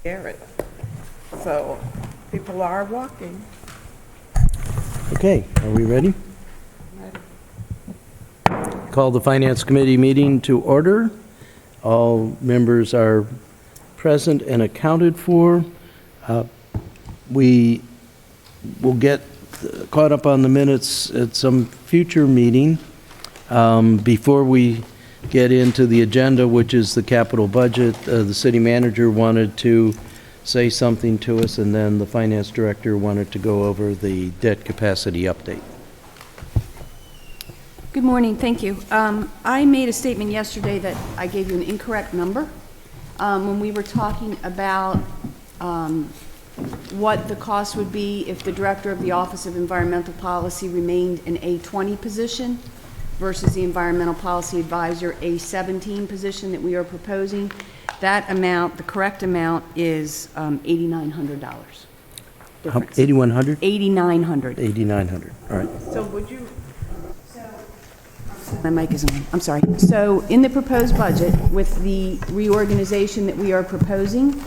Garrett. So people are walking. Okay, are we ready? Call the Finance Committee meeting to order. All members are present and accounted for. We will get caught up on the minutes at some future meeting. Before we get into the agenda, which is the capital budget, the city manager wanted to say something to us, and then the finance director wanted to go over the debt capacity update. Good morning, thank you. I made a statement yesterday that I gave you an incorrect number when we were talking about what the cost would be if the director of the Office of Environmental Policy remained an A20 position versus the Environmental Policy Advisor A17 position that we are proposing. That amount, the correct amount, is $8,900. 8,100? $8,900. 8,900, all right. So would you, My mic is on. I'm sorry. So in the proposed budget, with the reorganization that we are proposing,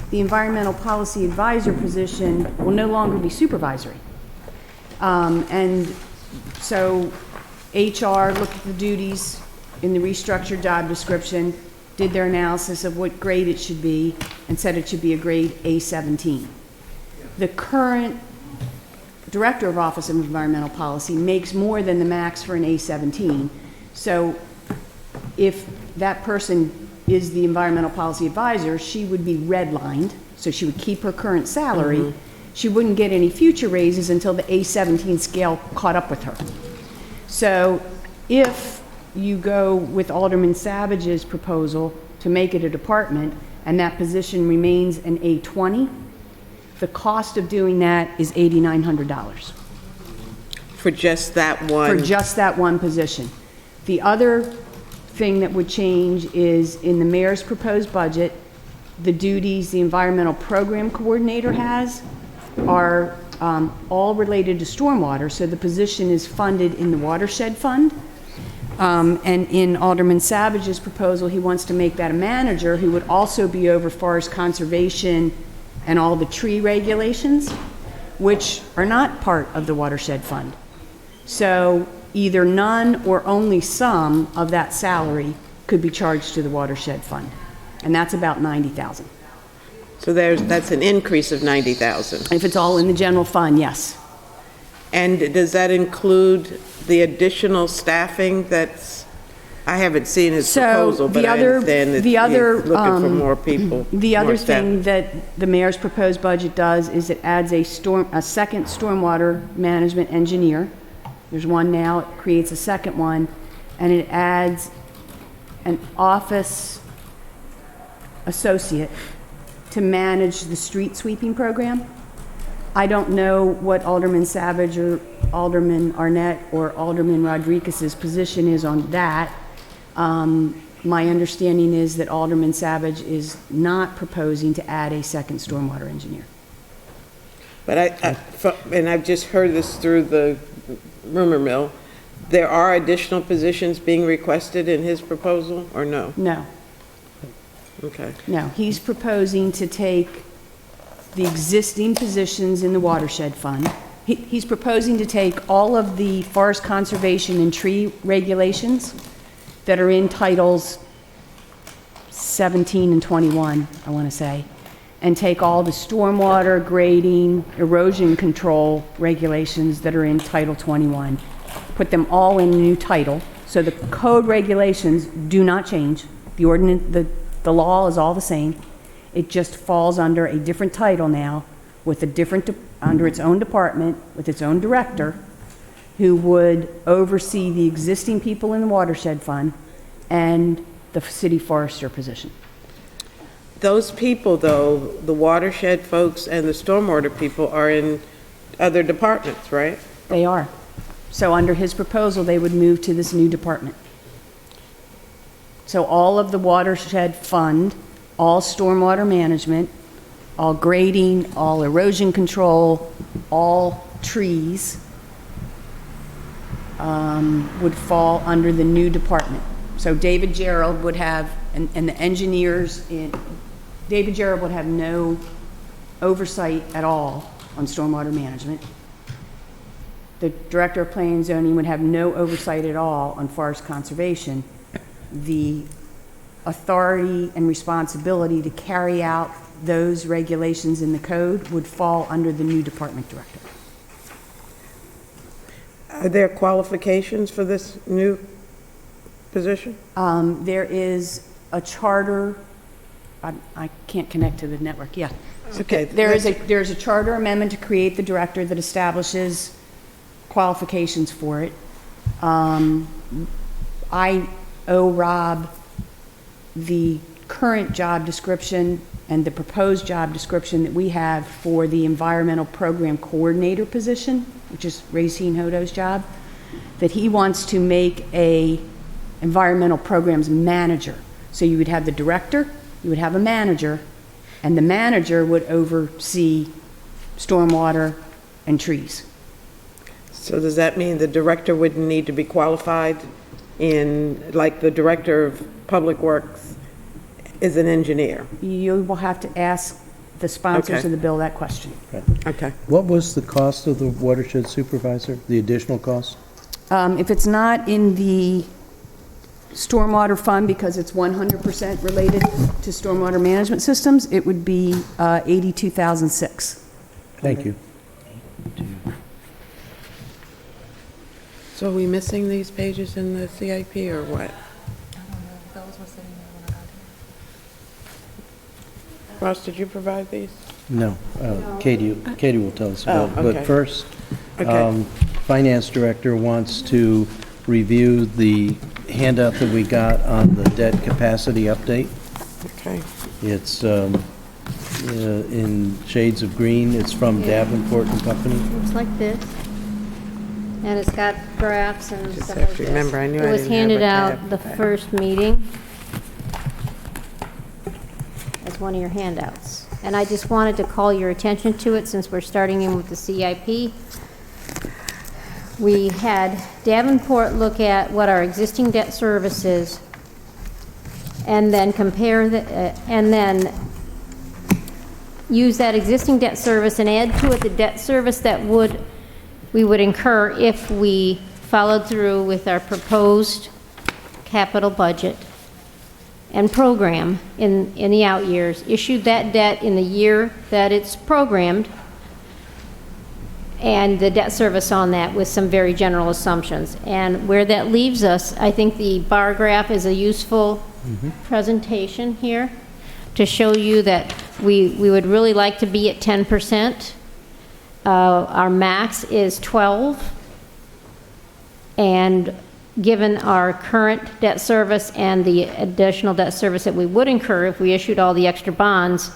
the Environmental Policy Advisor position will no longer be supervisory. And so HR looked at the duties in the restructured job description, did their analysis of what grade it should be, and said it should be a grade A17. The current Director of Office of Environmental Policy makes more than the max for an A17. So if that person is the Environmental Policy Advisor, she would be redlined, so she would keep her current salary. She wouldn't get any future raises until the A17 scale caught up with her. So if you go with Alderman Savage's proposal to make it a department and that position remains an A20, the cost of doing that is $8,900 for just that one? for just that one position. The other thing that would change is in the mayor's proposed budget, the duties the environmental program coordinator has are all related to stormwater, so the position is funded in the watershed fund. And in Alderman Savage's proposal, he wants to make that a manager who would also be over forest conservation and all the tree regulations, which are not part of the watershed fund. So either none or only some of that salary could be charged to the watershed fund, and that's about $90,000. So that's an increase of 90,000. If it's all in the general fund, yes. And does that include the additional staffing that's, I haven't seen his So proposal, but the I other- understand that the other, he's looking for more people. The more other staff. thing that the mayor's proposed budget does is it adds a second stormwater management engineer. There's one now, it creates a second one, and it adds an office associate to manage the street sweeping program. I don't know what Alderman Savage or Alderman Arnett or Alderman Rodriguez's position is on that. My understanding is that Alderman Savage is not proposing to add a second stormwater engineer. But and I've just heard this through the rumor mill, there are additional positions being requested in his proposal, or no? No, Okay. no. He's proposing to take the existing positions in the watershed fund. He's proposing to take all of the forest conservation and tree regulations that are in Titles 17 and 21, I want to say, and take all the stormwater, grading, erosion control regulations that are in Title 21, put them all in a new title, so the code regulations do not change. The ordinance, the law is all the same. It just falls under a different title now, with a different, under its own department, with its own director, who would oversee the existing people in the watershed fund and the city forester position. Those people, though, the watershed folks and the stormwater people, are in other departments, right? They are. So under his proposal, they would move to this new department. So all of the watershed fund, all stormwater management, all grading, all erosion control, all trees would fall under the new department. So David Gerald would have, and the engineers David Jarrett would have no oversight at all on stormwater management. The Director of Planning and Zoning would have no oversight at all on forest conservation. The authority and responsibility to carry out those regulations in the code would fall under the new department director. Are there qualifications for this new position? There is a charter, I can't connect to the network, yeah. Okay. There's a charter amendment to create the director that establishes qualifications for it. I owe Rob the current job description and the proposed job description that we have for the environmental program coordinator position, which is Racine Hodo's job, that he wants to make a environmental programs manager. So you would have the director, you would have a manager, and the manager would oversee stormwater and trees. So does that mean the director wouldn't need to be qualified in, like the director of public works is an engineer? You will have to ask the sponsors Okay. of the bill that question. Okay. What was the cost of the watershed supervisor, the additional cost? If it's not in the stormwater fund, because it's 100% related to stormwater management systems, it would be $82,006. Thank you. So are we missing these pages in the CIP or what? Ross, did you provide these? No, Katie will tell us about it. Oh, okay. But first, Okay. Finance Director wants to review the handout that we got on the debt capacity update. Okay. It's in shades of green. It's from Davenport and Company. Looks like this. And it's got graphs and Just stuff have like to this. remember, I knew I It was didn't have a handed tab out the for that. first meeting as one of your handouts. And I just wanted to call your attention to it since we're starting in with the CIP. We had Davenport look at what our existing debt service is and then compare and then use that existing debt service and add to it the debt service that we would incur if we followed through with our proposed capital budget and program in the out years, issued that debt in the year that it's programmed, and the debt service on that with some very general assumptions. And where that leaves us, I think the bar graph is a useful presentation here to show you that we would really like to be at 10%. Our max is 12, and given our current debt service and the additional debt service that we would incur if we issued all the extra bonds,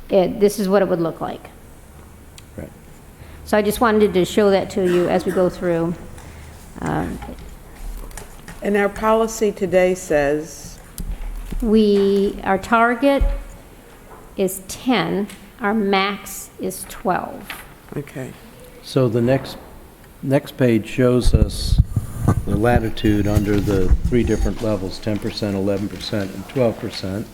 this is what it would look like. Right. So I just wanted to show that to you as we go through. And our policy today says, Our target is 10, our max is 12. okay, So the next page shows us the latitude under the three different levels, 10%, 11%, and 12%.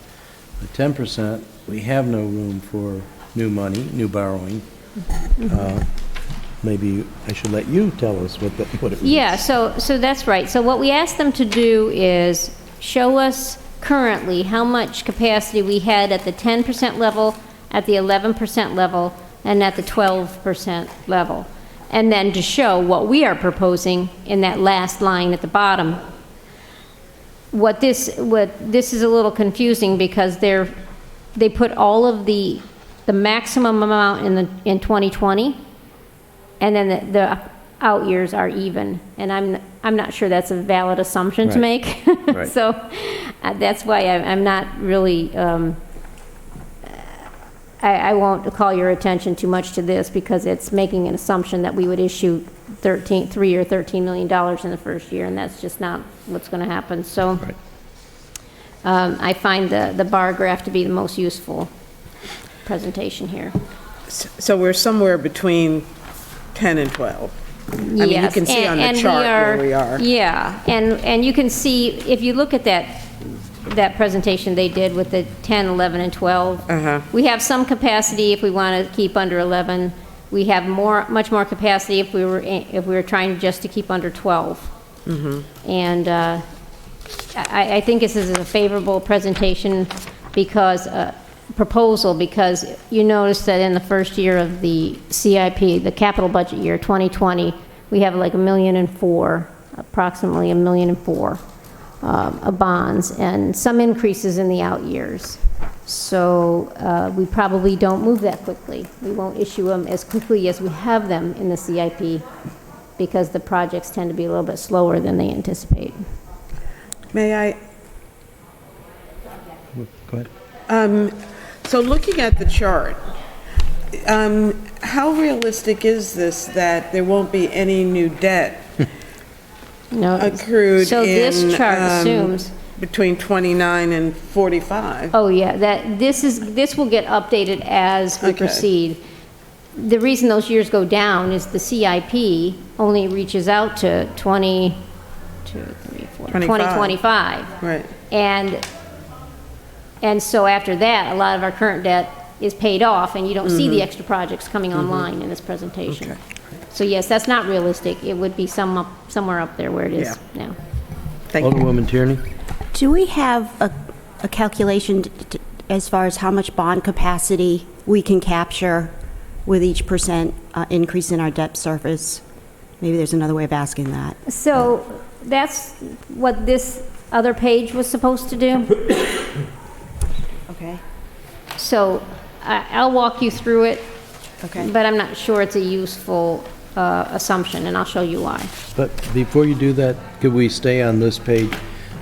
The 10%, we have no room for new money, new borrowing. Maybe I should let you tell us what it means. Yeah, so that's right. So what we asked them to do is show us currently how much capacity we had at the 10% level, at the 11% level, and at the 12% level. And then to show what we are proposing in that last line at the bottom. This is a little confusing because they put all of the maximum amount in 2020, and then the out years are even. And I'm not sure that's a valid assumption to Right. make. Right. So that's why I'm not really, I won't call your attention too much to this because it's making an assumption that we would issue $3 or $13 million in the first year, and that's just not what's going to happen. So Right. I find the bar graph to be the most useful presentation here. so we're somewhere between 10 and 12. I mean, you Yes, can see on the and chart where we are. Yeah, and you can see, if you look at that that presentation they did with the 10, 11, and 12. Uh-huh. We have some capacity if we want to keep under 11. We have much more capacity if we were trying just to keep under 12. And I think this is a favorable presentation because, proposal, because you notice that in the first year of the CIP, the capital budget year, 2020, we have like $1.4 million, approximately $1.4 million of bonds, and some increases in the out years. So we probably don't move that quickly. We won't issue them as quickly as we have them in the CIP because the projects tend to be a little bit slower than they anticipate. May I? Go ahead. So looking at the chart, how realistic is this that there won't be any new debt No, accrued so this chart in, assumes, between 29 and 45? oh yeah, this will get updated as we Okay. proceed. The reason those years go down is the CIP only reaches out to 2025. Right. And so after that, a lot of our current debt is paid off, and you don't see the extra projects coming online in this presentation. Okay. So yes, that's not realistic. It would be somewhere up there where it is now. Thank you. Alderwoman Tierney? Do we have a calculation as far as how much bond capacity we can capture with each percent increase in our debt service? Maybe there's another way of asking that. So that's what this other page was supposed to do. Okay. So I'll walk you through it, Okay. but I'm not sure it's a useful assumption, and I'll show you why. But before you do that, could we stay on this page?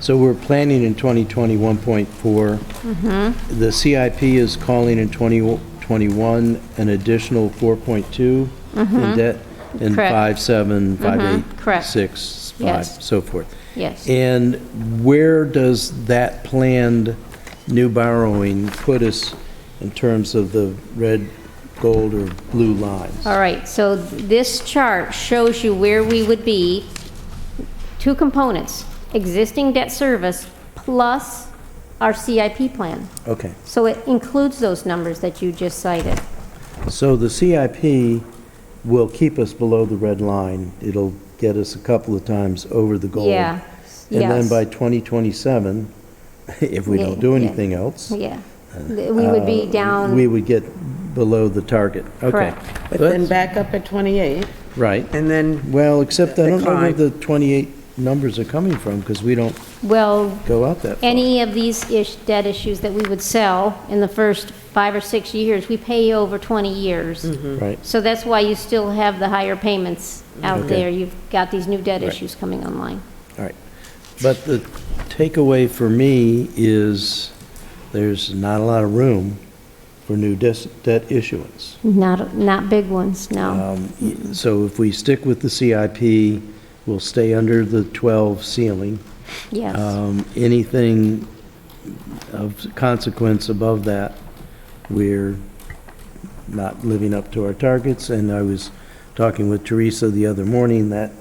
So we're planning in 2020 1.4. The CIP is calling in 2021 an additional 4.2 in debt, and Correct. 5.7, 5.8, Correct. 6, 5, Yes. so forth. Yes. And where does that planned new borrowing put us in terms of the red, gold, or blue lines? All right, so this chart shows you where we would be, two components, existing debt service plus our CIP plan. Okay, So it includes those numbers that you just cited. so the CIP will keep us below the red line. It'll get us a couple of times over the gold. Yeah, And then yes. by 2027, if we don't do Yeah, anything else, Yeah, we would be down, we would get below the target. Okay. Correct. But Good. then back up at 28, Right. and then, Well, except I don't know where Decline. the 28 numbers are coming from, because we don't well, go out that far. any of these debt issues that we would sell in the first 5 or 6 years, we pay over 20 years. Right. So that's why you still have the higher payments out Okay. there. You've got these new debt Right. issues coming online. All right. But the takeaway for me is there's not a lot of room for new debt issuance. Not big ones, no. So if we stick with the CIP, we'll stay under the 12 ceiling. Yes, Anything of consequence above that, we're not living up to our targets. And I was talking with Teresa the other morning, that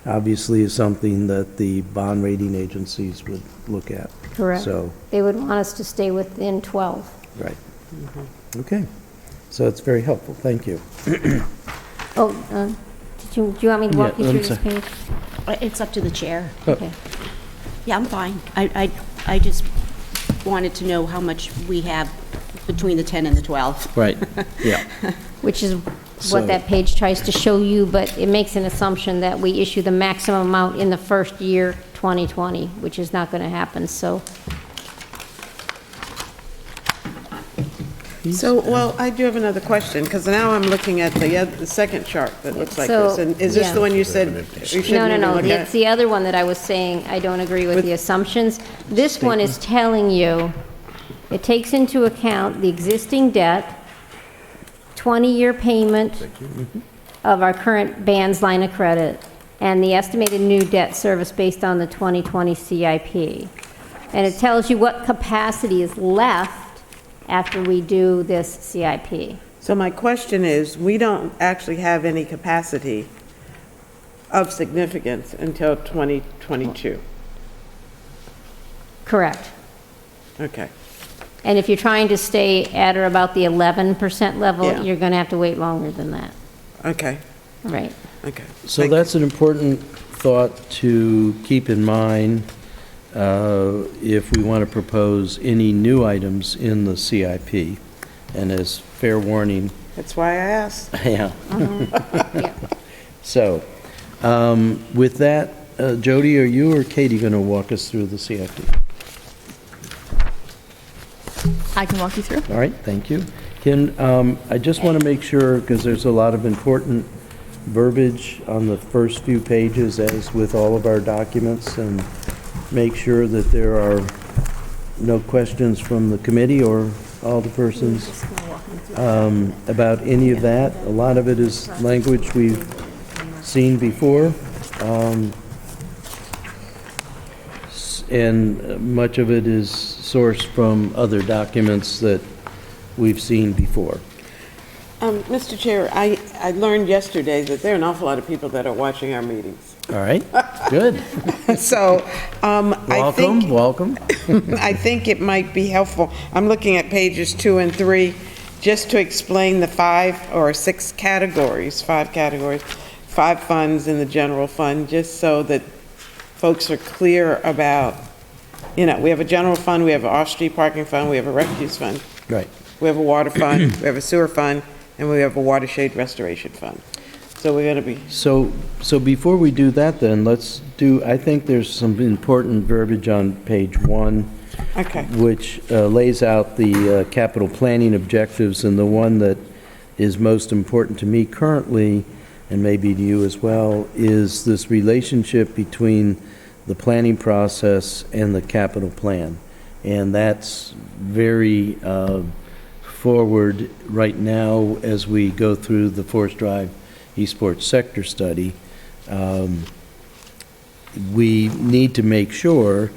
obviously is something that the bond rating agencies would look at. correct. So, They would want us to stay within 12. right. Okay. So it's very helpful. Thank you. Oh, do you want me to walk Yeah, you through I'm this sorry. page? It's up to the chair. Okay. Yeah, I'm fine. I just wanted to know how much we have between the 10 and the 12. Right. Yeah. Which is So- what that page tries to show you, but it makes an assumption that we issue the maximum amount in the first year, 2020, which is not going to happen, so. so, well, I do have another question, because now I'm looking at the second chart that looks like So, this. And is this yeah. the one you said we shouldn't No, even look it's at? the other one that I was saying, I don't agree with the assumptions. This one is telling you, it takes into account the existing debt, 20-year payment of our current band's line of credit, and the estimated new debt service based on the 2020 CIP. And it tells you what capacity is left after we do this CIP. So my question is, we don't actually have any capacity of significance until 2022. Correct. Okay, And if you're trying to stay at or about the 11% level, Yeah. you're going to have to wait longer than that. okay, Right. okay. So Thank that's an important thought to keep in mind if we want to propose any new items in the CIP. And as fair warning, That's why I asked. yeah. Yeah. So, with that, Jody, are you or Katie going to walk us through the CIP? I can walk you through. All right, thank you. I just want to make sure, because there's a lot of important verbiage on the first few pages, as with all of our documents, and make sure that there are no questions from the committee or all the persons about any of that. A lot of it is language we've seen before, and much of it is sourced from other documents that we've seen before. Mr. Chair, I learned yesterday that there are an awful lot of people that are watching our meetings. All right, good. So, I think... Welcome. I think it might be helpful. I'm looking at pages 2 and 3, just to explain the 5 or 6 categories, 5 categories, 5 funds in the general fund, just so that folks are clear about, we have a general fund, we have an off-street parking fund, we have a refuse fund, Right. we have a water fund, we have a sewer fund, and we have a watershed restoration fund. So we're going to be, So before we do that then, I think there's some important verbiage on page 1, okay, which lays out the capital planning objectives, and the one that is most important to me currently, and maybe to you as well, is this relationship between the planning process and the capital plan. And that's very forward right now as we go through the Forest Drive Eastport sector study. We need to make sure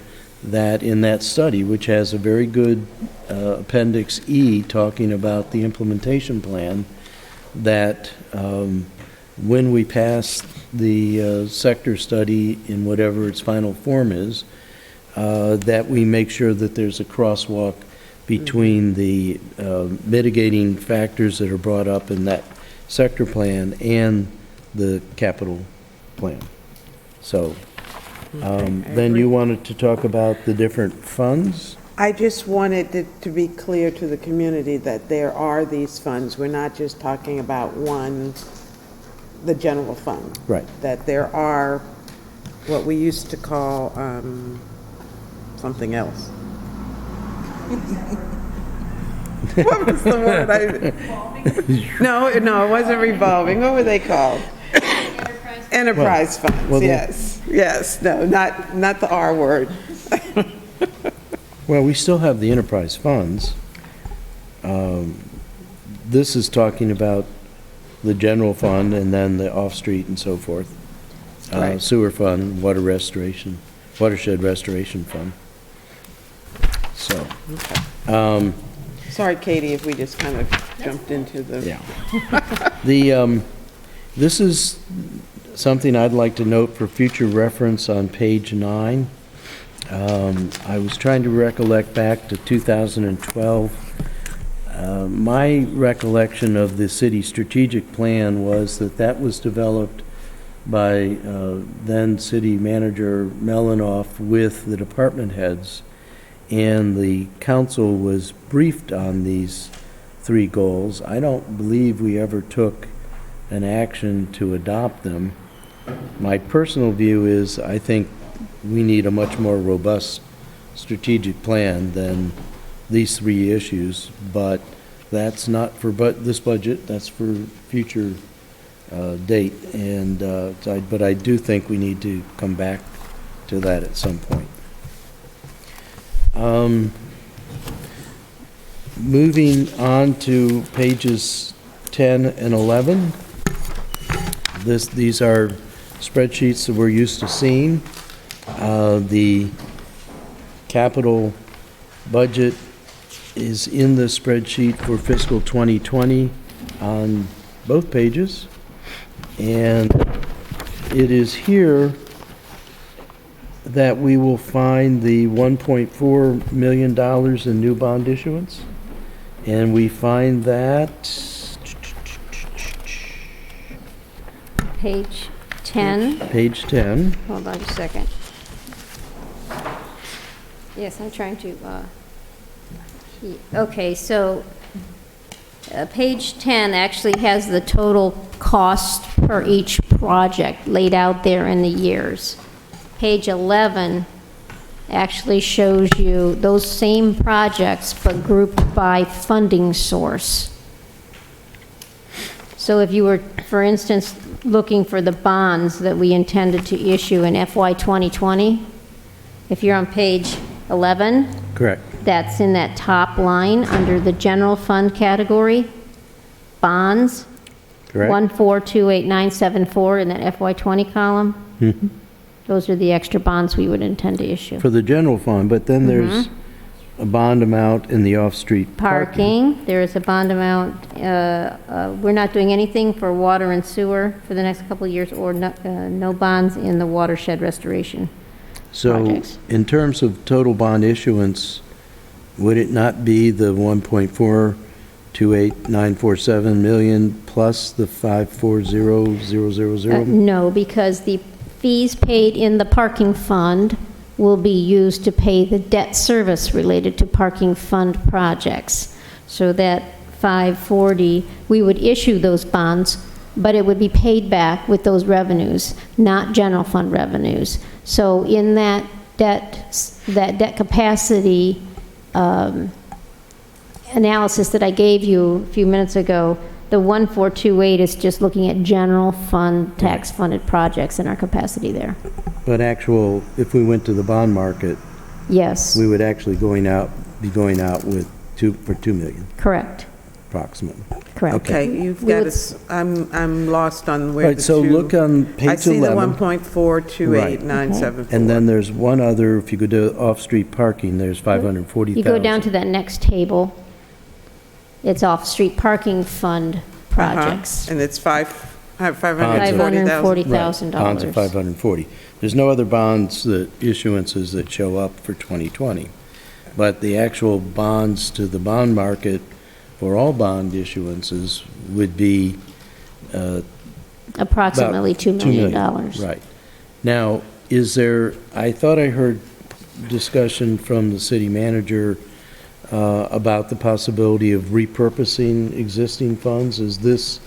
that in that study, which has a very good Appendix E talking about the implementation plan, that when we pass the sector study in whatever its final form is, that we make sure that there's a crosswalk between the mitigating factors that are brought up in that sector plan and the capital plan. So, then you wanted to talk about the different funds? I just wanted it to be clear to the community that there are these funds. We're not just talking about one, the general fund. Right. That there are what we used to call something else. What was the word? No, it wasn't revolving. What were they called? Enterprise funds, well, yes. No, not the R word. Well, we still have the enterprise funds. This is talking about the general fund and then the off-street and so forth. Right. Sewer fund, watershed restoration fund. So, Sorry, Katie, if we just kind of jumped into the... yeah. This is something I'd like to note for future reference on page 9. I was trying to recollect back to 2012. My recollection of the city strategic plan was that was developed by then city manager Melanoff with the department heads, and the council was briefed on these 3 goals. I don't believe we ever took an action to adopt them. My personal view is I think we need a much more robust strategic plan than these 3 issues, but that's not for this budget, that's for future date, and but I do think we need to come back to that at some point. Moving on to pages 10 and 11. These are spreadsheets that we're used to seeing. The capital budget is in the spreadsheet for fiscal 2020 on both pages. And it is here that we will find the $1.4 million in new bond issuance. And we find that, Page 10. page 10. Hold on a second. Yes, I'm trying to, okay, so page 10 actually has the total cost per each project laid out there in the years. Page 11 actually shows you those same projects but grouped by funding source. So if you were, for instance, looking for the bonds that we intended to issue in FY 2020, if you're on page 11, Correct. that's in that top line under the general fund category, bonds, Correct. 1428974 in that FY 20 column. Those are the extra bonds we would intend to issue. For the general fund, but then there's a bond amount in the off-street parking. Parking, there is a bond amount. We're not doing anything for water and sewer for the next couple of years, or no bonds in the watershed restoration So projects. in terms of total bond issuance, would it not be the 1.428947 million plus the 540,000? No, because the fees paid in the parking fund will be used to pay the debt service related to parking fund projects. So that 540, we would issue those bonds, but it would be paid back with those revenues, not general fund revenues. So in that debt capacity analysis that I gave you a few minutes ago, the 1428 is just looking at general fund, tax-funded projects and our capacity there. But if we went to the bond market, Yes, we would actually be going out with for 2 million, correct, approximately. correct. Okay, you've We got would- us, I'm lost on where Right, the so two. look on I page see the 11. 1.428974. And then there's one other, if you go to off-street parking, there's 540,000. You go down to that next table, it's off-street parking fund projects. And it's Bonds of- $540,000. $540,000. Right, bonds of 540. There's no other bonds issuances that show up for 2020. But the actual bonds to the bond market for all bond issuances would be Approximately about $2 million. Right. Now, I thought I heard discussion from the city manager about the possibility of repurposing existing funds. Is this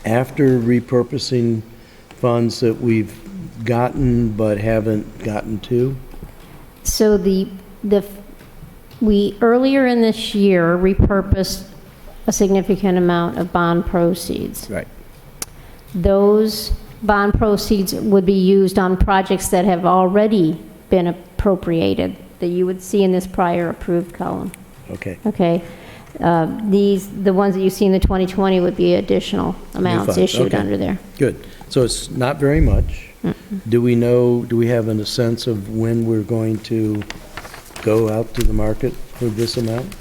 after repurposing funds that we've gotten but haven't gotten to? So we earlier in this year repurposed a significant amount of bond proceeds. Right. Those bond proceeds would be used on projects that have already been appropriated, that you would see in this prior approved column. Okay. Okay? The ones that you see in the 2020 would be additional amounts funds, issued okay. under there. Good. So it's not very much. Do we have a sense of when we're going to go out to the market for this amount?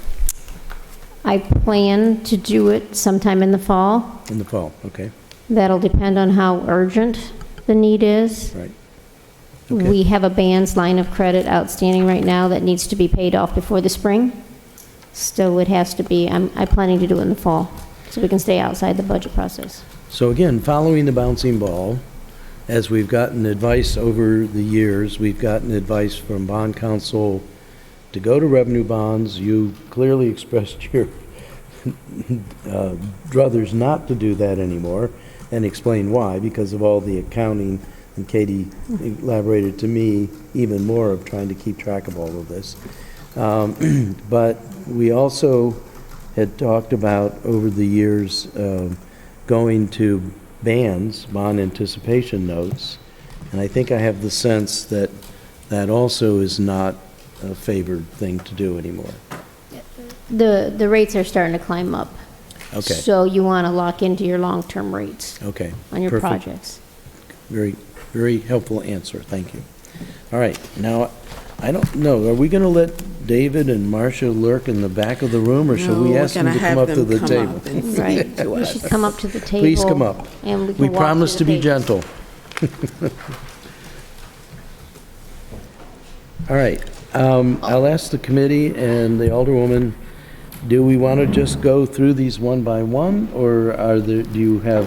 I plan to do it sometime in the fall. In the fall, okay, That'll depend on how urgent the need is. right. Okay. We have a band's line of credit outstanding right now that needs to be paid off before the spring. So it has to be, I'm planning to do it in the fall, so we can stay outside the budget process. So again, following the bouncing ball, as we've gotten advice over the years, we've gotten advice from bond counsel to go to revenue bonds. You clearly expressed your druthers not to do that anymore, and explain why, because of all the accounting, and Katie elaborated to me even more of trying to keep track of all of this. But we also had talked about over the years going to bands, bond anticipation notes, and I think I have the sense that that also is not a favored thing to do anymore. The rates are starting to climb up. Okay. So you want to lock into your long-term rates Okay. on your Perfect. projects. Very, very helpful answer, thank you. All right, now, I don't know, are we going to let David and Marcia lurk in the back of the room, or shall No, we we're ask them gonna to come have up to them the come table? up and Right. speak to You us. should come up to the table. Please come up. And we can We walk promise to through the be pages. gentle. All right, I'll ask the committee and the Alderwoman, do we want to just go through these one by one, or do you have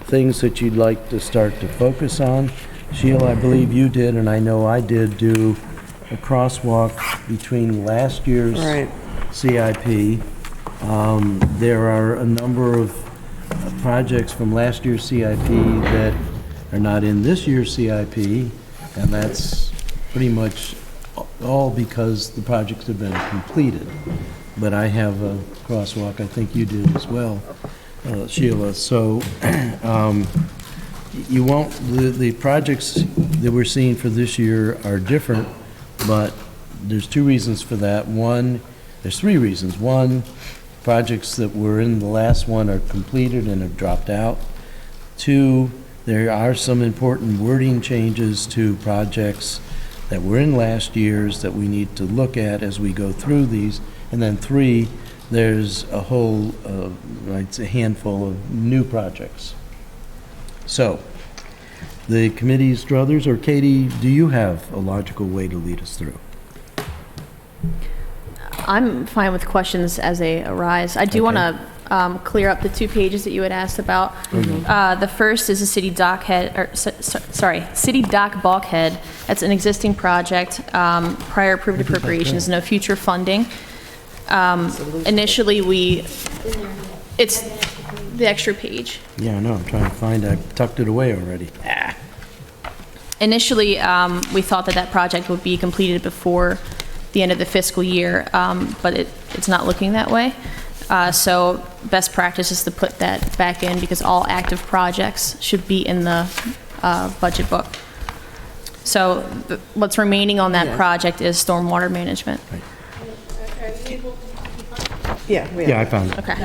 things that you'd like to start to focus on? Sheila, I believe you did, and I know I did, do a crosswalk between last year's Right. CIP. There are a number of projects from last year's CIP that are not in this year's CIP, and that's pretty much all because the projects have been completed. But I have a crosswalk, I think you did as well, Sheila. So you won't, the projects that we're seeing for this year are different, but there's two reasons for that. One, there's three reasons. One, projects that were in the last one are completed and have dropped out. Two, there are some important wording changes to projects that were in last year's that we need to look at as we go through these. And then three, there's a whole, it's a handful of new projects. So, the committee's druthers, or Katie, do you have a logical way to lead us through? I'm fine with questions as they arise. I do want to clear up the 2 pages that you had asked about. The first is a city dock head, or city dock bulkhead. That's an existing project, prior approved appropriations, no future funding. Initially, it's the extra page. Yeah, I know, I'm trying to find, I tucked it away already. Initially, we thought that project would be completed before the end of the fiscal year, but it's not looking that way. So best practice is to put that back in because all active projects should be in the budget book. So what's remaining on that project is stormwater management. Yeah, we Yeah, I have. found it. Okay.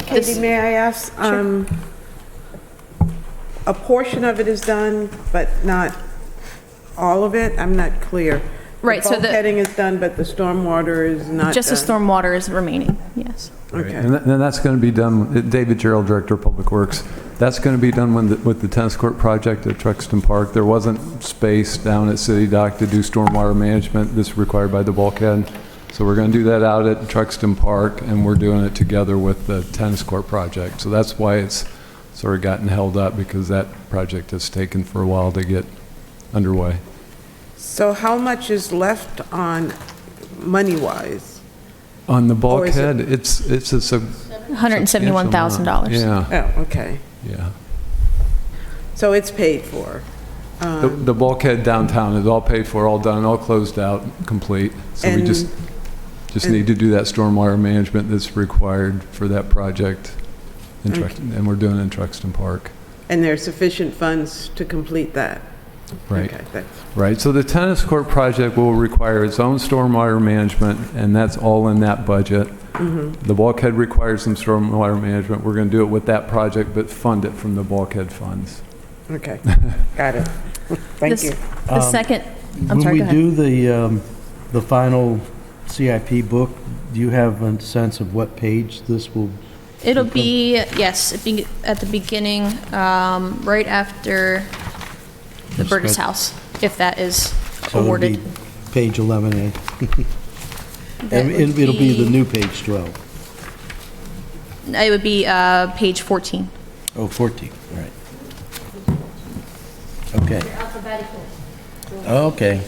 Katie, may I ask, a portion of it is done, but not all of it? I'm not clear. Right, so the- bulkheading is done, but the stormwater is not Just the done. stormwater is remaining, yes. Okay. And then that's going to be done, David Gerald, Director of Public Works, that's going to be done with the tennis court project at Truxton Park. There wasn't space down at City Dock to do stormwater management that's required by the bulkhead. So we're going to do that out at Truxton Park, and we're doing it together with the tennis court project. So that's why it's sort of gotten held up, because that project has taken for a while to get underway. So how much is left on money-wise? On the Or is it- bulkhead, it's a $171,000. Yeah, Oh, okay. yeah. So it's paid for. The bulkhead downtown is all paid for, all done, all closed out, complete. So we And- just need to do that stormwater management that's required for that project. In and we're doing it in Truxton Park. And there's sufficient funds to complete that? Right. Okay, thanks. Right, so the tennis court project will require its own stormwater management, and that's all in that budget. The bulkhead requires some stormwater management. We're going to do it with that project, but fund it from the bulkhead funds. Okay, got it. Thank This- you. The second, I'm sorry, go ahead. When we do the final CIP book, do you have a sense of what page this will? It'll be, yes, it'd be at the beginning, right after the Burgess Good. House, if that is So it'll awarded. be page 11A. That And would it'll be the be- new page 12. It would be page 14. Oh, 14, all right. Okay. Okay.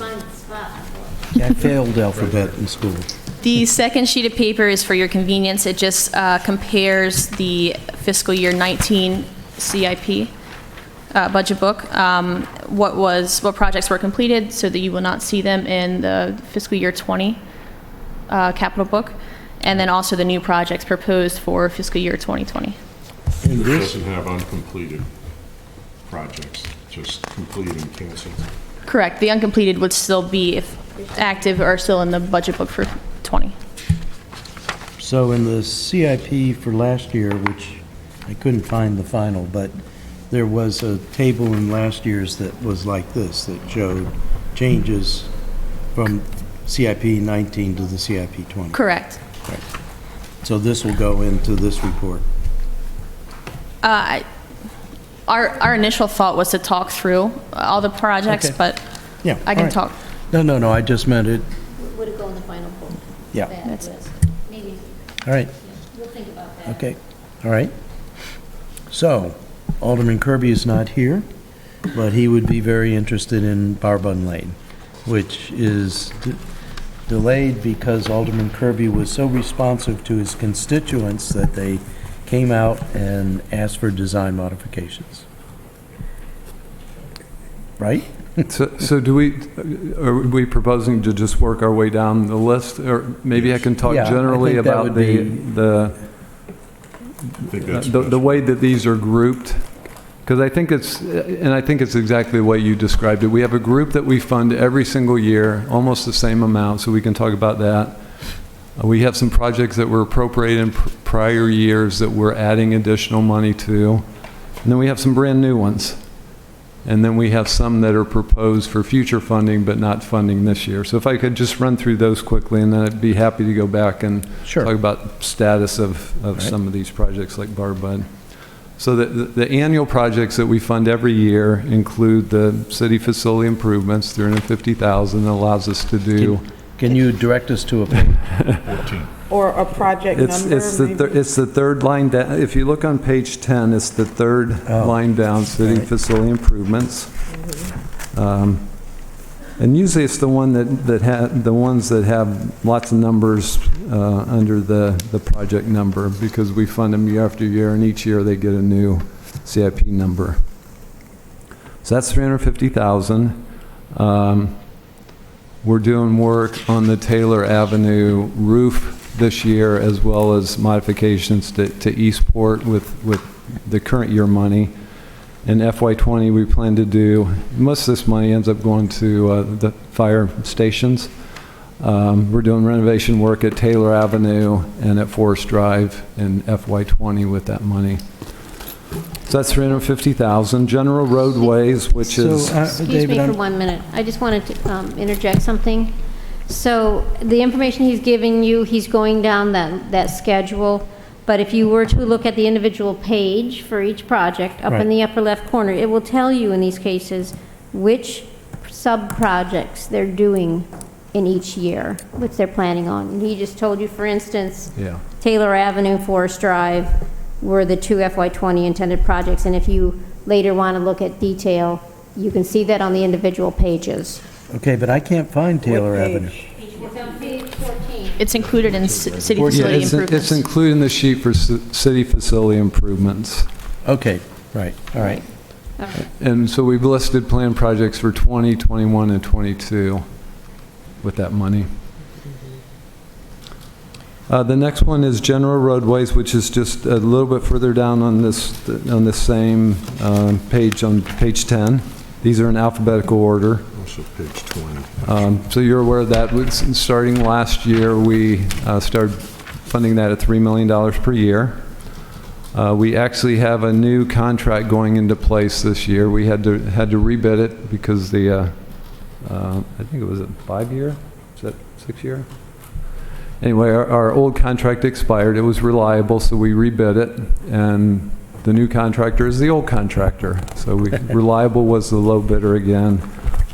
I failed alphabet in school. The second sheet of paper is for your convenience. It just compares the fiscal year 19 CIP budget book, what projects were completed, so that you will not see them in the fiscal year 20 capital book, and then also the new projects proposed for fiscal year 2020. And It this, doesn't have uncompleted projects, just completed and canceled. Correct. The uncompleted would still be if active or still in the budget book for 20. so in the CIP for last year, which I couldn't find the final, but there was a table in last year's that was like this, that showed changes from CIP 19 to the CIP 20. Correct. So this will go into this report. Our initial thought was to talk through all the projects, Okay. but Yeah. I all can right. talk. No, I just meant it, Would it go in the final vote? yeah, Maybe, all right, we'll think about that. okay, all right. So, Alderman Kirby is not here, but he would be very interested in Barbun Lane, which is delayed because Alderman Kirby was so responsive to his constituents that they came out and asked for design modifications. Right? So are we proposing to just work our way down the list? Or maybe I can talk Yeah, I generally think that about would be- the I think that's the best. way that these are grouped? Because I think it's exactly the way you described it. We have a group that we fund every single year, almost the same amount, so we can talk about that. We have some projects that were appropriated in prior years that we're adding additional money to. And then we have some brand-new ones. And then we have some that are proposed for future funding, but not funding this year. So if I could just run through those quickly, and then I'd be happy to go back and Sure. talk about status of some of these projects like Barbud. So the annual projects that we fund every year include the city facility improvements, $350,000, that allows us to do. Can you direct us to a page? 14. Or a project number, It's maybe? it's the third line down. If you look on page 10, it's the third line down, city Right. facility improvements. And usually it's the one the ones that have lots of numbers under the project number, because we fund them year after year, and each year they get a new CIP number. So that's $350,000. We're doing work on the Taylor Avenue roof this year, as well as modifications to Eastport with the current year money. In FY20, we plan to do, most of this money ends up going to the fire stations. We're doing renovation work at Taylor Avenue and at Forest Drive in FY20 with that money. So that's $350,000. General roadways, which is... Excuse David, me for I'm- 1 minute. I just wanted to interject something. So the information he's giving you, he's going down that schedule, but if you were to look at the individual page for each project, up in Right. the upper left corner, it will tell you in these cases which sub-projects they're doing in each year, which they're planning on. And he just told you, for instance, Yeah. Taylor Avenue, Forest Drive were the two FY20 intended projects, and if you later want to look at detail, you can see that on the individual pages. Okay, but I can't find Taylor What Avenue. page? It's on page 14. It's included in city Yeah, facility it's improvements. included in the sheet for city facility improvements. Okay, right, all right. All right. And so we've listed planned projects for 20, 21, and 22 with that money. The next one is general roadways, which is just a little bit further down on this same page, on page 10. These are in alphabetical order. Also page 20. So you're aware of that. Starting last year, we started funding that at $3 million per year. We actually have a new contract going into place this year. We had to rebid it because I think it was a 5-year? Is that 6-year? Anyway, our old contract expired. It was reliable, so we rebid it, and the new contractor is the old contractor. So Reliable was the low bidder again.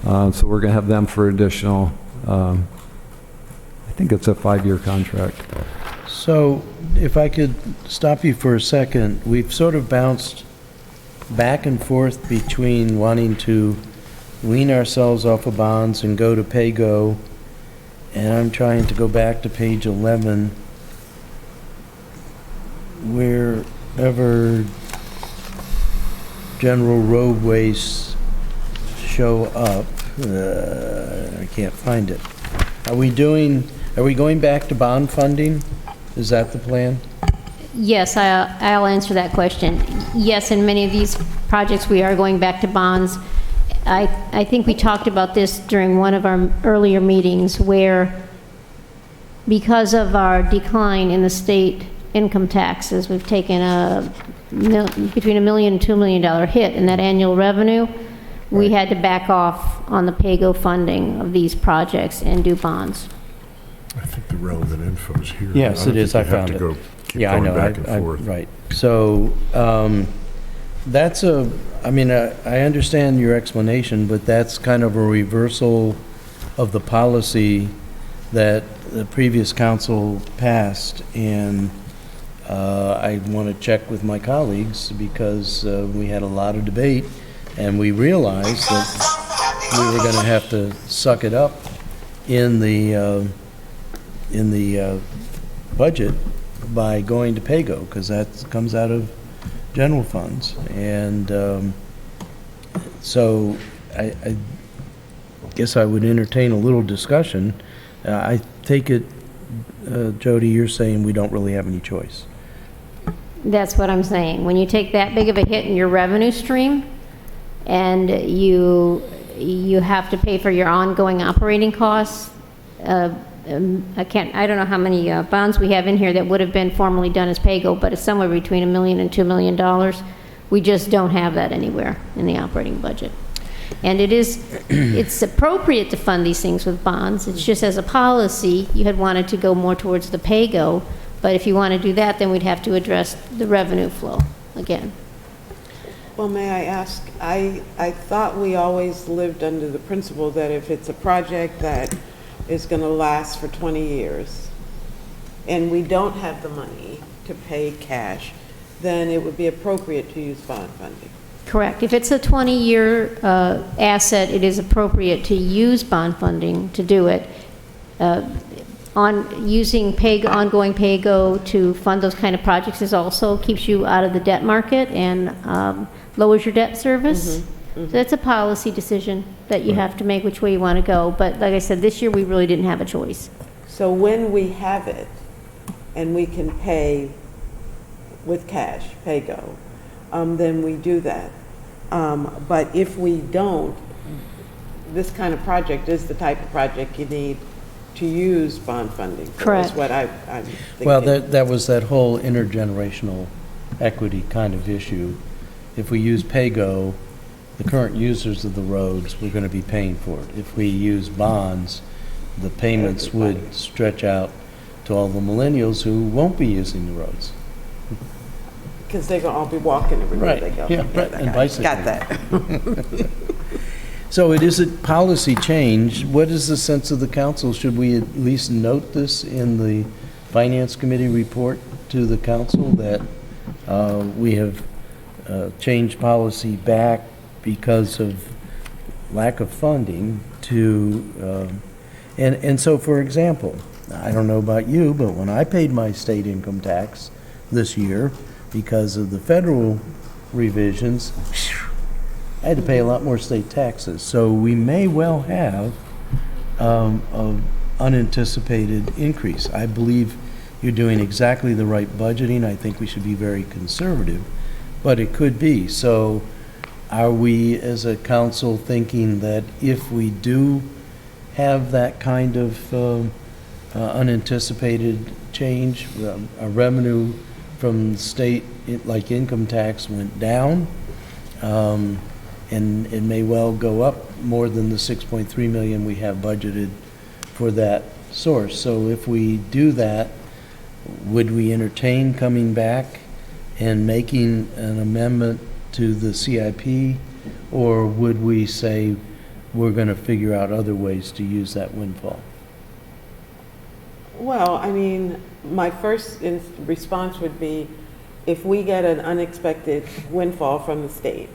So we're going to have them for additional, I think it's a 5-year contract. So if I could stop you for a second, we've sort of bounced back and forth between wanting to wean ourselves off of bonds and go to pay-go, and I'm trying to go back to page 11, wherever general roadways show up. I can't find it. Are we going back to bond funding? Is that the plan? Yes, I'll answer that question. Yes, in many of these projects, we are going back to bonds. I think we talked about this during one of our earlier meetings, where because of our decline in the state income taxes, we've taken between $1 million and $2 million hit in that annual revenue. We had to back off on the pay-go funding of these projects and do bonds. I think the relevant info is here. Yes, don't it is. think I you have found to it. keep Yeah, I going know. back and forth. Right. So, that's I understand your explanation, but that's kind of a reversal of the policy that the previous council passed, and I want to check with my colleagues because we had a lot of debate, and we realized that we were going to have to suck it up in the budget by going to PAYGO, because that comes out of general funds. And so I guess I would entertain a little discussion. I take it, Jody, you're saying we don't really have any choice. That's what I'm saying. When you take that big of a hit in your revenue stream, and you have to pay for your ongoing operating costs, I don't know how many bonds we have in here that would have been formally done as PAYGO, but it's somewhere between $1 million and $2 million. We just don't have that anywhere in the operating budget. And it's appropriate to fund these things with bonds. It's just as a policy, you had wanted to go more towards the PAYGO, but if you want to do that, then we'd have to address the revenue flow again. Well, may I ask, I thought we always lived under the principle that if it's a project that is going to last for 20 years, and we don't have the money to pay cash, then it would be appropriate to use bond funding. Correct. If it's a 20-year asset, it is appropriate to use bond funding to do it. Using ongoing PAYGO to fund those kind of projects is also keeps you out of the debt market and lowers your debt service. So that's a policy decision that you have to make which way you want to go. But like I said, this year we really didn't have a choice. So when we have it and we can pay with cash, PAYGO, then we do that. But if we don't, this kind of project is the type of project you need to use bond funding for, Correct. is what I'm thinking. Well, that was that whole intergenerational equity kind of issue. If we use PAYGO, the current users of the roads, we're going to be paying for it. If we use bonds, the payments would stretch out to all the millennials who won't be using the roads. Because they're going to all be walking everywhere Right, they go. yeah, right, and bicycling. Got that. So it is a policy change. What is the sense of the council? Should we at least note this in the Finance Committee report to the council that we have changed policy back because of lack of funding to, and so for example, I don't know about you, but when I paid my state income tax this year, because of the federal revisions, I had to pay a lot more state taxes. So we may well have an unanticipated increase. I believe you're doing exactly the right budgeting. I think we should be very conservative, but it could be. So are we as a council thinking that if we do have that kind of unanticipated change, a revenue from the state, like income tax, went down, and it may well go up more than the 6.3 million we have budgeted for that source. So if we do that, would we entertain coming back and making an amendment to the CIP, or would we say we're going to figure out other ways to use that windfall? Well, I mean, my first response would be, if we get an unexpected windfall from the state,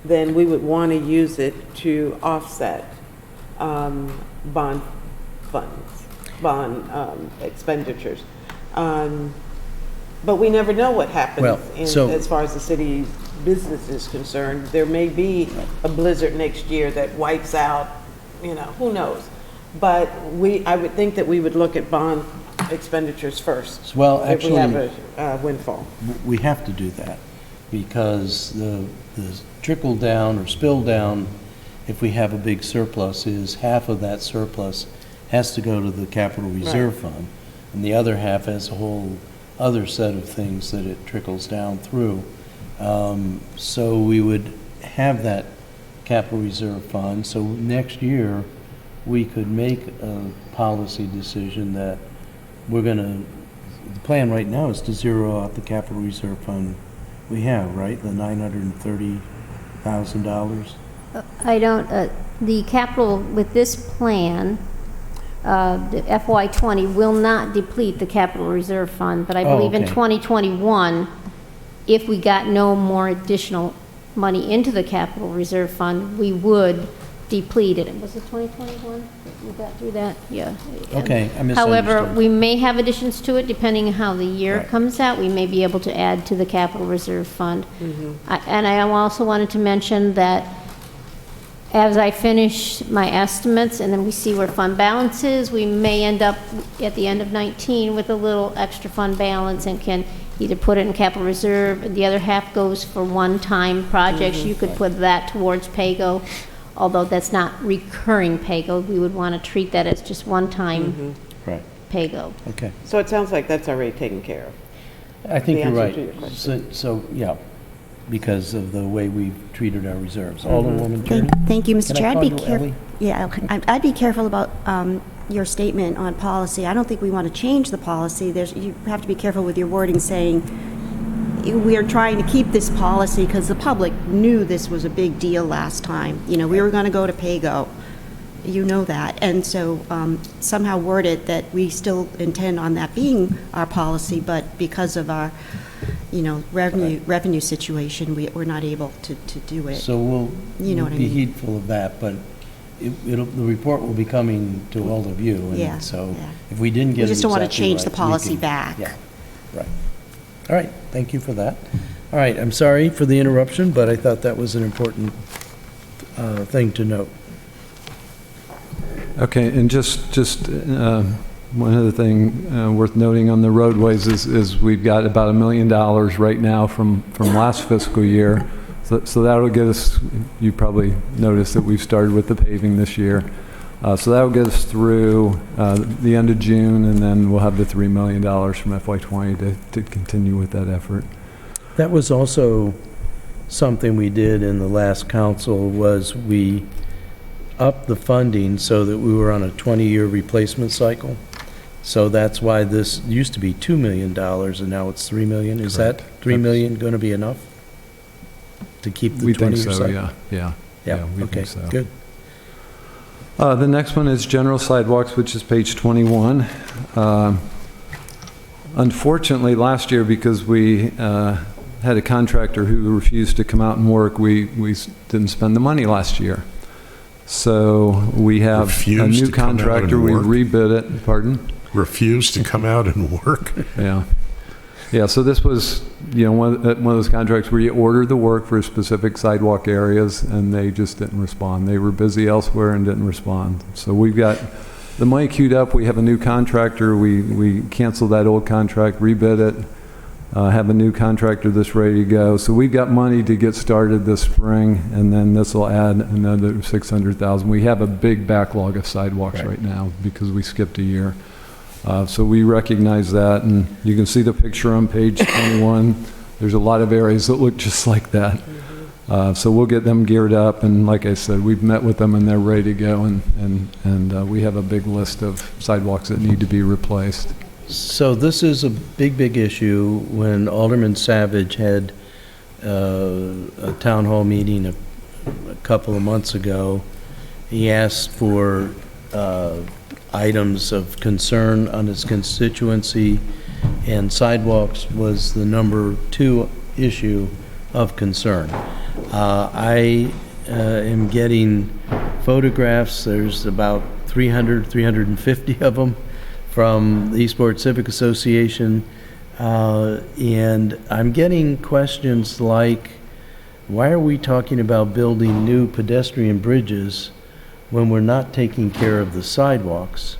then we would want to use it to offset bond funds, bond expenditures. But we never know what happens Well, so- as far as the city business is concerned. There may be a blizzard next year that wipes out, who knows? But I would think that we would look at bond expenditures first. Well, if we have actually- a windfall. We have to do that, because the trickle down or spill down, if we have a big surplus, is half of that surplus has to go to the capital reserve fund, and the other half has a whole other set of things that it trickles down through. So we would have that capital reserve fund, so next year, we could make a policy decision that we're going to, the plan right now is to zero out the capital reserve fund we have, right? The $930,000. I don't, the capital, with this plan, the FY '20 will not deplete the capital reserve fund, but I Oh, believe in okay. 2021, if we got no more additional money into the capital reserve fund, we would deplete it. Was it 2021? We got through that? Yeah. Okay, I However, misunderstood. we may have additions to it depending on how the year Right. comes out. We may be able to add to the capital reserve fund. And I also wanted to mention that as I finish my estimates and then we see where fund balance is, we may end up at the end of 19 with a little extra fund balance and can either put it in capital reserve, and the other half goes for one-time projects. You could put that towards PAYGO, although that's not recurring PAYGO. We would want to treat that as just one-time Right, PAYGO. okay. So it sounds like that's already taken care of. I think The you're answer to your right. question. So, yeah, because of the way we've treated our reserves. Alderwoman Kearney? Thank you, Mr. Can I Chair. I'd call be you careful. Ellie? Yeah, okay. I'd be careful about your statement on policy. I don't think we want to change the policy. You have to be careful with your wording saying, we are trying to keep this policy because the public knew this was a big deal last time. You know, we were going to go to PAYGO. You know that. And so somehow word it that we still intend on that being our policy, but because of our, revenue situation, we're not able to do it. So we'll You know what I be mean. heedful of that, but the report will be coming to all of you. and Yeah, So yeah. if we didn't get it We just don't want to exactly change the right, we policy can- back. Yeah, right. All right, thank you for that. All right, I'm sorry for the interruption, but I thought that was an important thing to note. Okay, and just one other thing worth noting on the roadways is we've got about $1 million right now from last fiscal year. So that'll get us, you probably noticed that we've started with the paving this year. So that'll get us through the end of June, and then we'll have the $3 million from FY20 to continue with that effort. That was also something we did in the last council, was we upped the funding so that we were on a 20-year replacement cycle. So that's why this used to be $2 million, and now it's $3 million. Is that Correct. $3 million going to be enough to keep the We think 20-year so, cycle? yeah. Yeah, we okay, think so. good. The next one is general sidewalks, which is page 21. Unfortunately, last year, because we had a contractor who refused to come out and work, we didn't spend the money last year. So we have a Refused new to come out and contractor, we work? rebid it, pardon? Refuse to come out and work? Yeah. Yeah, so this was, one of those contracts where you order the work for specific sidewalk areas, and they just didn't respond. They were busy elsewhere and didn't respond. So we've got the money queued up. We have a new contractor. We canceled that old contract, rebid it, have a new contractor that's ready to go. So we've got money to get started this spring, and then this will add another $600,000. We have a big backlog of sidewalks right now because we skipped a year. So we recognize that, and you can see the picture on page 21. There's a lot of areas that look just like that. So we'll get them geared up, and like I said, we've met with them and they're ready to go, and we have a big list of sidewalks that need to be replaced. So this is a big issue. When Alderman Savage had a town hall meeting a couple of months ago, he asked for items of concern on his constituency, and sidewalks was the number 2 issue of concern. I am getting photographs. There's about 350 of them from the Eastport Civic Association, and I'm getting questions like, why are we talking about building new pedestrian bridges when we're not taking care of the sidewalks?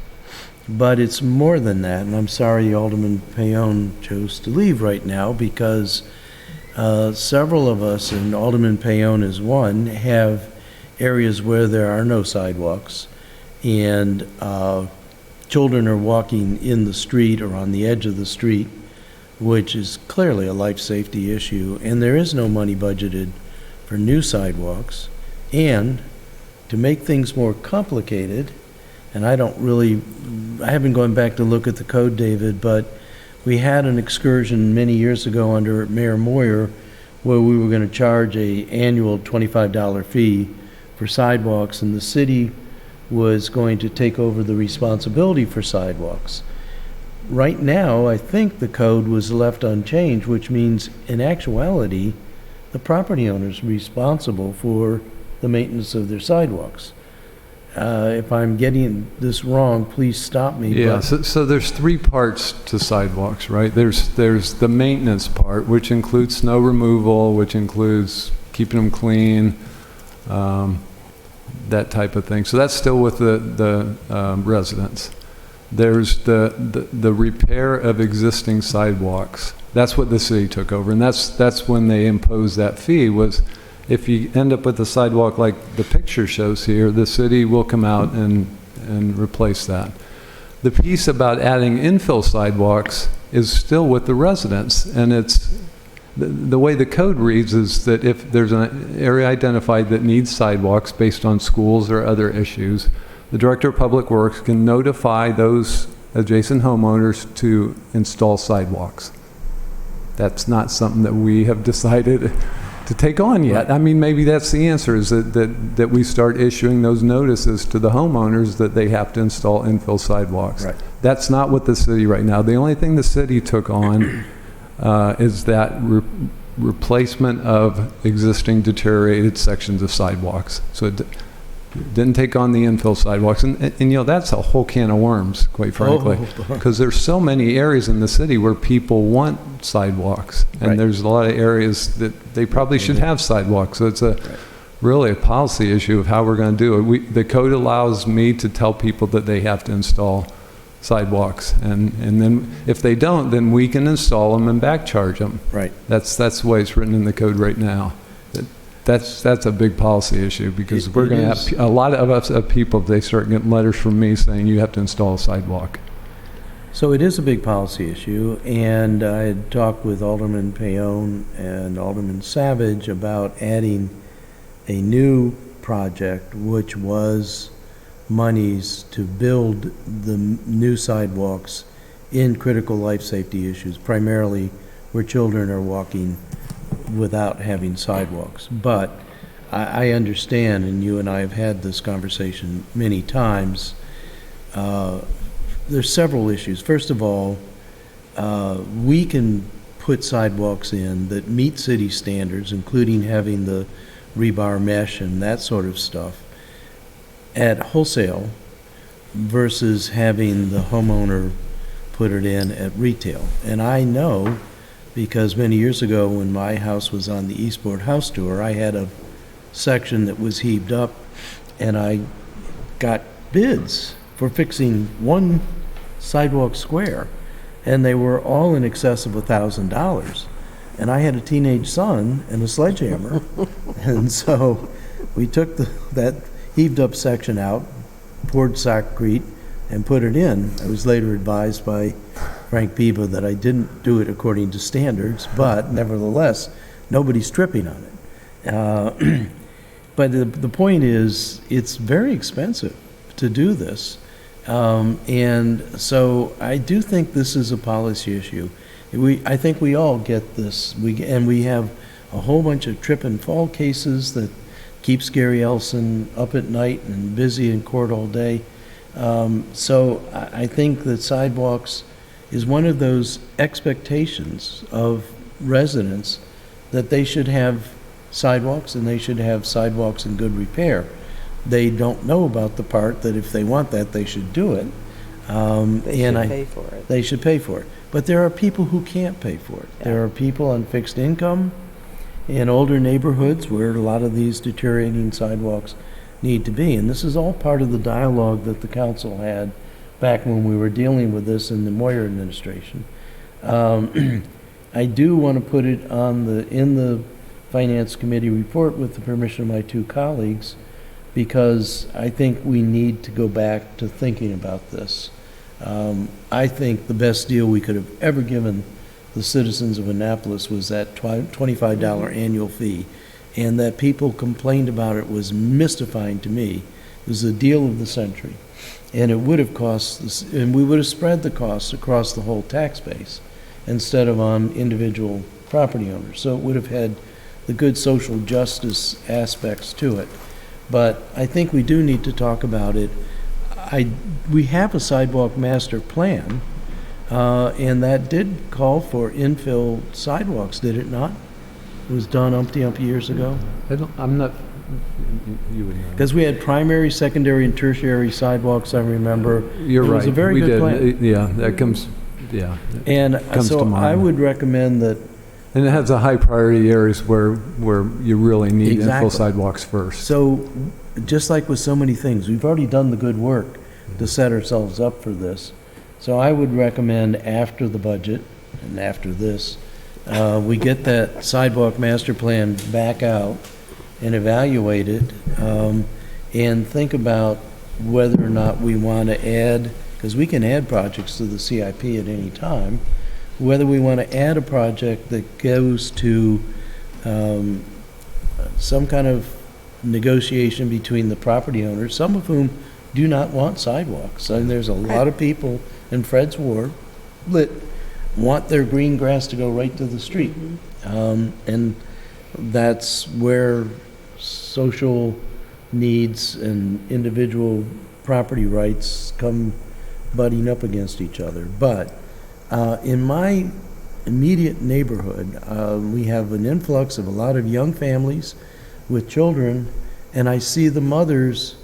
But it's more than that, and I'm sorry Alderman Payon chose to leave right now, because several of us, and Alderman Payon is one, have areas where there are no sidewalks, and children are walking in the street or on the edge of the street, which is clearly a life safety issue, and there is no money budgeted for new sidewalks. And to make things more complicated, and I haven't gone back to look at the code, David, but we had an excursion many years ago under Mayor Moyer where we were going to charge an annual $25 fee for sidewalks, and the city was going to take over the responsibility for sidewalks. Right now, I think the code was left unchanged, which means in actuality, the property owner's responsible for the maintenance of their sidewalks. If I'm getting this wrong, please stop me. Yeah, but- so there's three parts to sidewalks, right? There's the maintenance part, which includes snow removal, which includes keeping them clean, that type of thing. So that's still with the residents. There's the repair of existing sidewalks. That's what the city took over, and that's when they imposed that fee, was if you end up with a sidewalk like the picture shows here, the city will come out and replace that. The piece about adding infill sidewalks is still with the residents, and it's the way the code reads is that if there's an area identified that needs sidewalks based on schools or other issues, the Director of Public Works can notify those adjacent homeowners to install sidewalks. That's not something that we have decided to take on yet. I mean, maybe that's the answer, is that we start issuing those notices to the homeowners that they have to install infill sidewalks. Right. That's not what the city right now. The only thing the city took on is that replacement of existing deteriorated sections of sidewalks. So it didn't take on the infill sidewalks. And you know, that's a whole can of worms, quite frankly, because there's so many areas in the city where people want sidewalks. And Right. there's a lot of areas that they probably should have sidewalks. So it's really a policy issue of how we're going to do it. The code allows me to tell people that they have to install sidewalks. And then if they don't, then we can install them and back charge them. Right. That's the way it's written in the code right now. That's a big policy issue, because we're going to have a lot of us people, they start getting letters from me saying you have to install a sidewalk. So it is a big policy issue, and I had talked with Alderman Payon and Alderman Savage about adding a new project, which was monies to build the new sidewalks in critical life safety issues, primarily where children are walking without having sidewalks. But I understand, and you and I have had this conversation many times, there's several issues. First of all, we can put sidewalks in that meet city standards, including having the rebar mesh and that sort of stuff, at wholesale versus having the homeowner put it in at retail. And I know, because many years ago when my house was on the Eastport House Tour, I had a section that was heaved up, and I got bids for fixing one sidewalk square, and they were all in excess of $1,000. And I had a teenage son and a sledgehammer, and so we took that heaved up section out, poured Sackcrete, and put it in. I was later advised by Frank Piva that I didn't do it according to standards, but nevertheless, nobody's tripping on it. But the point is, it's very expensive to do this. And so I do think this is a policy issue. I think we all get this. And we have a whole bunch of trip and fall cases that keeps Gary Elson up at night and busy in court all day. So I think that sidewalks is one of those expectations of residents, that they should have sidewalks, and they should have sidewalks in good repair. They don't know about the part that if they want that, they should do it. They should pay for it. They should pay for it. But there are people who can't pay for it. There are people on fixed income in older neighborhoods where a lot of these deteriorating sidewalks need to be. And this is all part of the dialogue that the council had back when we were dealing with this in the Moyer administration. I do want to put it on in the Finance Committee report with the permission of my two colleagues, because I think we need to go back to thinking about this. I think the best deal we could have ever given the citizens of Annapolis was that $25 annual fee, and that people complained about it was mystifying to me. It was the deal of the century, and it would have cost, and we would have spread the costs across the whole tax base instead of on individual property owners. So it would have had the good social justice aspects to it. but I think we do need to talk about it. We have a sidewalk master plan, and that did call for infill sidewalks, did it not? It was done umpty years ago? I'm not, you would know. Because we had primary, secondary, and tertiary sidewalks, I remember. You're right. It was a very We good did. plan. Yeah, that comes, yeah. And comes to so I mind. would recommend that, And it has a high priority areas where you really need Exactly. infill sidewalks first. so, just like with so many things, we've already done the good work to set ourselves up for this. So I would recommend after the budget and after this, we get that sidewalk master plan back out and evaluate it, and think about whether or not we want to add, because we can add projects to the CIP at any time, whether we want to add a project that goes to some kind of negotiation between the property owners, some of whom do not want sidewalks. And there's a lot of people in Fred's Ward that want their green grass to go right to the street. And that's where social needs and individual property rights come butting up against each other. But in my immediate neighborhood, we have an influx of a lot of young families with children, and I see the mothers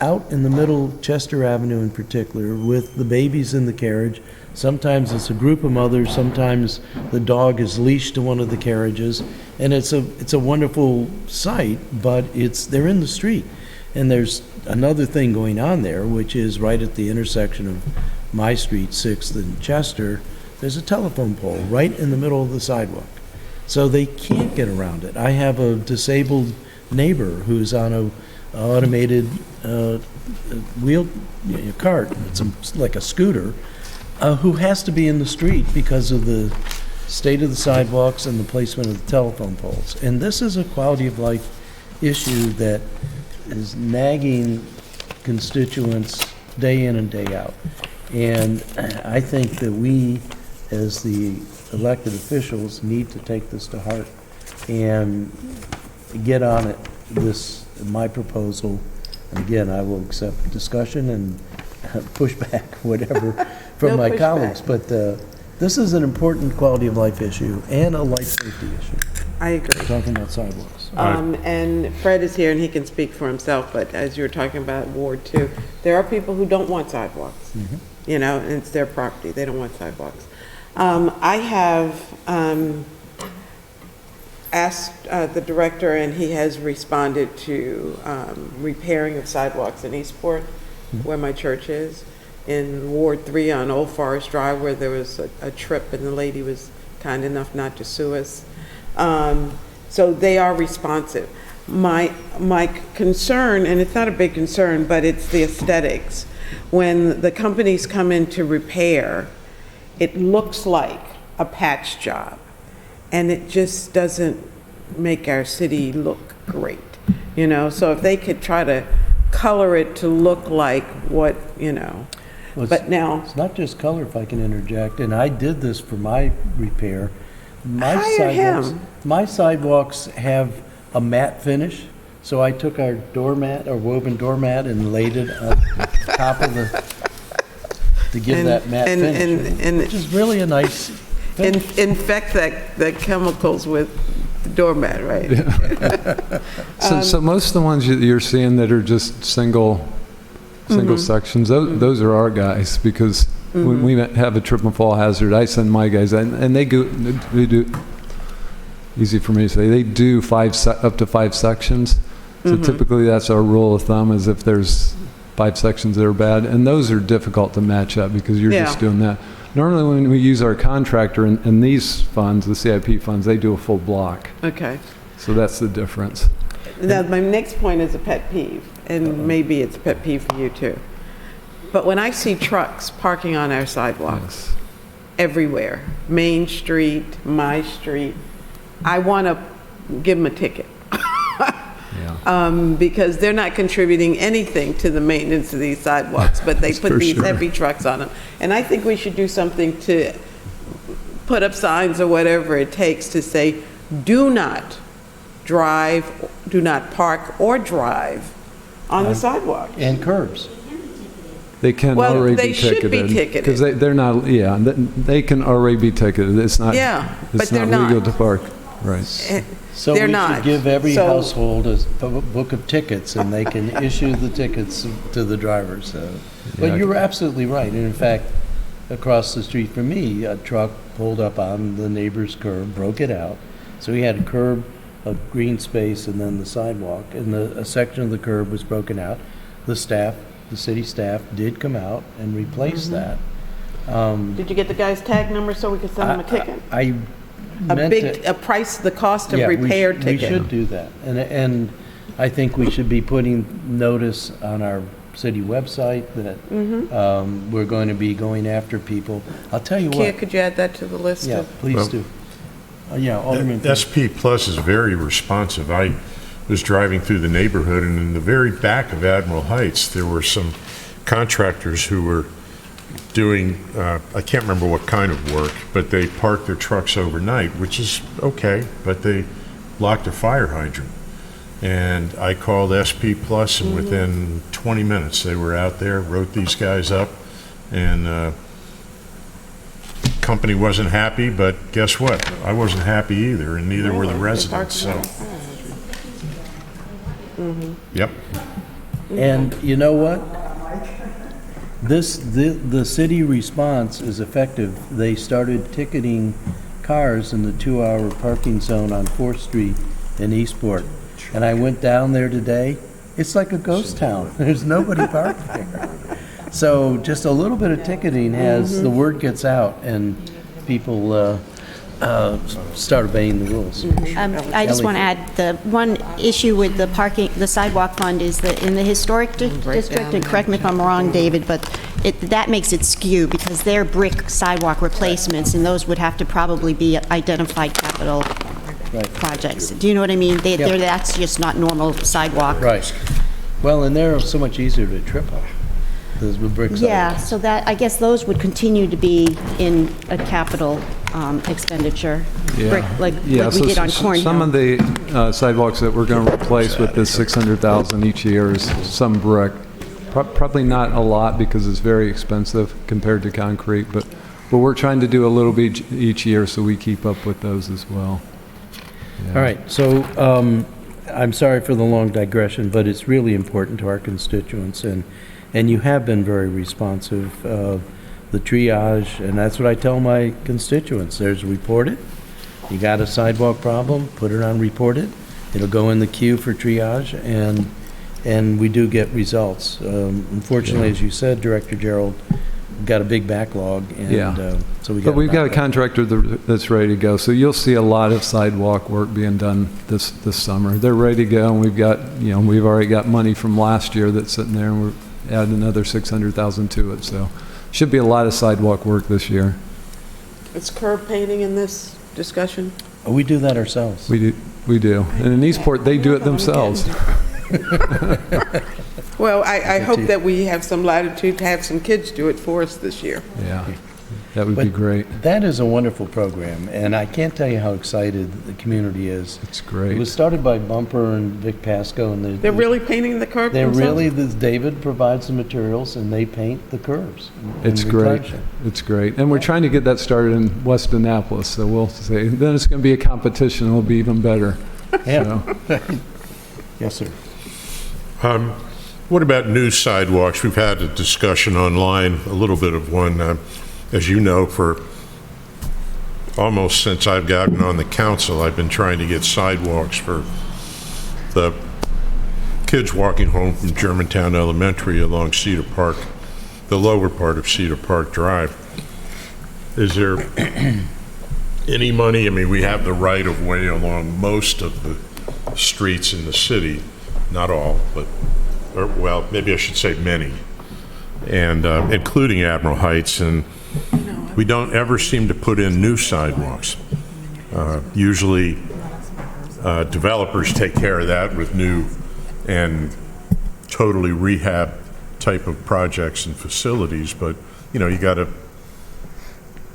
out in the middle, Chester Avenue in particular, with the babies in the carriage. Sometimes it's a group of mothers, sometimes the dog is leashed to one of the carriages, and it's a wonderful sight, but they're in the street. And there's another thing going on there, which is right at the intersection of my street, 6th and Chester, there's a telephone pole right in the middle of the sidewalk. So they can't get around it. I have a disabled neighbor who's on a automated wheel cart, it's like a scooter, who has to be in the street because of the state of the sidewalks and the placement of the telephone poles. And this is a quality of life issue that is nagging constituents day in and day out. And I think that we, as the elected officials, need to take this to heart and get on it. This, my proposal, and again, I will accept discussion and push back whatever from No my pushback. colleagues, but this is an important quality of life issue and a life safety issue. I agree. Talking about sidewalks. And Fred is here and he can speak for himself, but as you were talking about Ward 2, there are people who don't want sidewalks. You know, and it's their property, they don't want sidewalks. I have asked the director, and he has responded to repairing of sidewalks in Eastport, where my church is, in Ward 3 on Old Forest Drive, where there was a trip and the lady was kind enough not to sue us. So they are responsive. My concern, and it's not a big concern, but it's the aesthetics. When the companies come in to repair, it looks like a patch job, and it just doesn't make our city look great, you know? So if they could try to color it to look like what, you know, Well, but now, It's not just color, if I can interject, and I did this for my repair. Hire My sidewalks have a matte finish, so I took our doormat, our woven doormat, and laid it on top of to give And- that matte and- finish, and- which is really a nice finish. infect the chemicals with the doormat, right? So most of the ones you're seeing that are just single sections, those are our guys, because when we have a trip and fall hazard, I send my guys, and they do, easy for me to say, they do up to 5 sections. So typically that's our rule of thumb, is if there's 5 sections that are bad, and those are difficult to match up because you're just Yeah. doing that. Normally when we use our contractor in these funds, the CIP funds, they do a full block. Okay. So that's the difference. Now, my next point is a pet peeve, and maybe it's a pet peeve for you too. But when I see trucks parking on our sidewalks everywhere, Main Street, my street, I want to give them a ticket. Yeah. Because they're not contributing anything to the maintenance of these sidewalks, but they put For these sure. heavy trucks on them. And I think we should do something to put up signs or whatever it takes to say, do not drive, do not park or drive on the sidewalk. And curbs. They can Well, already they be should be ticketed. ticketed. Because they're not, yeah, they can already be ticketed. It's not, Yeah, but it's they're not legal not. to park. Right. So They're we not. should give every So- household a book of tickets, and they can issue the tickets to the drivers. But Yeah. you're absolutely right. And in fact, across the street from me, a truck pulled up on the neighbor's curb, broke it out. So we had a curb, a green space, and then the sidewalk. And a section of the curb was broken out. The staff, the city staff, did come out and replace that. Did you get the guy's tag number so we could send him a ticket? I A meant big, to. a price, the cost of Yeah, repair We ticket. should do that. And I think we should be putting notice on our city website that we're going to be going after people. I'll tell you Kia, what. could you add that to the list? Yeah, please Well, do. Yeah, Alderman. SP Plus is very responsive. I was driving through the neighborhood, and in the very back of Admiral Heights, there were some contractors who were doing, I can't remember what kind of work, but they parked their trucks overnight, which is okay, but they blocked a fire hydrant. And I called SP Plus, and within 20 minutes, they were out there, wrote these guys up, and company wasn't happy, but guess what? I wasn't happy either, and neither were the residents, so. Yep. And you know what? The city response is effective. They started ticketing cars in the 2-hour parking zone on 4th Street in Eastport. And I went down there today. It's like a ghost town. There's nobody parked there. So just a little bit of ticketing has, the word gets out and people start obeying the rules. I just want to add, the one issue with the parking, the sidewalk fund is that in the historic district, and correct me if I'm wrong, David, but that makes it skew because they're brick sidewalk replacements, and those would have to probably be identified capital projects. Do you know what I mean? That's just not normal sidewalk. Right. Well, and they're so much easier to trip on, those brick sidewalks. Yeah, so that, I guess those would continue to be in a capital expenditure. Brick, like we so did on Cornhill. some of the sidewalks that we're going to replace with this 600,000 each year is some brick. Probably not a lot because it's very expensive compared to concrete, but we're trying to do a little bit each year so we keep up with those as well. All right, so I'm sorry for the long digression, but it's really important to our constituents, and you have been very responsive. The triage, and that's what I tell my constituents. There's report it. You got a sidewalk problem, put it on report it. It'll go in the queue for triage, and we do get results. Unfortunately, as you said, Director Gerald, we've got a big backlog, and so we got. But we've got a contractor that's ready to go, so you'll see a lot of sidewalk work being done this summer. They're ready to go, and we've got, we've already got money from last year that's sitting there, and we're adding another 600,000 to it, so should be a lot of sidewalk work this year. Is curb painting in this discussion? We do that ourselves. We do. And in Eastport, they do it themselves. Well, I hope that we have some latitude to have some kids do it for us this year. Yeah, that would be great. That is a wonderful program, and I can't tell you how excited the community is. It's It great. was started by Bumper and Vic Pasco, and They're really painting the curb they're themselves? really, David provides the materials, and they paint the curbs. and It's great. replenish it. It's great. And we're trying to get that started in West Annapolis, so we'll say, then it's going to be a competition, it'll be even better. Yeah. So, Yes, sir. What about new sidewalks? We've had a discussion online, a little bit of one. As you know, for almost since I've gotten on the council, I've been trying to get sidewalks for the kids walking home from Germantown Elementary along Cedar Park, the lower part of Cedar Park Drive. Is there any money? I mean, we have the right-of-way along most of the streets in the city, not all, but, well, maybe I should say many, and including Admiral Heights, and we don't ever seem to put in new sidewalks. Usually, developers take care of that with new and totally rehab type of projects and facilities, but, you got to,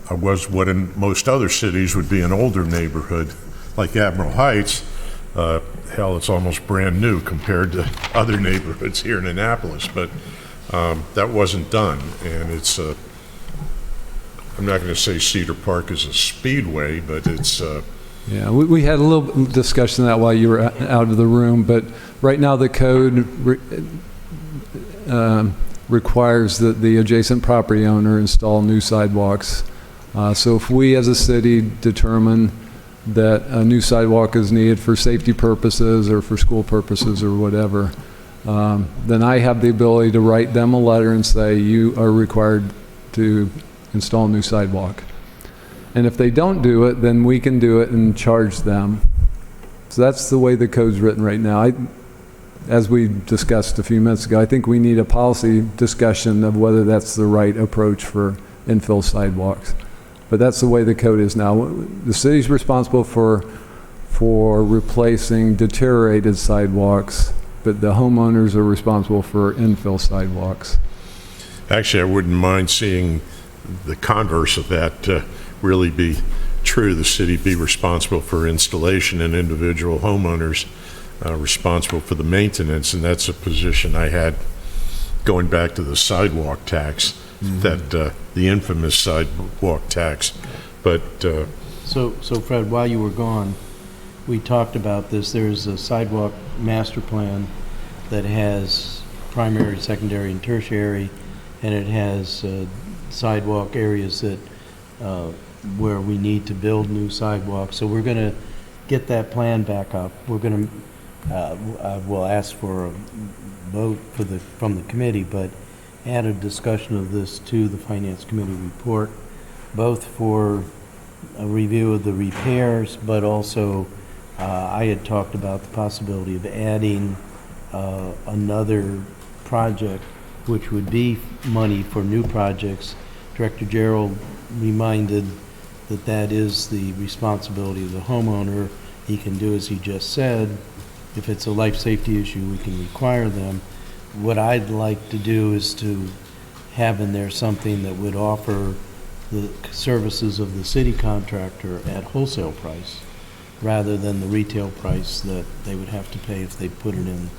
what in most other cities would be an older neighborhood, like Admiral Heights, Hell, it's almost brand new compared to other neighborhoods here in Annapolis, but that wasn't done, and it's I'm not going to say Cedar Park is a speedway, but it's Yeah, we had a little discussion of that while you were out of the room, but right now the code requires that the adjacent property owner install new sidewalks. So if we as a city determine that a new sidewalk is needed for safety purposes or for school purposes or whatever, then I have the ability to write them a letter and say, you are required to install a new sidewalk. And if they don't do it, then we can do it and charge them. So that's the way the code's written right now. As we discussed a few minutes ago, I think we need a policy discussion of whether that's the right approach for infill sidewalks. But that's the way the code is now. The city's responsible for replacing deteriorated sidewalks, but the homeowners are responsible for infill sidewalks. actually, I wouldn't mind seeing the converse of that really be true. The city be responsible for installation and individual homeowners responsible for the maintenance, and that's a position I had going back to the sidewalk tax, that the infamous sidewalk tax. But So Fred, while you were gone, we talked about this. There's a sidewalk master plan that has primary, secondary, and tertiary, and it has sidewalk areas that where we need to build new sidewalks. So we're going to get that plan back up. We're going to we'll ask for a vote from the committee, but add a discussion of this to the Finance Committee report, both for a review of the repairs, but also I had talked about the possibility of adding another project, which would be money for new projects. Director Gerald reminded that that is the responsibility of the homeowner. He can do as he just said. If it's a life safety issue, we can require them. What I'd like to do is to have in there something that would offer the services of the city contractor at wholesale price, rather than the retail price that they would have to pay if they put it in.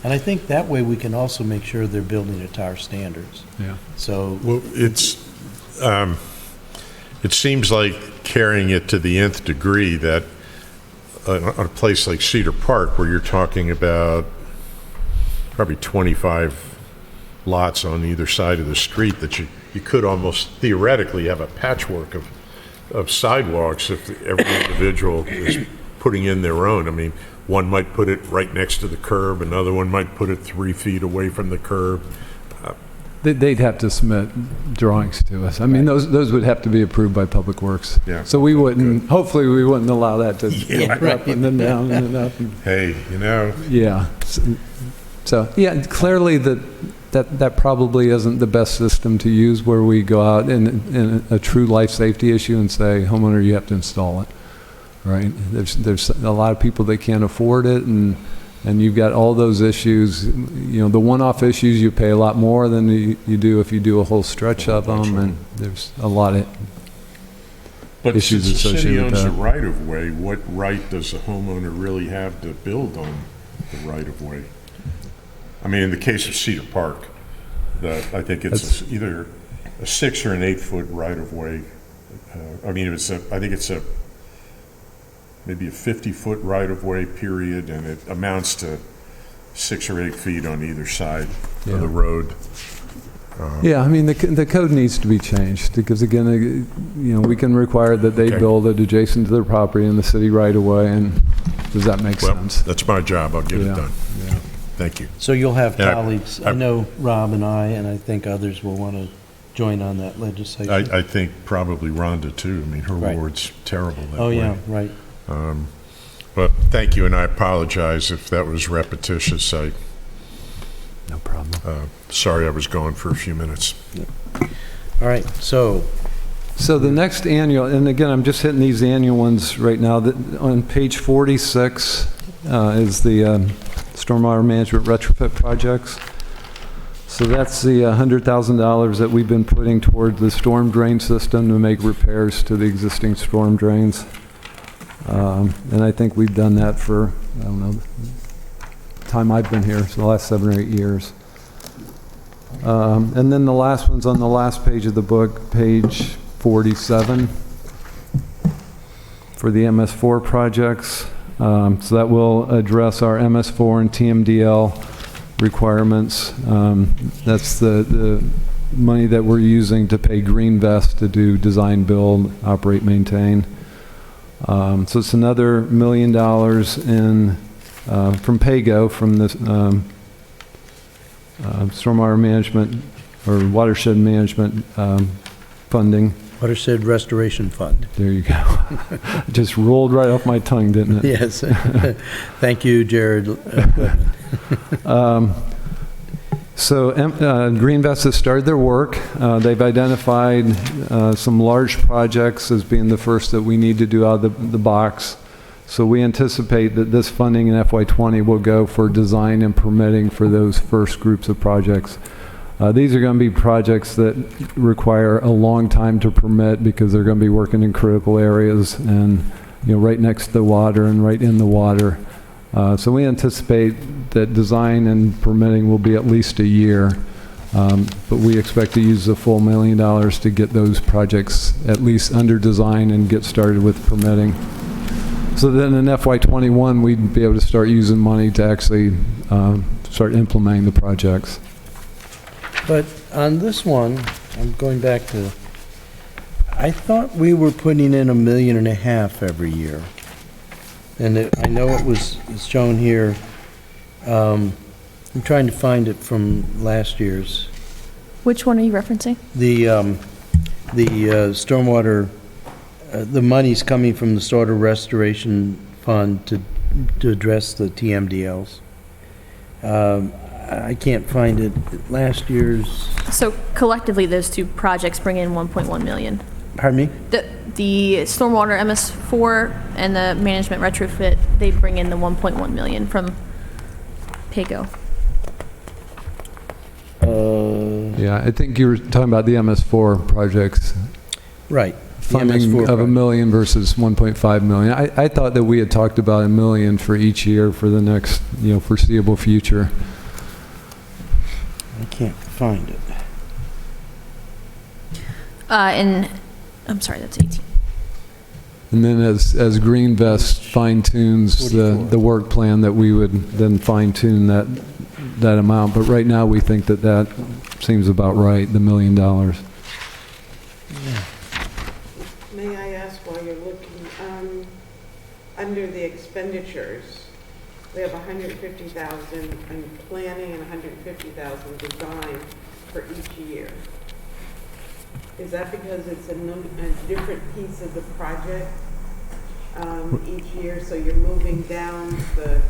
And I think that way we can also make sure they're building it to our standards. Yeah. So, well, it seems like carrying it to the nth degree that on a place like Cedar Park, where you're talking about probably 25 lots on either side of the street, that you could almost theoretically have a patchwork of sidewalks if every individual is putting in their own. I mean, one might put it right next to the curb, another one might put it 3 feet away from the curb. They'd have to submit drawings to us. I mean, those would have to be approved by Public Works. Yeah. So we wouldn't, hopefully we wouldn't allow that to go up and then down and then up. Hey, you know, Yeah. So yeah, clearly that probably isn't the best system to use, where we go out in a true life safety issue and say, homeowner, you have to install it, right? There's a lot of people that can't afford it, and you've got all those issues. You know, the one-off issues, you pay a lot more than you do if you do a whole stretch of them, and there's a lot of but issues since the city associated with owns the that. right-of-way, what right does the homeowner really have to build on the right-of-way? I mean, in the case of Cedar Park, I think it's either a 6 or an 8 foot right-of-way. I mean, I think it's maybe a 50-foot right-of-way period, and it amounts to 6 or 8 feet on either side of the road. Yeah, I mean, the code needs to be changed, because again, you know, we can require that they Okay. build it adjacent to their property in the city right away, and does that make Well, sense? that's my job. I'll get it Yeah, done. yeah. Thank you. so you'll have Yeah, colleagues, I know Rob and I think others will want to join on that legislation. I think probably Rhonda, too. I mean, her Right. ward's terrible that Oh, way. yeah, right. But thank you, and I apologize if that was repetitious. No problem. Sorry I was gone for a few minutes. All right, so, So the next annual, and again, I'm just hitting these annual ones right now. On page 46 is the stormwater management retrofit projects. So that's the $100,000 that we've been putting toward the storm drain system to make repairs to the existing storm drains. And I think we've done that for, I don't know, the time I've been here, so the last 7 or 8 years. And then the last one's on the last page of the book, page 47, for the MS4 projects. So that will address our MS4 and TMDL requirements. That's the money that we're using to pay Greenvest to do design, build, operate, maintain. So it's another $1 million in from PAYGO, from the stormwater management or watershed management funding. Watershed Restoration Fund. There you go. Just rolled right off my tongue, didn't it? Yes. Thank you, Jared. So Greenvest has started their work. They've identified some large projects as being the first that we need to do out of the box. So we anticipate that this funding in FY20 will go for design and permitting for those first groups of projects. These are going to be projects that require a long time to permit because they're going to be working in critical areas and, you know, right next to the water and right in the water. So we anticipate that design and permitting will be at least a year, but we expect to use the full $1 million to get those projects at least under design and get started with permitting. So then in FY21, we'd be able to start using money to actually start implementing the projects. But on this one, I'm going back to, I thought we were putting in $1.5 million every year. And I know it's shown here. I'm trying to find it from last year's. Which one are you referencing? The stormwater, the money's coming from the Stormwater Restoration Fund to address the TMDLs. I can't find it. Last year's, So collectively, those two projects bring in 1.1 million. pardon me? The stormwater MS4 and the management retrofit, they bring in the 1.1 million from PAYGO. Yeah, I think you were talking about the MS4 projects. Right. the Funding MS4 of $1 project. million versus 1.5 million. I thought that we had talked about $1 million for each year for the next, you know, foreseeable future. I can't find it. And I'm sorry, that's 18. And then as Greenvest fine-tunes 44. the work plan, that we would then fine-tune that amount. But right now, we think that seems about right, the $1 million. May I ask while you're looking, under the expenditures, we have 150,000 in planning and 150,000 design for each year. Is that because it's a different piece of the project each year, so you're moving down the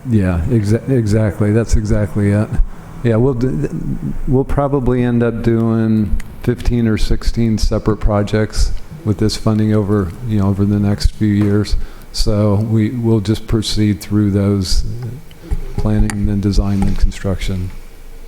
Yeah, exactly. That's exactly it. Yeah, we'll probably end up doing 15 or 16 separate projects with this funding over the next few years. So we'll just proceed through those, planning and then design and construction.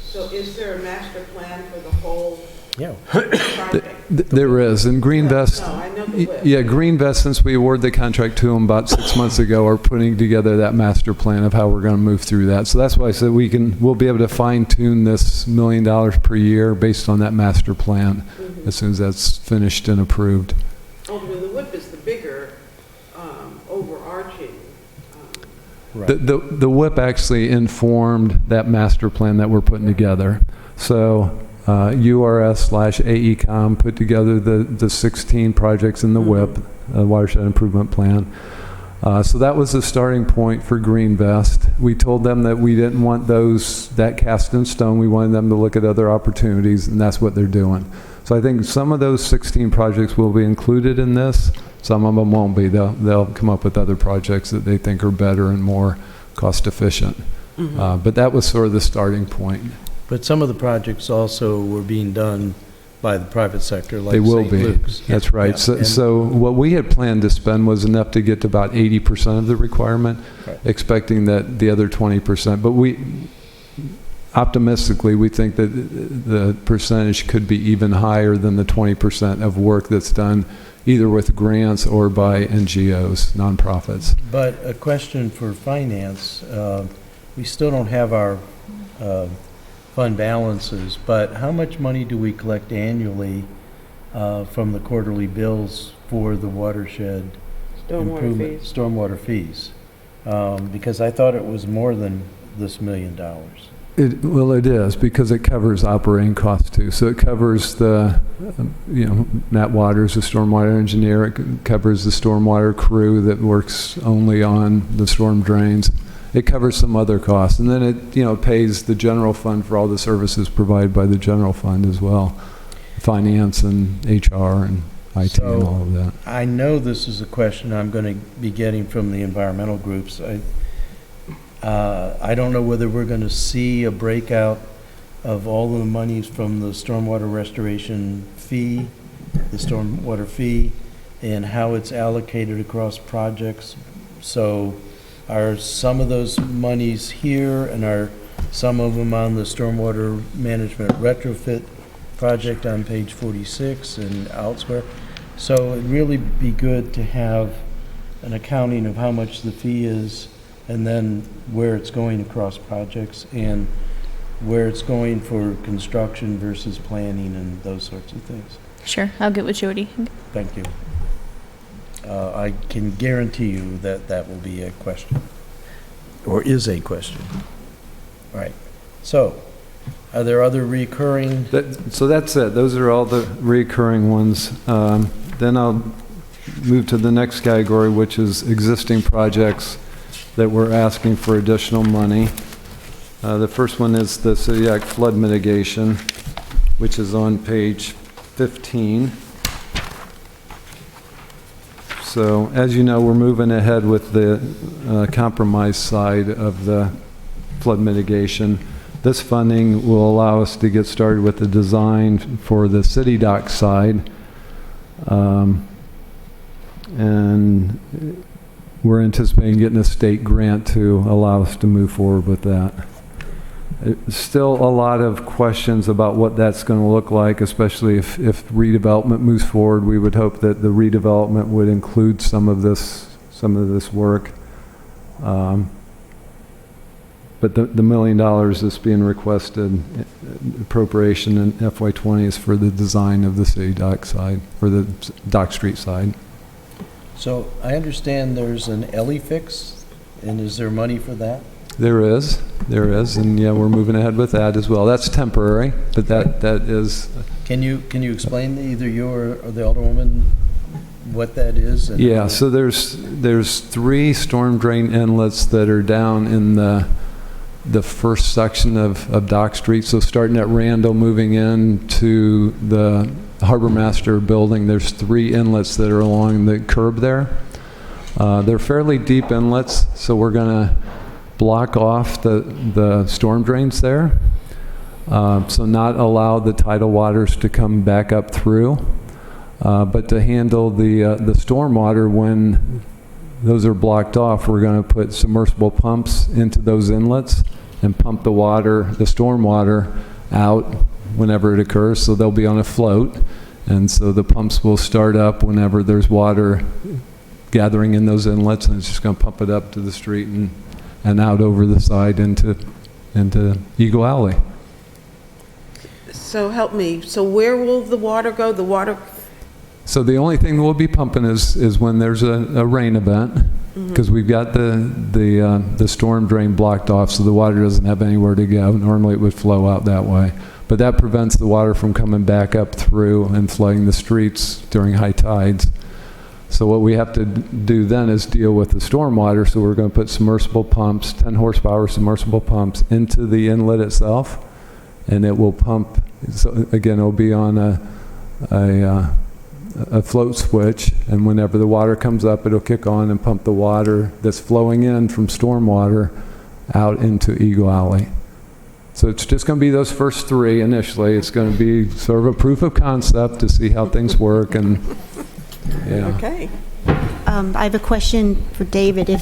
So is there a master plan for the whole Yeah. project? There is, and Greenvest. No, I know the list. Yeah, Greenvest, since we awarded the contract to them about 6 months ago, are putting together that master plan of how we're going to move through that. So that's why I said we'll be able to fine tune this $1 million per year based on that master plan as soon as that's finished and approved. Although the WIP is the bigger, overarching. The WIP actually informed that master plan that we're putting together. So URS/AECom put together the 16 projects in the WIP, Watershed Improvement Plan. So that was the starting point for Greenvest. We told them that we didn't want that cast in stone. We wanted them to look at other opportunities, and that's what they're doing. So I think some of those 16 projects will be included in this. Some of them won't be. They'll come up with other projects that they think are better and more cost efficient. But that was sort of the starting point. But some of the projects also were being done by the private sector, like They will St. be. Luke's. That's right. Yeah, So, and- so what we had planned to spend was enough to get to about 80% of the requirement, Right. expecting that the other 20%. But optimistically, we think that the percentage could be even higher than the 20% of work that's done either with grants or by NGOs, nonprofits. But a question for finance, we still don't have our fund balances, but how much money do we collect annually from the quarterly bills for the watershed improvement? Stormwater fees. Because I thought it was more than this $1 million. Well, it is, because it covers operating costs too. So it covers the, Matt Waters, the stormwater engineer. It covers the stormwater crew that works only on the storm drains. It covers some other costs. And then it, pays the general fund for all the services provided by the general fund as well. Finance and HR and IT and all of that. I know this is a question I'm going to be getting from the environmental groups. I don't know whether we're going to see a breakout of all of the monies from the stormwater restoration fee, the stormwater fee, and how it's allocated across projects. So are some of those monies here, and are some of them on the stormwater management retrofit project on page 46 and elsewhere? So it'd really be good to have an accounting of how much the fee is, and then where it's going across projects, and where it's going for construction versus planning and those sorts of things. Sure, I'll get with Jody. Thank you. I can guarantee you that that will be a question, or is a question. All right. So, are there other recurring? So that's it. Those are all the recurring ones. Then I'll move to the next category, which is existing projects that we're asking for additional money. The first one is the City Act flood mitigation, which is on page 15. So as you know, we're moving ahead with the compromise side of the flood mitigation. This funding will allow us to get started with the design for the city dock side. And we're anticipating getting a state grant to allow us to move forward with that. Still a lot of questions about what that's going to look like, especially if redevelopment moves forward. We would hope that the redevelopment would include some of this work. But the $1 million that's being requested appropriation in FY20 is for the design of the city dock side, or the Dock Street side. So I understand there's an LE fix, and is there money for that? There is, and yeah, we're moving ahead with that as well. That's temporary, but that is. Can you explain, either you or the Alderwoman, what that is? And yeah, so there's 3 storm drain inlets that are down in the first section of Dock Street. So starting at Randall, moving into the Harbor Master building, there's 3 inlets that are along the curb there. They're fairly deep inlets, so we're going to block off the storm drains there, so not allow the tidal waters to come back up through, but to handle the storm water when those are blocked off, we're going to put submersible pumps into those inlets and pump the storm water out whenever it occurs, so they'll be on a float, and so the pumps will start up whenever there's water gathering in those inlets, and it's just going to pump it up to the street and out over the side into Eagle Alley. So help me, so where will the water go? The water, So the only thing we'll be pumping is when there's a rain event, because we've got the storm drain blocked off, so the water doesn't have anywhere to go. Normally it would flow out that way, but that prevents the water from coming back up through and flooding the streets during high tides. So what we have to do then is deal with the storm water, so we're going to put submersible pumps, 10 horsepower submersible pumps, into the inlet itself, and it will pump. So again, it'll be on a float switch, and whenever the water comes up, it'll kick on and pump the water that's flowing in from storm water out into Eagle Alley. So it's just going to be those first 3 initially. It's going to be sort of a proof of concept to see how things work, and yeah. okay. I have a question for David.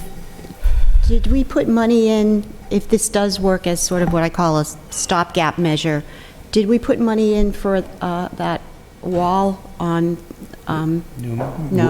Did we put money in, if this does work as sort of what I call a stopgap measure, did we put money in for that wall on No,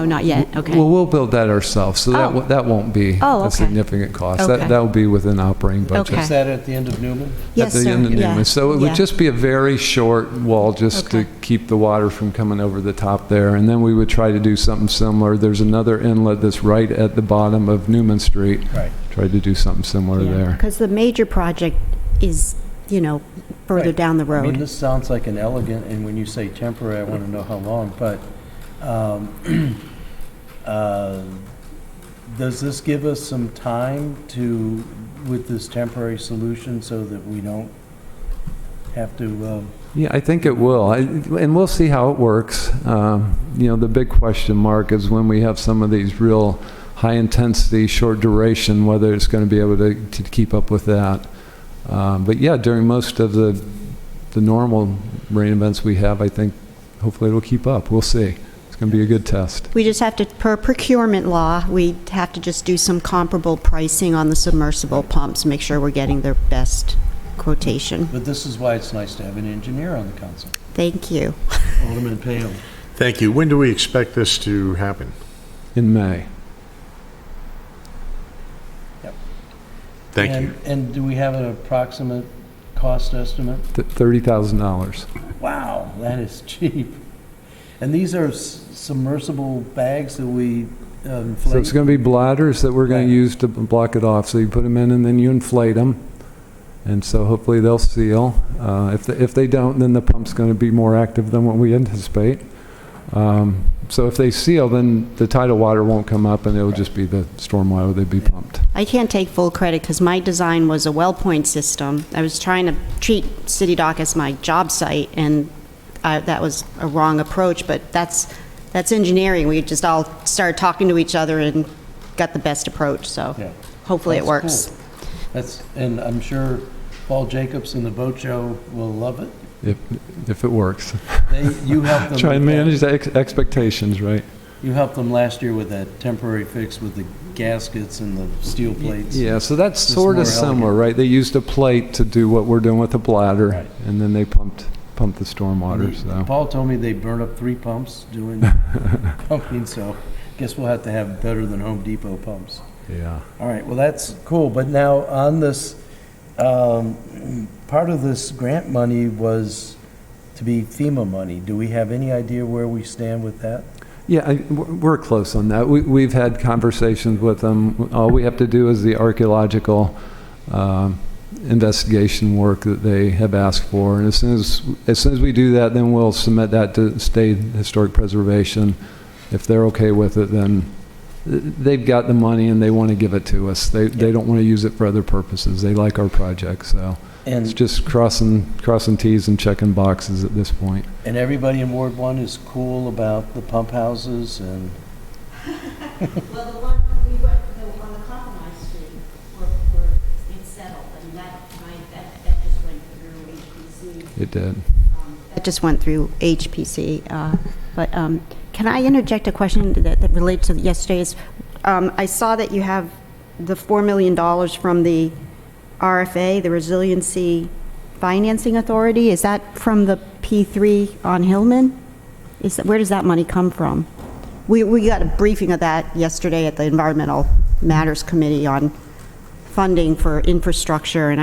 not yet, okay. Well, we'll build that ourselves, so Oh. that won't be Oh, a okay. significant cost. Okay. That will be within operating budget. Okay. Is that at the end of Newman? Yes, At the sir. end of Yeah. Newman. So it Yeah. would just be a very short wall just to Okay. keep the water from coming over the top there. And then we would try to do something similar. There's another inlet that's right at the bottom of Newman Street. Right. Try to do something similar there. Because the major project is, further Right. down the I mean, road. this sounds like an elegant, and when you say temporary, I want to know how long, but does this give us some time with this temporary solution so that we don't have to, Yeah, I think it will. And we'll see how it works. The big question mark is when we have some of these real high-intensity, short duration, whether it's going to be able to keep up with that. But yeah, during most of the normal rain events we have, I think hopefully it'll keep up. We'll see. It's going to be a good test. We just have to, per procurement law, we have to just do some comparable pricing on the submersible pumps, make sure we're getting their best quotation. but this is why it's nice to have an engineer on the council. Thank you. Alderman Payne. Thank you. When do we expect this to happen? In May. Thank you. And do we have an approximate cost estimate? $30,000. Wow, that is cheap. And these are submersible bags that we inflate? So it's going to be bladders that we're going to use to block it off. So you put them in and then you inflate them. And so hopefully they'll seal. If they don't, then the pump's going to be more active than what we anticipate. So if they seal, then the tidal water won't come up and it'll just be the storm water they'd be pumped. I can't take full credit because my design was a well point system. I was trying to treat City Dock as my job site, and that was a wrong approach, but that's engineering. We just all started talking to each other and got the best approach, so Yeah. hopefully it That's works. cool. And I'm sure Paul Jacobs and the boat show will love it. If it works. You helped them. Try and with that. manage the expectations, right? You helped them last year with that temporary fix with the gaskets and the steel plates. Yeah, so that's Just sort more of similar, elegant. right? They used a plate to do what we're doing with the bladder, Right. and then they pumped the storm water, so. Paul told me they burned up 3 pumps doing pumping, so guess we'll have to have better than Home Depot pumps. Yeah. All right, well, that's cool, but now on this, part of this grant money was to be FEMA money. Do we have any idea where we stand with that? Yeah, we're close on that. We've had conversations with them. All we have to do is the archaeological investigation work that they have asked for. And as soon as we do that, then we'll submit that to State Historic Preservation. If they're okay with it, then they've got the money and they want to give it to us. They don't want to use it for other purposes. They like our project, so And- it's just crossing T's and checking boxes at this point. And everybody in Ward 1 is cool about the pump houses and, Well, the one, on the Compromise Street, it's settled, and that just went through HPC. It did. That just went through HPC. But can I interject a question that relates to yesterday's? I saw that you have the $4 million from the RFA, the Resiliency Financing Authority. Is that from the P3 on Hillman? Where does that money come from? We got a briefing of that yesterday at the Environmental Matters Committee on funding for infrastructure, and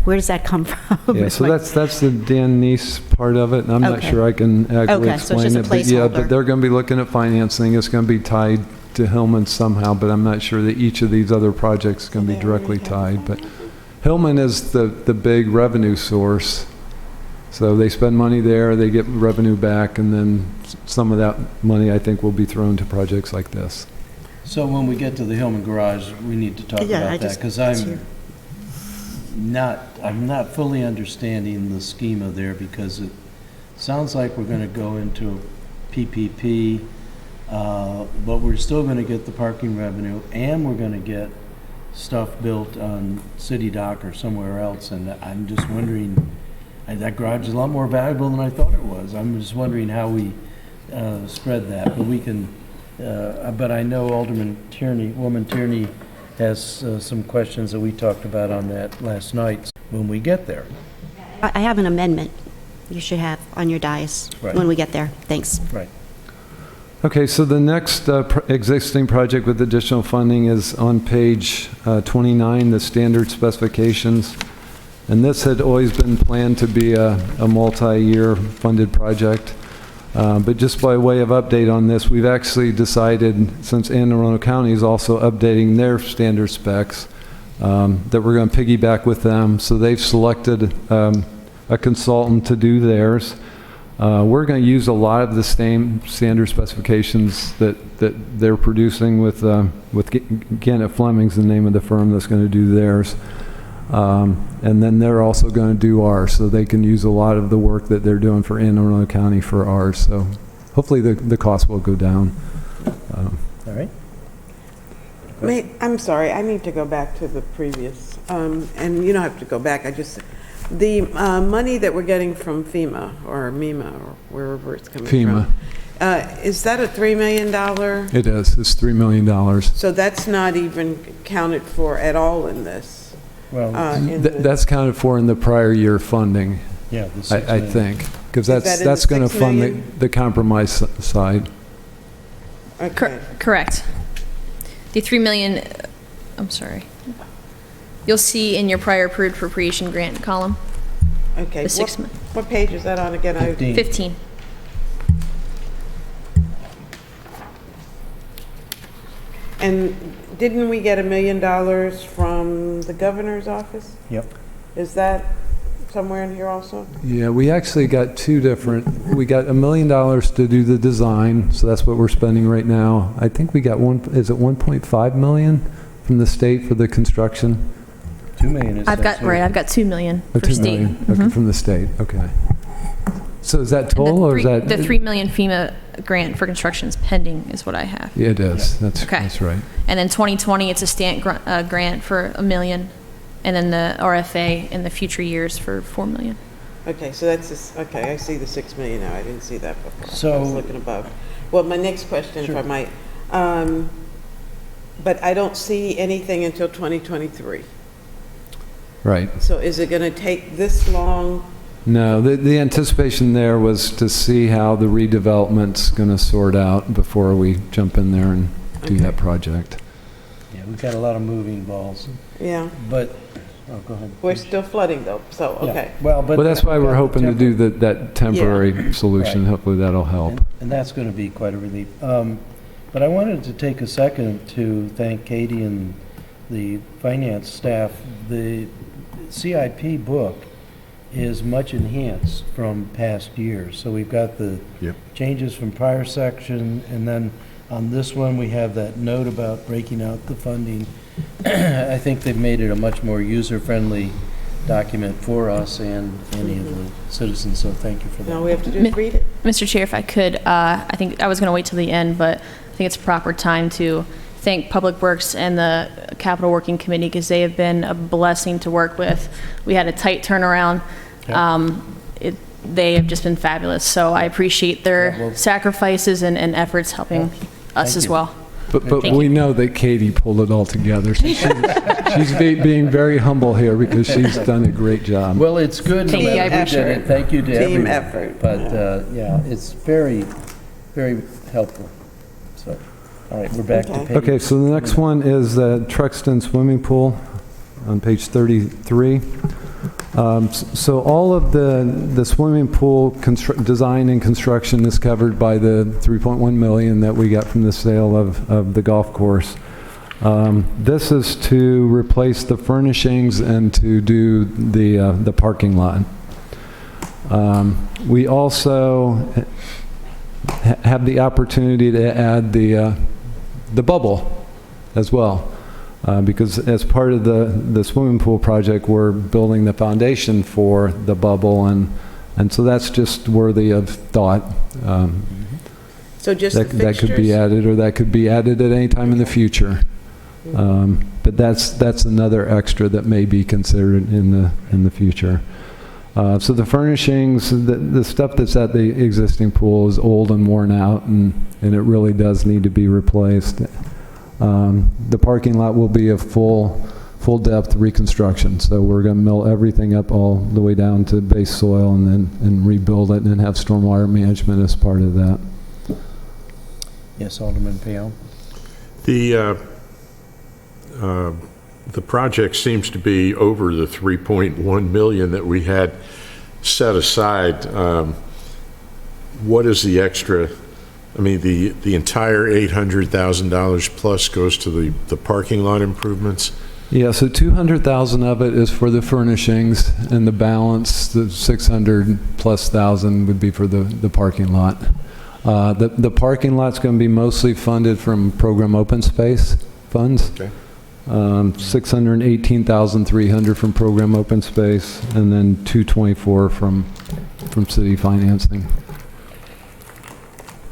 where does that come from? Yeah, so that's the Dan Neese part of it, and I'm not Okay. sure I can accurately Okay, so it's explain just a it. But yeah, placeholder. but they're going to be looking at financing. It's going to be tied to Hillman somehow, but I'm not sure that each of these other projects is going to be directly tied. But Hillman is the big revenue source. So they spend money there, they get revenue back, and then some of that money, I think, will be thrown to projects like this. so when we get to the Hillman Garage, we need to talk Yeah, about that, because I'm not fully understanding the schema there, because it sounds like we're gonna go into PPP, but we're still gonna get the parking revenue, and we're gonna get stuff built on City Dock or somewhere else, and I'm just wondering, that garage is a lot more valuable than I thought it was. I'm just wondering how we spread that, but we can, but I know Woman Tierney has some questions that we talked about on that last night when we get there. I have an amendment you should have on your dais Right. when we get there. Thanks. Right. Okay, so the next existing project with additional funding is on page 29, the standard specifications. And this had always been planned to be a multi-year funded project. But just by way of update on this, we've actually decided, since Anne Arundel County is also updating their standard specs, that we're going to piggyback with them. So they've selected a consultant to do theirs. We're going to use a lot of the same standard specifications that they're producing with Gannett Fleming's the name of the firm that's going to do theirs. And then they're also going to do ours, so they can use a lot of the work that they're doing for Anne Arundel County for ours. So hopefully the cost will go down. All right. I'm sorry, I need to go back to the previous, and you don't have to go back, the money that we're getting from FEMA, or MEMA, or wherever it's coming FEMA. from. Is that a $3 million? It is. It's $3 million. So that's not even counted for at all in this? Well, That's counted for in the prior year funding, yeah, the 6 I million. think, because that in that's the going to 6 fund million? the compromise side. Okay. Correct. The 3 million, I'm sorry. You'll see in your prior approved appropriation grant column, Okay. the 6 What page is that on again? 15. And didn't we get $1 million from the governor's office? Yep. Is that somewhere in here also? Yeah, we actually got two different, we got $1 million to do the design, so that's what we're spending right now. I think we got is it 1.5 million from the state for the construction? 2 million is I've got 2 million Oh, for 2 state. million, okay, from the state, okay. So is that And the total, or is that? The 3 million FEMA grant for construction is pending, is what I have. Yeah, it is, that's Okay. right. And then 2020, it's a stant grant for $1 million, and then the RFA in the future years for $4 million. Okay, so that's, okay, I see the 6 million now, I didn't see that before. So- I was looking above. Well, my next question, if I might, but I don't see anything until 2023. Right. So is it going to take this long? No, the anticipation there was to see how the redevelopment's going to sort out before we jump in there and do that project. Yeah, we've got a lot of moving balls, Yeah, but, oh, go ahead. we're still flooding though, so, Yeah, okay. Well, but. Well, that's why we're we've got hoping the to do that temporary solution. Right. Hopefully that'll help. And that's going to be quite a relief. But I wanted to take a second to thank Katie and the finance staff. The CIP book is much enhanced from past years. So we've got the changes from prior section, and then on this one, we have that note about breaking out the funding. I think they've made it a much more user-friendly document for us and any of the citizens, so thank you for that. Now we have to do is read it. Mr. Chair, if I could, I think I was going to wait till the end, but I think it's a proper time to thank Public Works and the Capital Working Committee, because they have been a blessing to work with. We had a tight turnaround. They have just been fabulous, so I appreciate their sacrifices and efforts helping us as well. But Thank we you. know that Katie pulled it all together. So she's being very humble here because she's done a great job. Well, it's good. Thank you, I appreciate it. Thank you to everyone. Team effort. But, yeah, it's very, very helpful. So, all right, we're back to Okay. page. Okay, so the next one is Truxton Swimming Pool on page 33. So all of the swimming pool design and construction is covered by the 3.1 million that we got from the sale of the golf course. This is to replace the furnishings and to do the parking lot. We also have the opportunity to add the bubble as well. Because as part of the swimming pool project, we're building the foundation for the bubble, and so that's just worthy of thought. So just the That could be fixtures? added, or that could be added at any time in the future. But that's another extra that may be considered in the future. So the furnishings, the stuff that's at the existing pool is old and worn out, and it really does need to be replaced. The parking lot will be a full-depth reconstruction, so we're going to mill everything up all the way down to base soil and rebuild it and have stormwater management as part of that. Yes, Alderman Payne. The project seems to be over the 3.1 million that we had set aside. What is the extra? I mean, the entire $800,000 plus goes to the parking lot improvements? Yeah, so 200,000 of it is for the furnishings, and the balance, the 600 plus thousand, would be for the parking lot. The parking lot's going to be mostly funded from program open space funds. Okay. 618,300 from program open space, and then 224 from city financing.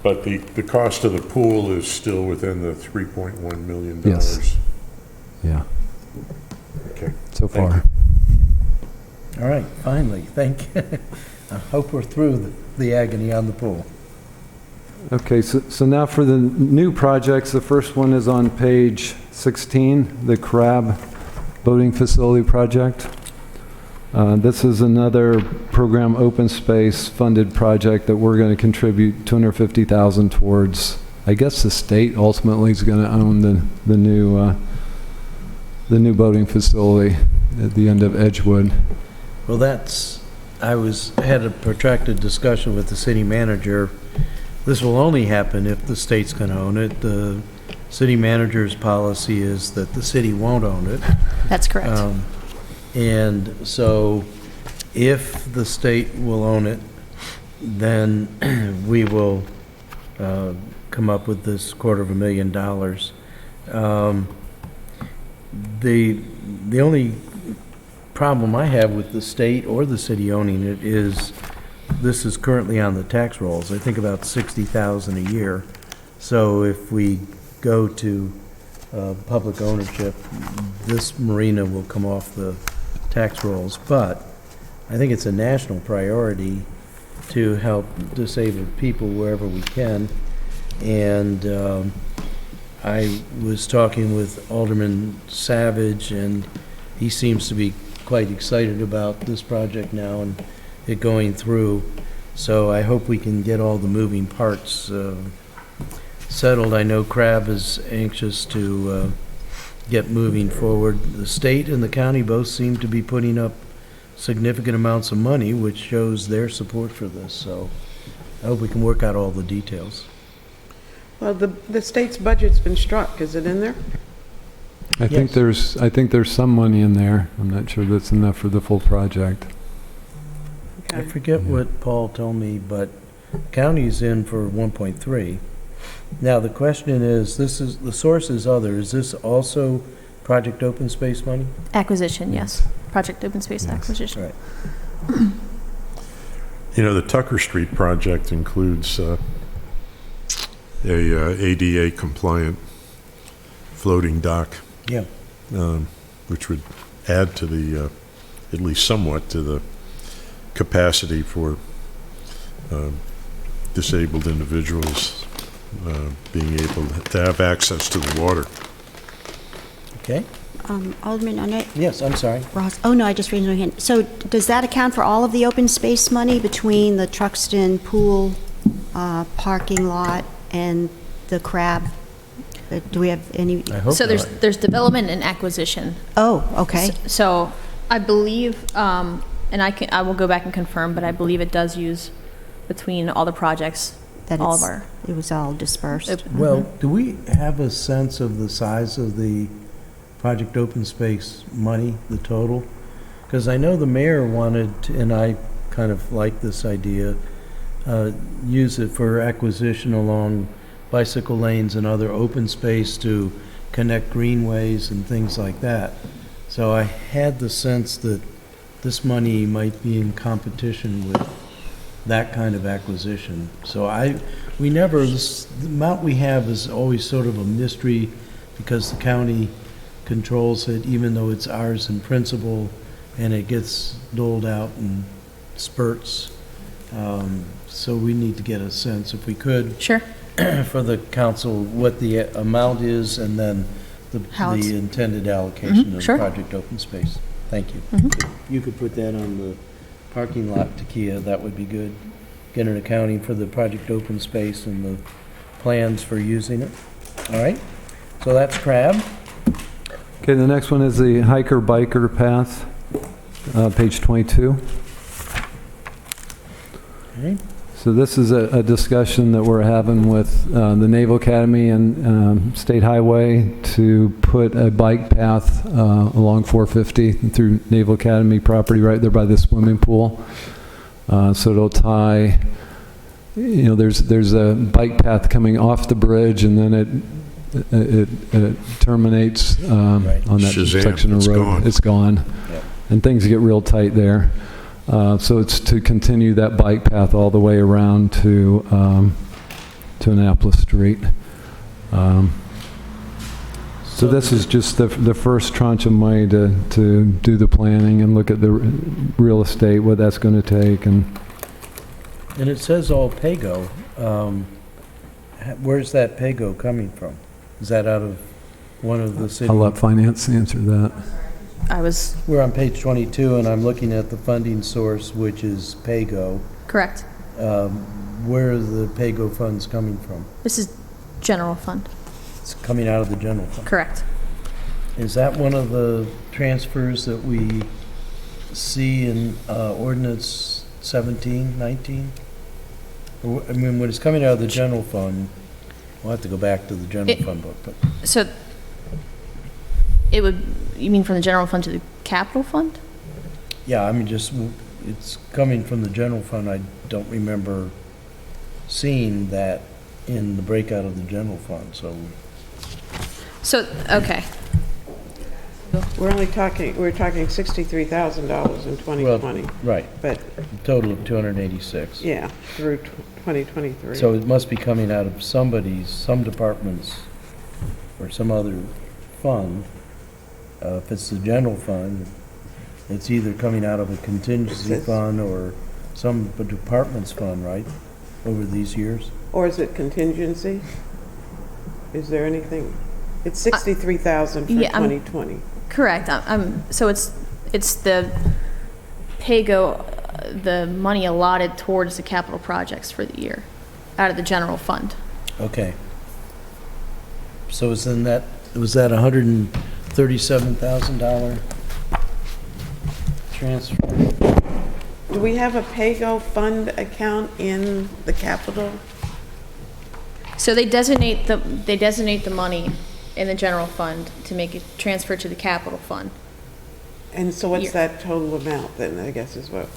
But the cost of the pool is still within the $3.1 million? Yes. Yeah, Okay. so Thank far. All right, finally, thank you. I hope we're through the agony on the pool. Okay, so now for the new projects, the first one is on page 16, the Crab Boating Facility Project. This is another program open space funded project that we're going to contribute $250,000 towards. I guess the state ultimately is going to own the new boating facility at the end of Edgewood. Well, had a protracted discussion with the city manager. This will only happen if the state's going to own it. The city manager's policy is that the city won't own it. That's correct. And so if the state will own it, then we will come up with this $250,000. The only problem I have with the state or the city owning it is this is currently on the tax rolls. I think about $60,000 a year. So if we go to public ownership, this marina will come off the tax rolls. But I think it's a national priority to help disabled people wherever we can. And I was talking with Alderman Savage, and he seems to be quite excited about this project now and it going through. So I hope we can get all the moving parts settled. I know Crab is anxious to get moving forward. The state and the county both seem to be putting up significant amounts of money, which shows their support for this. So I hope we can work out all the details. Well, the state's budget's been struck. Is it in there? I think there's some money in there. I'm not sure that's enough for the full project. I forget what Paul told me, but county's in for 1.3. Now, the question is, the source is other. Is this also Project Open Space money? Acquisition, yes. Project Open Space Acquisition. Right. You know, the Tucker Street project includes a ADA compliant floating dock. Yeah. Which would add to the, at least somewhat to the capacity for disabled individuals being able to have access to the water. Okay. Alderman Arnett? Yes, I'm sorry. Ross, oh no, I just raised my hand. So does that account for all of the open space money between the Truxton pool, parking lot, and the Crab? Do we have any? I hope So not. there's development and acquisition. Oh, okay. So I believe, and I will go back and confirm, but I believe it does use between all the projects, That all of it's- our. It was all dispersed. Well, do we have a sense of the size of the Project Open Space money, the total? Because I know the mayor wanted, and I kind of like this idea, use it for acquisition along bicycle lanes and other open space to connect greenways and things like that. So I had the sense that this money might be in competition with that kind of acquisition. So the amount we have is always sort of a mystery because the county controls it, even though it's ours in principle, and it gets doled out in spurts. So we need to get a sense, if we could, Sure. for the council, what the amount is and then How it's- the intended allocation of sure. Project Open Space. Thank you. If you could put that on the parking lot, Takia, that would be good. Get an accounting for the Project Open Space and the plans for using it. All right, so that's Crab. Okay, the next one is the hiker-biker path, page 22. Okay. So this is a discussion that we're having with the Naval Academy and State Highway to put a bike path along 450 through Naval Academy property right there by the swimming pool. So it'll tie, you know, there's a bike path coming off the bridge, and then it terminates on that Shazam, section of it's road. gone. It's gone. Yep. And things get real tight there. So it's to continue that bike path all the way around to Annapolis Street. So this is just the first tranche of money to do the planning and look at the real estate, what that's going to take, and And it says all PAYGO. Where's that PAYGO coming from? Is that out of one of the city? I'll let finance answer that. We're on page 22, and I'm looking at the funding source, which is PAYGO. Correct. Where are the PAYGO funds coming from? This is general fund. It's coming out of the general fund. Correct. Is that one of the transfers that we see in ordinance 17, 19? I mean, when it's coming out of the general fund, we'll have to go back to the general fund book, but So it would, you mean from the general fund to the capital fund? yeah, I mean, just, it's coming from the general fund. I don't remember seeing that in the breakout of the general fund, so. So, okay. We're talking $63,000 in 2020, Right, but, total of 286. yeah, through 2023. So it must be coming out of some department's, or some other fund. If it's the general fund, it's either coming out of a contingency fund or some department's fund, right, over these years? Or is it contingency? Is there anything? It's 63,000 for Yeah, 2020. Correct. So it's the PAYGO, the money allotted towards the capital projects for the year, out of the general fund. Okay. So it's in that, was that $137,000 transfer? Do we have a PAYGO fund account in the capital? So they designate the money in the general fund to make it transfer to the capital fund. And so what's Yeah. that total amount then, I guess is what?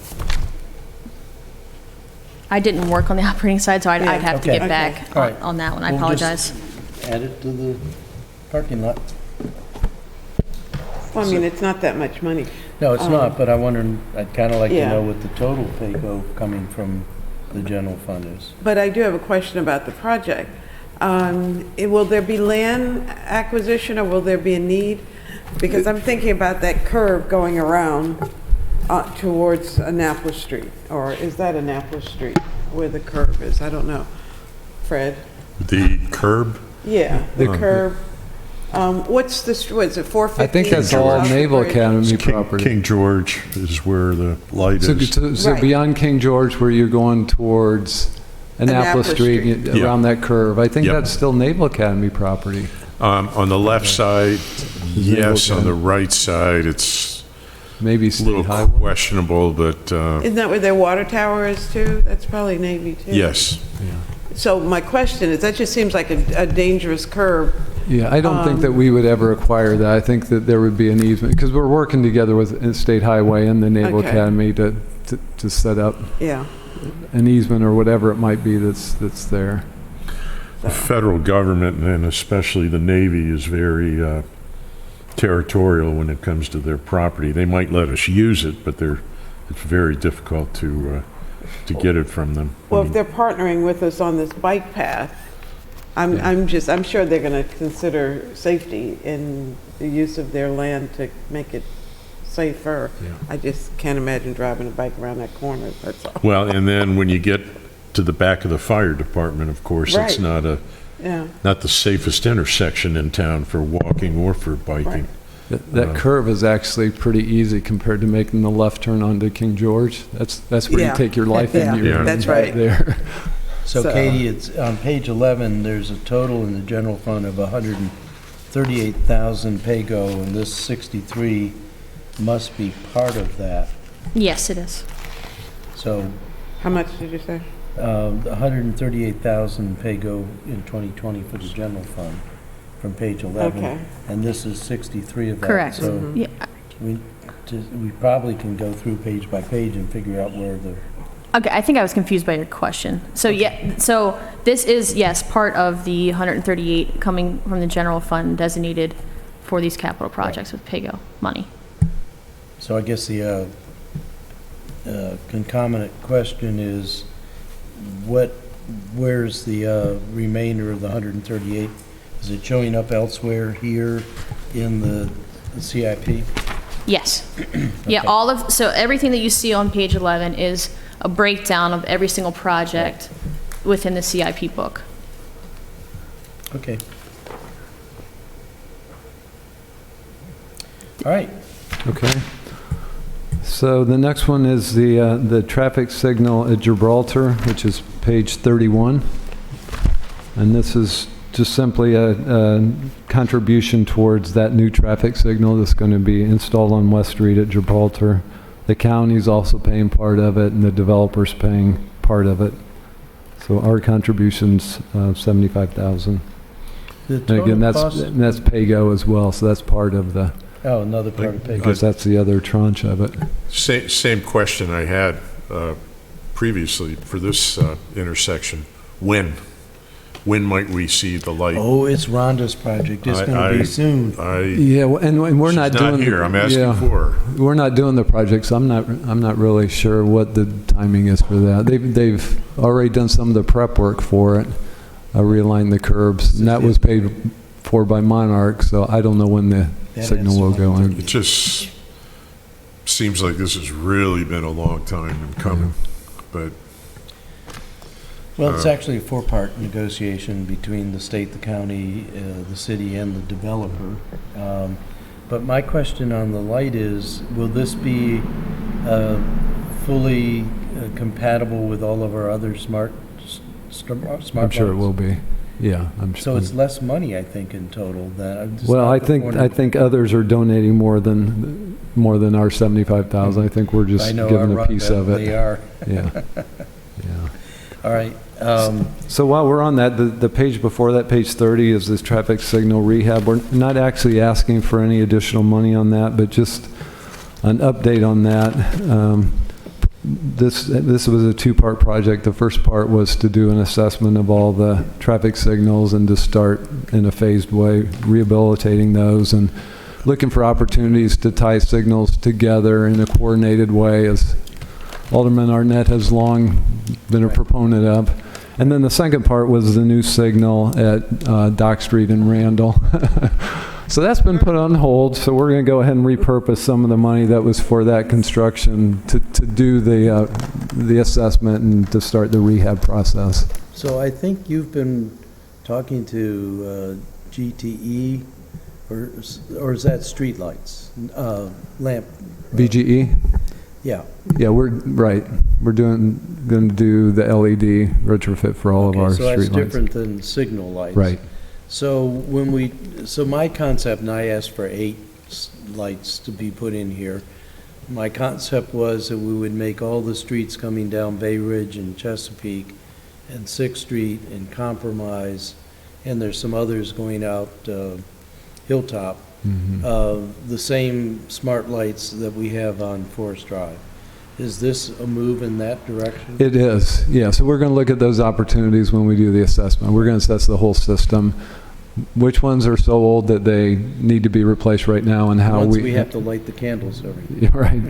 I didn't work on the operating side, so I'd Yeah. have to Okay. get back All right. on that one. I We'll apologize. just add it to the parking lot. Well, I mean, it's not that much money. No, it's not, but I wonder, I'd kind of like to Yeah. know what the total PAYGO coming from the general fund is. But I do have a question about the project. Will there be land acquisition or will there be a need? Because I'm thinking about that curve going around towards Annapolis Street. Or is that Annapolis Street where the curve is? I don't know. Fred? The curb? Yeah, the curve. What's the, what is it, 450? I think that's all Off the Naval bridge? Academy property. King George is where the light So, is. so Right. beyond King George, where you're going towards Annapolis Street, Street. around that curve, I think Yep. that's still Naval Academy property. On the left side, yes. Naval On the right side, it's Maybe a State little Highway. questionable, but Isn't that where their water tower is too? That's probably Navy too. yes. So my question is, that just seems like a dangerous curve. Yeah, I don't think that we would ever acquire that. I think that there would be an easement, because we're working together with State Highway and the Naval Okay. Academy to set up Yeah. an easement or whatever it might be that's there. The federal government, and especially the Navy, is very territorial when it comes to their property. They might let us use it, but it's very difficult to get it from them. Well, if they're partnering with us on this bike path, I'm sure they're going to consider safety in the use of their land to make it safer. I just can't imagine driving a bike around that corner, that's all. Well, and then when you get to the back of the fire department, of course, it's Right. not the safest intersection in town for walking or for biking. That curve is actually pretty easy compared to making the left turn onto King George. That's where Yeah. you take your life Yeah. into your Yeah. That's right. there. So Katie, it's on page 11, there's a total in the general fund of 138,000 pay-go, and this 63 must be part of that. Yes, it is. So How much did you say? 138,000 pay-go in 2020 for the general fund from page 11. Okay. And this is 63 of that. Correct. So Yeah, we probably can go through page by page and figure out where the, okay, I think I was confused by your question. So yeah, so this is, yes, part of the 138 coming from the general fund designated for these capital projects with PAYGO money. so I guess the concomitant question is, where's the remainder of the 138? Is it showing up elsewhere here in the CIP? Yes. Yeah, so everything that you see on page 11 is a breakdown of every single project within the CIP book. Okay. All right. Okay. So the next one is the traffic signal at Gibraltar, which is page 31. And this is just simply a contribution towards that new traffic signal that's going to be installed on West Street at Gibraltar. The county's also paying part of it, and the developer's paying part of it. So our contribution's $75,000. The And again, that's PAYGO as well, so that's part of the, Oh, another part of pay. because that's the other tranche of it. Same question I had previously for this intersection. When might we see the light? Oh, it's Rhonda's project. It's going to be soon. Yeah, and we're She's not not doing. here. I'm asking yeah, for her. We're not doing the project, so I'm not really sure what the timing is for that. They've already done some of the prep work for it, realigned the curbs, and that was paid for by Monarch. So I don't know when the That signal is will go in. It just seems like this has really been a long time in coming, but Well, it's actually a four-part negotiation between the state, the county, the city, and the developer. But my question on the light is, will this be fully compatible with all of our other smart I'm sure it lights? will be. Yeah, I'm So sure. it's less money, I think, in total than. just Well, not I the think 400. others are donating more than our 75,000. I think we're just I know giving our a piece of They it. are. Yeah. Yeah. All right. So while we're on that, the page before that, page 30, is this traffic signal rehab. We're not actually asking for any additional money on that, but just an update on that. This was a two-part project. The first part was to do an assessment of all the traffic signals and to start in a phased way rehabilitating those and looking for opportunities to tie signals together in a coordinated way, as Alderman Arnett has long been a proponent of. And then the second part was the new signal at Dock Street and Randall. So that's been put on hold, so we're going to go ahead and repurpose some of the money that was for that construction to do the assessment and to start the rehab process. So I think you've been talking to GTE, or is that streetlights? Lamp? BGE? Yeah. Yeah, we're going to do the LED retrofit for all of our So that's streetlights. different than signal lights. Right. So so my concept, and I asked for 8 lights to be put in here. My concept was that we would make all the streets coming down Bay Ridge and Chesapeake and 6th Street and Compromise, and there's some others going out Hilltop, the same smart lights that we have on Forest Drive. Is this a move in that direction? It is, yeah. So we're going to look at those opportunities when we do the assessment. We're going to assess the whole system, which ones are so old that they need to be replaced right now, and how Once we have to light the candles every. Yeah, right,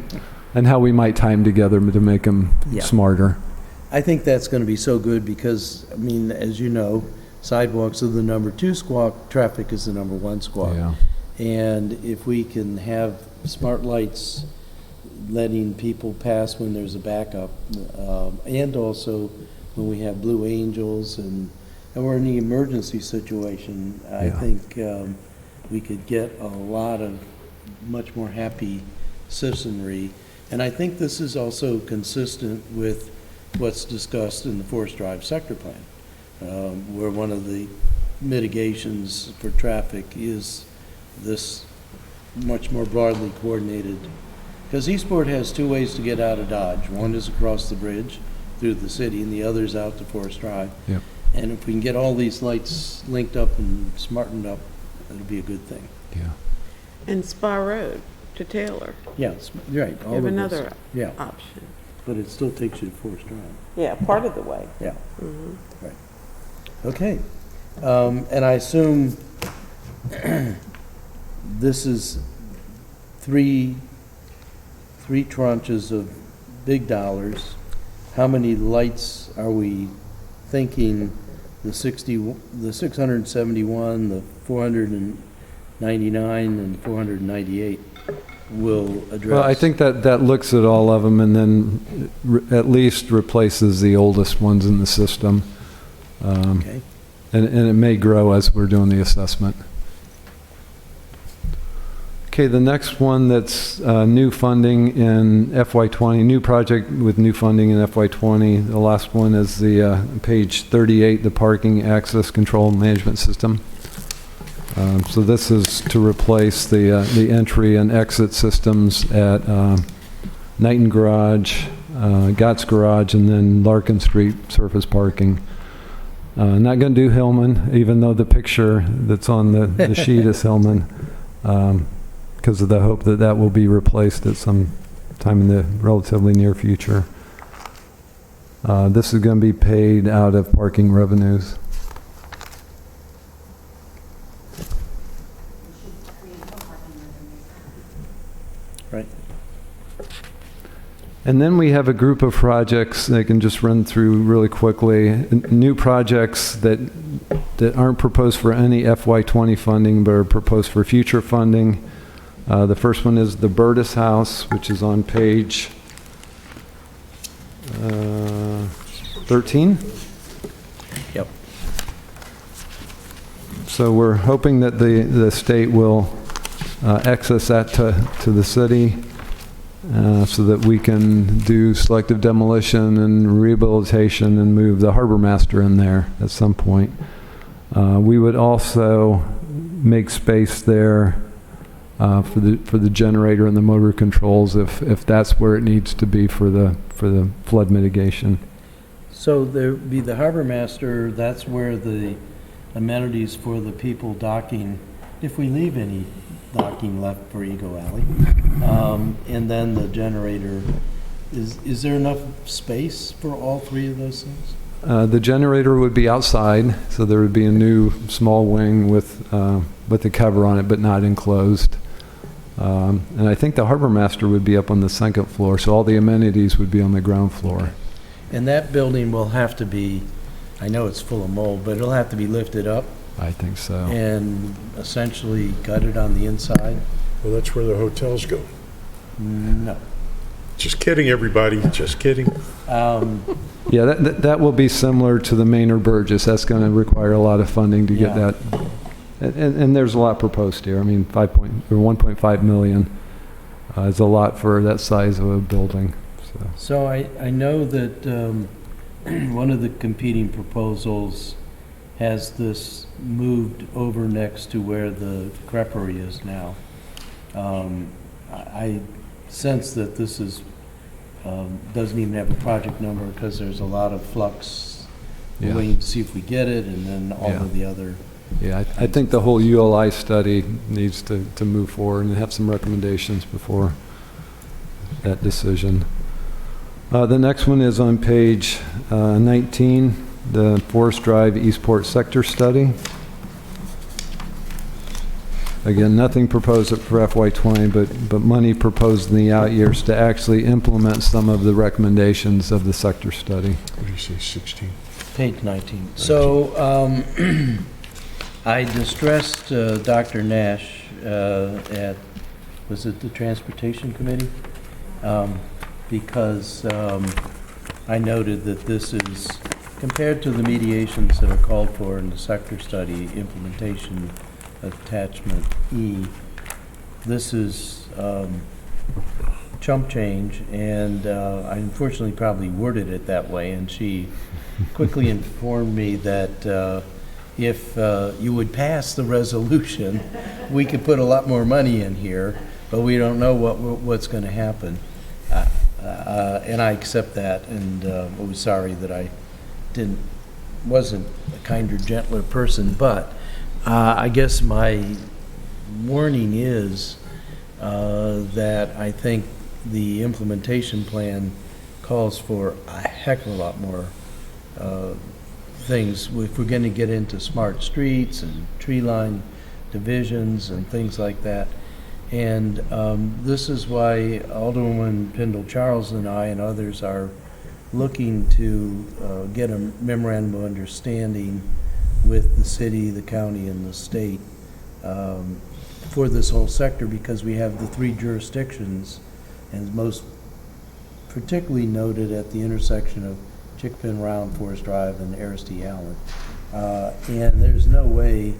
and how we might tie them together to make them Yeah. smarter. I think that's going to be so good because, I mean, as you know, sidewalks are the number 2 squawk, traffic is the number 1 squawk. Yeah. And if we can have smart lights letting people pass when there's a backup, and also when we have Blue Angels and we're in the emergency situation, I Yeah. think we could get a lot of much more happy citizenry. And I think this is also consistent with what's discussed in the Forest Drive sector plan, where one of the mitigations for traffic is this much more broadly coordinated. Because Eastport has two ways to get out of Dodge. One is across the bridge through the city, and the other is out to Forest Drive. Yep. And if we can get all these lights linked up and smartened up, it'll be a good thing. Yeah. And Spa Road to Taylor, Yeah, you're right. you all have of this. another Yeah, option. but it still takes you to Forest Drive. Yeah, part of the way. Yeah. Right. Okay. And I assume this is three tranches of big dollars. How many lights are we thinking the 671, the 499, and 498 will address? Well, I think that looks at all of them and then at least replaces the oldest ones in the system. Okay. And it may grow as we're doing the assessment. Okay, the next one that's new funding in FY20, new project with new funding in FY20. The last one is the page 38, the parking access control management system. So this is to replace the entry and exit systems at Knighton Garage, Gott's Garage, and then Larkin Street surface parking. Not going to do Hillman, even though the picture that's on the sheet is Hillman, because of the hope that that will be replaced at some time in the relatively near future. This is going to be paid out of parking revenues. Right. And then we have a group of projects that I can just run through really quickly. New projects that aren't proposed for any FY20 funding, but are proposed for future funding. The first one is the Burtis House, which is on page 13. Yep. So we're hoping that the state will access that to the city so that we can do selective demolition and rehabilitation and move the harbor master in there at some point. We would also make space there for the generator and the motor controls if that's where it needs to be for the flood mitigation. So there'd be the harbor master, that's where the amenities for the people docking, if we leave any docking left for Eagle Alley. And then the generator, is there enough space for all three of those things? The generator would be outside, so there would be a new small wing with the cover on it, but not enclosed. And I think the harbor master would be up on the second floor, so all the amenities would be on the ground floor. And that building will have to be, I know it's full of mold, but it'll have to be lifted up I think so. and essentially gutted on the inside? Well, that's where the hotels go. No. Just kidding, everybody, just kidding. Yeah, that will be similar to the Maynard Burgess. That's going to require a lot of funding to get Yeah. that. And there's a lot proposed here. I mean, 1.5 million is a lot for that size of a building. So I know that one of the competing proposals has this moved over next to where the creperie is now. I sense that this is, doesn't even have a project number because there's a lot of flux. We're Yeah. waiting to see if we get it, and then all Yeah. of the other. Yeah, I think the whole ULI study needs to move forward and have some recommendations before that decision. The next one is on page 19, the Forest Drive Eastport Sector Study. Again, nothing proposed for FY20, but money proposed in the out years to actually implement some of the recommendations of the sector study. What do you say, 16? Page 19. So I distressed Dr. Nash at, was it the Transportation Committee? Because I noted that this is, compared to the mediations that are called for in the sector study implementation attachment E, this is chump change, and I unfortunately probably worded it that way, and she quickly informed me that if you would pass the resolution, we could put a lot more money in here, but we don't know what's going to happen. And I accept that, and I was sorry that I wasn't a kinder, gentler person, but I guess my warning is that I think the implementation plan calls for a heck of a lot more things. If we're going to get into smart streets and tree line divisions and things like that. And this is why Alderwoman Pendle Charles and I and others are looking to get a memorandum of understanding with the city, the county, and the state for this whole sector, because we have the 3 jurisdictions, and most particularly noted at the intersection of Chickpin Round, Forest Drive, and Aristide Allen. And there's no way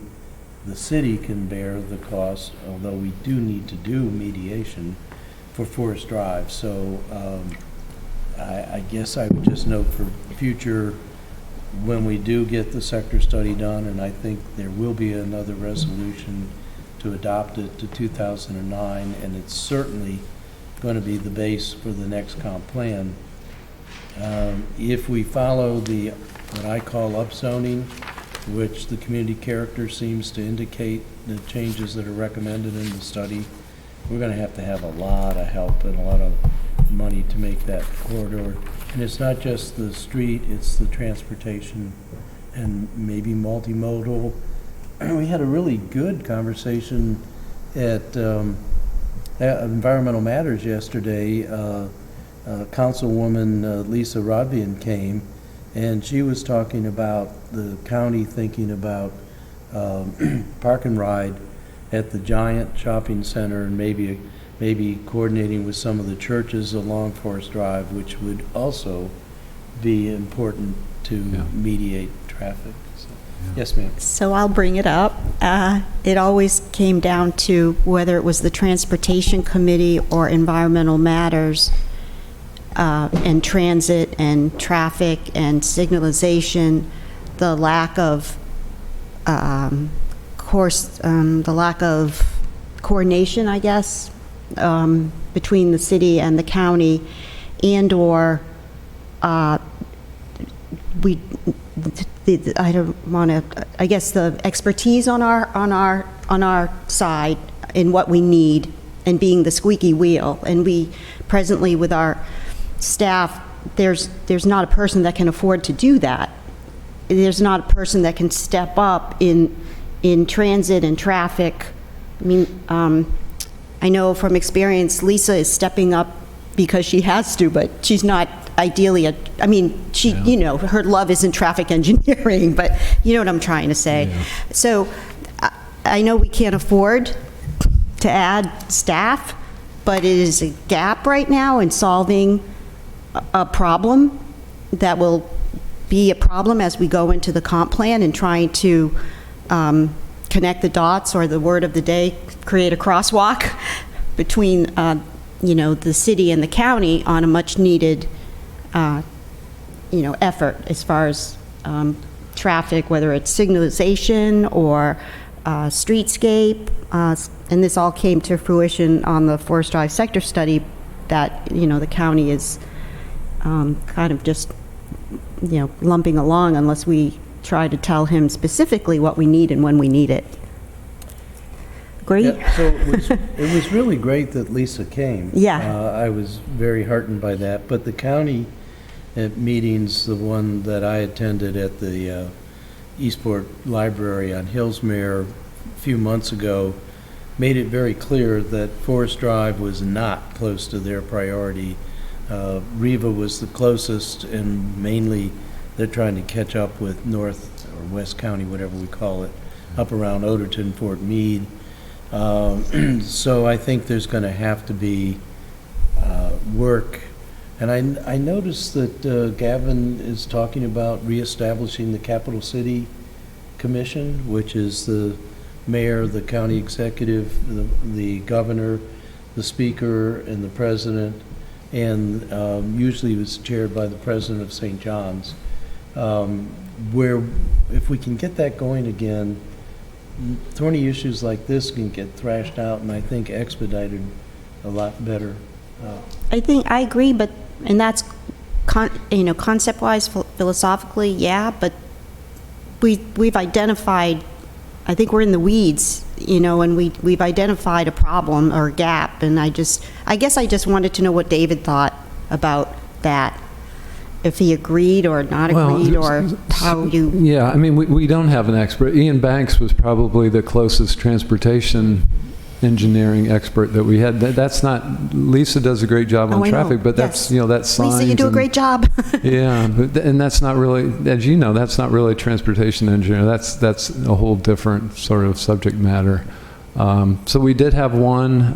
the city can bear the cost, although we do need to do mediation for Forest Drive. So I guess I would just note for future, when we do get the sector study done, and I think there will be another resolution to adopt it to 2009, and it's certainly going to be the base for the next comp plan. If we follow what I call upzoning, which the community character seems to indicate the changes that are recommended in the study, we're going to have a lot of help and a lot of money to make that corridor. And it's not just the street, it's the transportation and maybe multimodal. We had a really good conversation at Environmental Matters yesterday. Councilwoman Lisa Rodvian came, and she was talking about the county thinking about park and ride at the Giant Shopping Center, and maybe coordinating with some of the churches along Forest Drive, which would also be important to mediate traffic. So, yes, ma'am. So I'll bring it up. It always came down to whether it was the Transportation Committee or Environmental Matters, and transit and traffic and signalization, the lack of coordination, I guess, between the city and the county, and/or I don't want to. I guess the expertise on our side in what we need, and being the squeaky wheel. And we presently, with our staff, there's not a person that can afford to do that. There's not a person that can step up in transit and traffic. I mean, I know from experience, Lisa is stepping up because she has to, but she's not ideally you know, her love isn't traffic engineering, but you know what I'm trying to say. Yeah. So I know we can't afford to add staff, but it is a gap right now in solving a problem that will be a problem as we go into the comp plan and trying to connect the dots, or the word of the day, create a crosswalk between you know, the city and the county on a much needed you know, effort as far as traffic, whether it's signalization or streetscape, and this all came to fruition on the Forest Drive sector study that, you know, the county is kind of just, you know, lumping along unless we try to tell him specifically what we need and when we need it. Agree? Yeah, so it was really great that Lisa came. Yeah. I was very heartened by that, but the county meetings, the one that I attended at the Eastport Library on Hillsmere a few months ago, made it very clear that Forest Drive was not close to their priority. Riva was the closest, and mainly they're trying to catch up with North or West County, whatever we call it, up around Oderton, Fort Meade. So I think there's going to have to be work. And I noticed that Gavin is talking about reestablishing the Capital City Commission, which is the mayor, the county executive, the governor, the speaker and the president, and usually it was chaired by the president of St. John's, where if we can get that going again, thorny issues like this can get thrashed out and I think expedited a lot better. I think, I agree, but, and that's, concept-wise, philosophically, yeah, but we've identified, I think we're in the weeds, and we've identified a problem or a gap, and I guess I just wanted to know what David thought about that, if he agreed or not agreed, or how you... Yeah, I mean, we don't have an expert. Ian Banks was probably the closest transportation engineering expert that we had. That's not, Lisa does a great job on I know. traffic, but that's, Yes. that's signs. Lisa, you do a and- great job. Yeah, and that's not really, as you know, that's not really transportation engineer. That's a whole different sort of subject matter. So we did have one,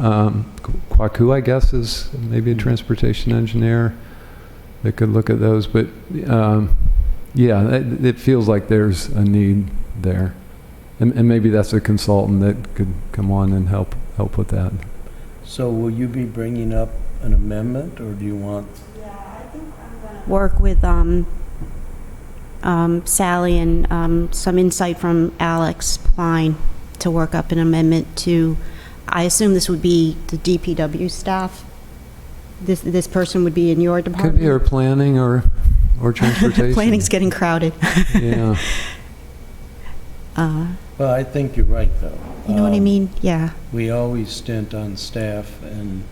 Kwaku, I guess, is maybe a transportation engineer that could look at those. But yeah, it feels like there's a need there. And maybe that's a consultant that could come on and help with that. So will you be bringing up an amendment, or do you want? Work with Sally and some insight from Alex Klein to work up an amendment to, I assume this would be the DPW staff? This person would be in your department? Could be our planning or transportation. Planning's getting crowded. Yeah. Well, I think you're right, though. You know what I mean? Yeah. We always stint on staff and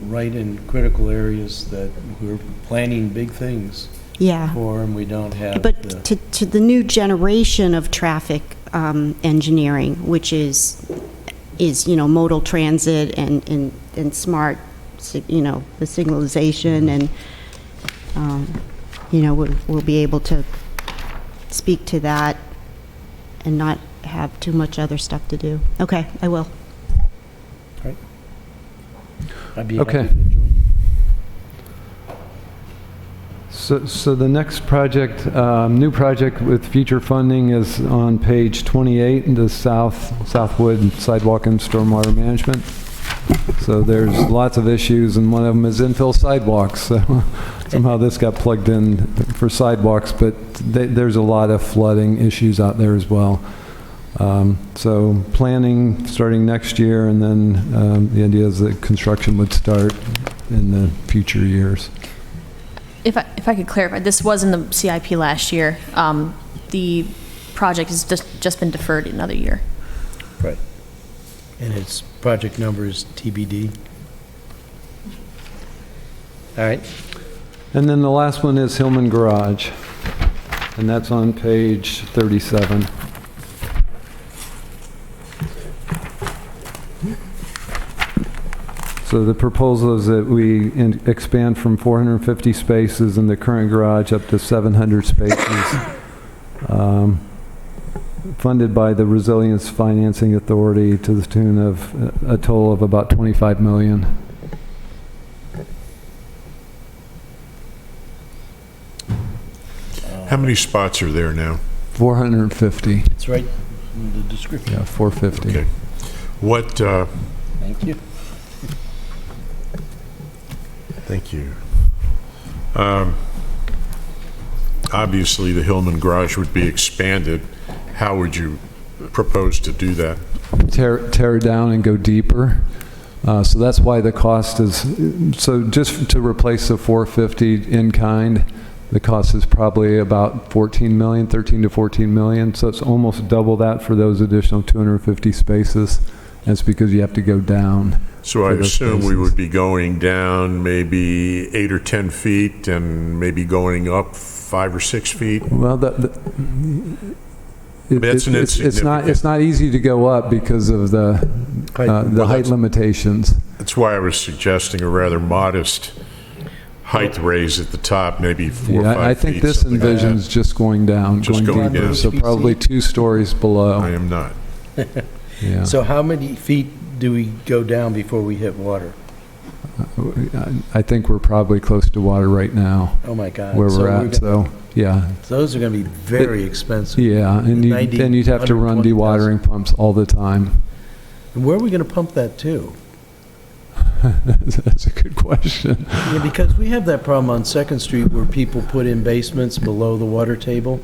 right in critical areas that we're planning big things Yeah. for, and we don't have But the... to the new generation of traffic engineering, which is modal transit and smart, the signalization, and we'll be able to speak to that and not have too much other stuff to do. Okay, I will. I'd be Okay. happy to join. So the next project, new project with future funding is on page 28, the Southwood Sidewalk and Stormwater Management. So there's lots of issues, and one of them is infill sidewalks. So somehow this got plugged in for sidewalks, but there's a lot of flooding issues out there as well. So planning starting next year, and then the idea is that construction would start in the future years. If I could clarify, this was in the CIP last year. The project has just been deferred another year. Right. And its project number is TBD. All right. And then the last one is Hillman Garage, and that's on page 37. So the proposal is that we expand from 450 spaces in the current garage up to 700 spaces, funded by the Resilience Financing Authority to the tune of a total of about $25 million. How many spots are there now? 450, It's right in the description. yeah, 450. Okay. What, Thank you. thank you. Obviously, the Hillman Garage would be expanded. How would you propose to do that? Tear it down and go deeper. So that's why the cost is, so just to replace the 450 in kind, the cost is probably about 14 million, 13 to 14 million. So it's almost double that for those additional 250 spaces. That's because you have to go down. So I for those assume we spaces. would be going down maybe 8 or 10 feet and maybe going up 5 or 6 feet? Well, That's an it's insignificant- not easy to go up because of the height that's- limitations. That's why I was suggesting a rather modest height raise at the top, maybe 4 or 5 feet. I think this something like that. envisions just going down, Just going deeper, down. so probably 2 stories I below. am not. Yeah. So how many feet do we go down before we hit water? I think we're probably close to water right now, Oh, my God. where So we're at, so, yeah. Those are going to be very expensive. Yeah, and 90, then you'd have to run 120,000. dewatering pumps all the time. And where are we going to pump that to? That's a good question. Yeah, because we have that problem on Second Street where people put in basements below the water table,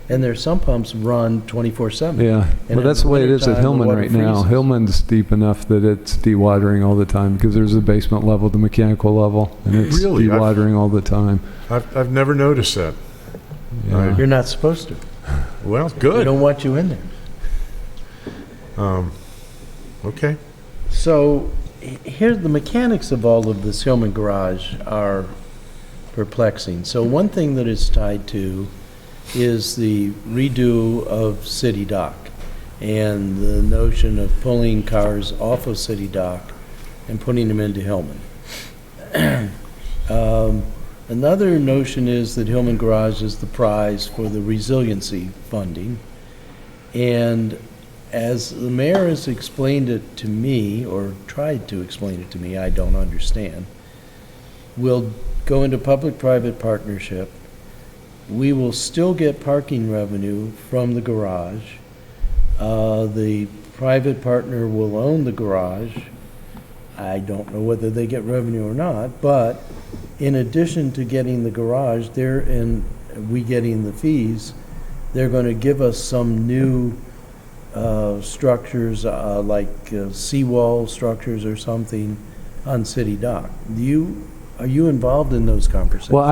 and there's some pumps run 24/7. Yeah, And well, that's the way it is at in the Hillman wintertime, right the water now. freezes. Hillman's deep enough that it's dewatering all the time because there's a basement level, the mechanical level, and it's Really? dewatering all the time. I've never noticed that. Yeah. You're not supposed to. Well, We good. don't want you in there. Okay. So here, the mechanics of all of this Hillman Garage are perplexing. So one thing that it's tied to is the redo of City Dock and the notion of pulling cars off of City Dock and putting them into Hillman. Another notion is that Hillman Garage is the prize for the resiliency funding. And as the mayor has explained it to me, or tried to explain it to me, I don't understand, we'll go into public-private partnership. We will still get parking revenue from the garage. The private partner will own the garage. I don't know whether they get revenue or not, but in addition to getting the garage, we getting the fees, they're going to give us some new structures, like seawall structures or something on City Dock. Are you involved in those conversations? Well,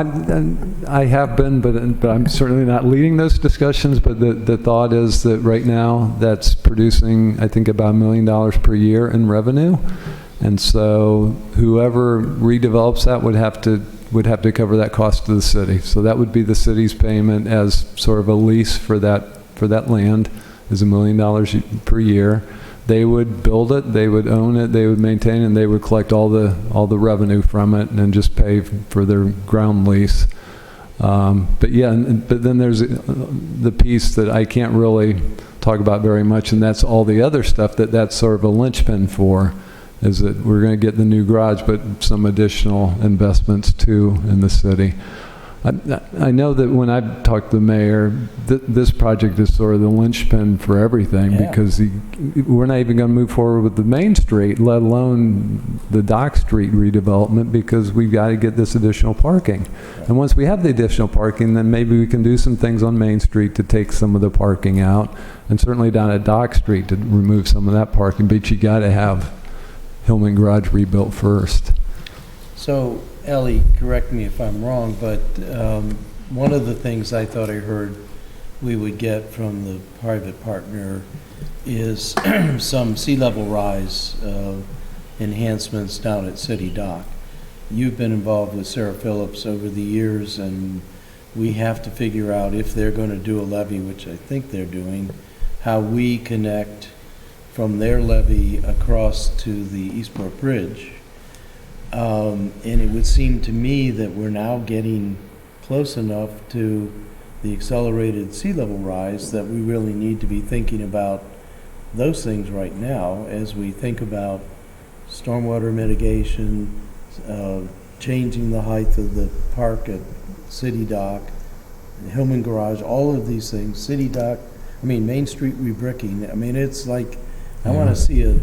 I have been, but I'm certainly not leading those discussions, but the thought is that right now, that's producing, I think, about $1 million per year in revenue. And so whoever redevelops that would have to cover that cost to the city. So that would be the city's payment as sort of a lease for that land, is $1 million per year. They would build it, they would own it, they would maintain it, and they would collect all the revenue from it and then just pay for their ground lease. But yeah, but then there's the piece that I can't really talk about very much, and that's all the other stuff that's sort of a linchpin for, is that we're going to get the new garage, but some additional investments too in the city. I know that when I've talked to the mayor, this project is sort of the linchpin for everything, Yeah. because we're not even going to move forward with the Main Street, let alone the Dock Street redevelopment, because we've got to get this additional parking. And once we have the additional parking, then maybe we can do some things on Main Street to take some of the parking out, and certainly down at Dock Street to remove some of that parking, but you got to have Hillman Garage rebuilt first. So, Ellie, correct me if I'm wrong, but one of the things I thought I heard we would get from the private partner is some sea level rise enhancements down at City Dock. You've been involved with Sarah Phillips over the years, and we have to figure out, if they're going to do a levy, which I think they're doing, how we connect from their levee across to the Eastbrook Bridge. And it would seem to me that we're now getting close enough to the accelerated sea level rise that we really need to be thinking about those things right now as we think about stormwater mitigation, changing the height of the park at City Dock, Hillman Garage, all of these things, City Dock, Main Street rebricking. It's like, I want to see a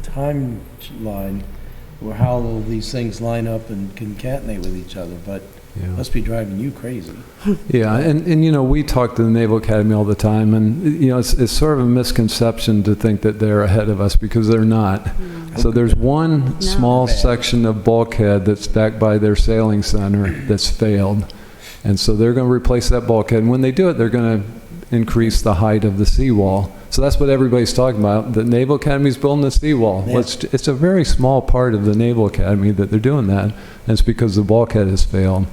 timeline where how all these things line up and concatenate with each other, but Yeah. must be driving you crazy. Yeah, and we talk to the Naval Academy all the time, and it's sort of a misconception to think that they're ahead of us, because they're not. So there's one small section of bulkhead that's back by their sailing center that's failed, and so they're going to replace that bulkhead. And when they do it, they're going to increase the height of the seawall. So that's what everybody's talking about. The Naval Academy's building the seawall. Yeah. It's a very small part of the Naval Academy that they're doing that, and it's because the bulkhead has failed.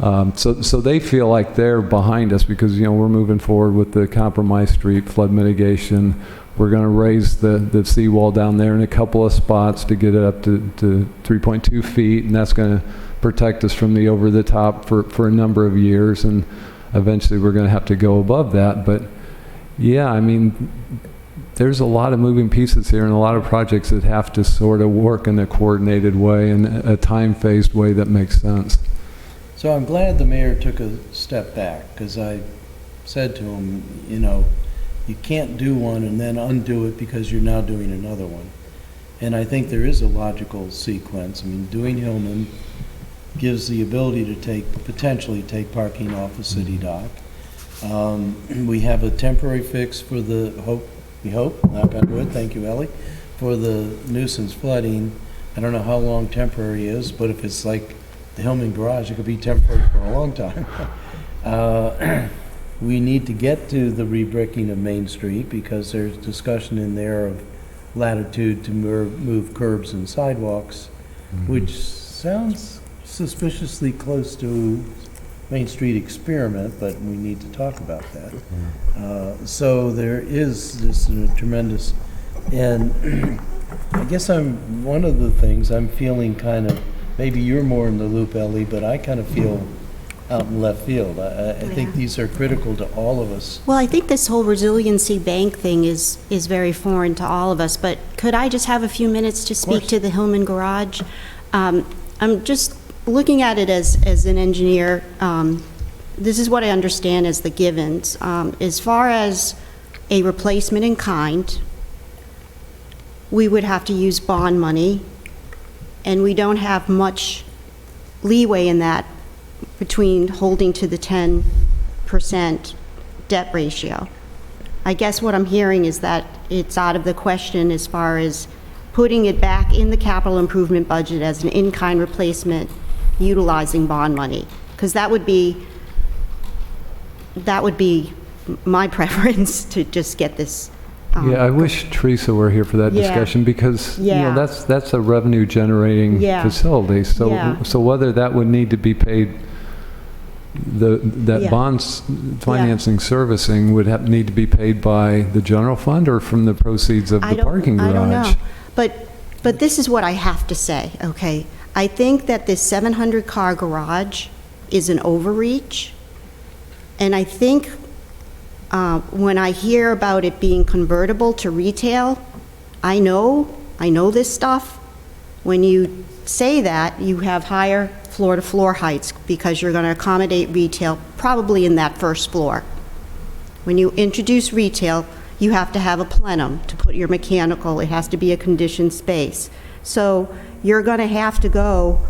So they feel like they're behind us, because we're moving forward with the Compromise Street flood mitigation. We're going to raise the seawall down there in a couple of spots to get it up to 3.2 feet, and that's going to protect us from the over the top for a number of years, and eventually we're going to have to go above that. But yeah, there's a lot of moving pieces here and a lot of projects that have to sort of work in a coordinated way and a time-phased way that makes sense. So I'm glad the mayor took a step back, because I said to him, you can't do one and then undo it because you're now doing another one. And I think there is a logical sequence. I mean, doing Hillman gives the ability to potentially take parking off the city dock. We have a temporary fix for we hope, knock on wood, thank you, Ellie, for the nuisance flooding. I don't know how long temporary is, but if it's like the Hillman garage, it could be temporary for a long time. We need to get to the rebricking of Main Street because there's discussion in there of latitude to move curbs and sidewalks, which sounds suspiciously close to Main Street experiment, but we need to talk about that. So there is this tremendous, and I guess one of the things I'm feeling kind of, maybe you're more in the loop, Ellie, but I kind of feel out in left field. I think these are critical to all of us. Well, I think this whole resiliency bank thing is very foreign to all of us, but could I just have a few minutes to speak to the Hillman Garage? I'm just looking at it as an engineer. This is what I understand as the givens. As far as a replacement in kind, we would have to use bond money, and we don't have much leeway in that between holding to the 10% debt ratio. I guess what I'm hearing is that it's out of the question as far as putting it back in the capital improvement budget as an in-kind replacement utilizing bond money, because that would be my preference to just get this. Yeah, I wish Teresa were here for that Yeah. discussion because, you know, Yeah. that's a revenue generating Yeah. facility. So, Yeah. so whether that would need to be paid, that Yeah. bonds financing servicing would need to be paid by the general fund or from the proceeds of the parking garage? I don't know. But this is what I have to say, okay? I think that this 700-car garage is an overreach, and I think when I hear about it being convertible to retail, I know this stuff. When you say that, you have higher floor-to-floor heights because you're going to accommodate retail probably in that first floor. When you introduce retail, you have to have a plenum to put your mechanical. It has to be a conditioned space. So you're going to have to go,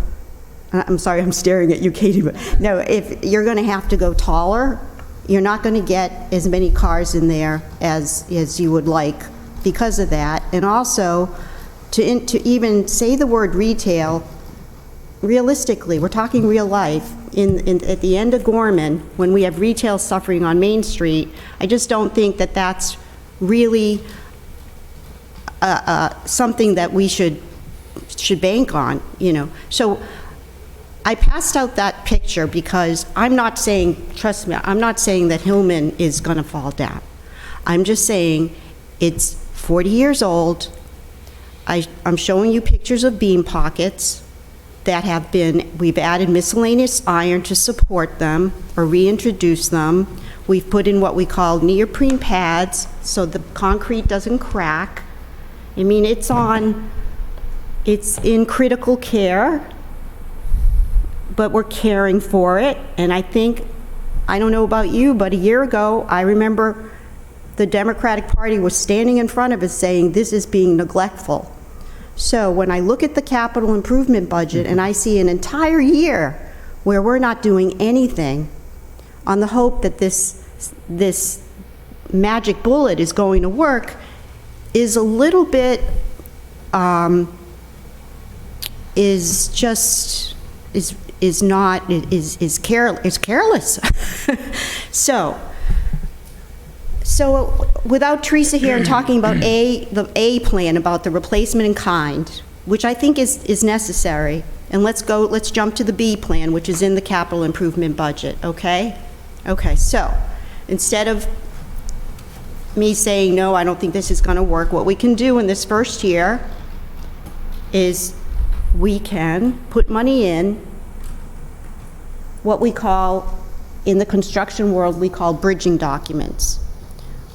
I'm sorry, I'm staring at you, Katie, but no, if you're going to have to go taller, you're not going to get as many cars in there as you would like because of that. And also, to even say the word retail, realistically, we're talking real life, at the end of Gorman, when we have retail suffering on Main Street, I just don't think that that's really something that we should bank on, you know. So I passed out that picture because I'm not saying, trust me, I'm not saying that Hillman is going to fall down. I'm just saying it's 40 years old. I'm showing you pictures of beam pockets that have been, we've added miscellaneous iron to support them or reintroduce them. We've put in what we call neoprene pads so the concrete doesn't crack. I mean, it's in critical care, but we're caring for it. And I think, I don't know about you, but a year ago, I remember the Democratic Party was standing in front of us saying this is being neglectful. So when I look at the capital improvement budget and I see an entire year where we're not doing anything on the hope that this magic bullet is going to work, is a little bit, is careless. So without Teresa here and talking about the A plan, about the replacement in kind, which I think is necessary, and let's jump to the B plan, which is in the capital improvement budget, okay? Okay, so instead of me saying, no, I don't think this is going to work, what we can do in this first year is we can put money in what we call, in the construction world, we call bridging documents.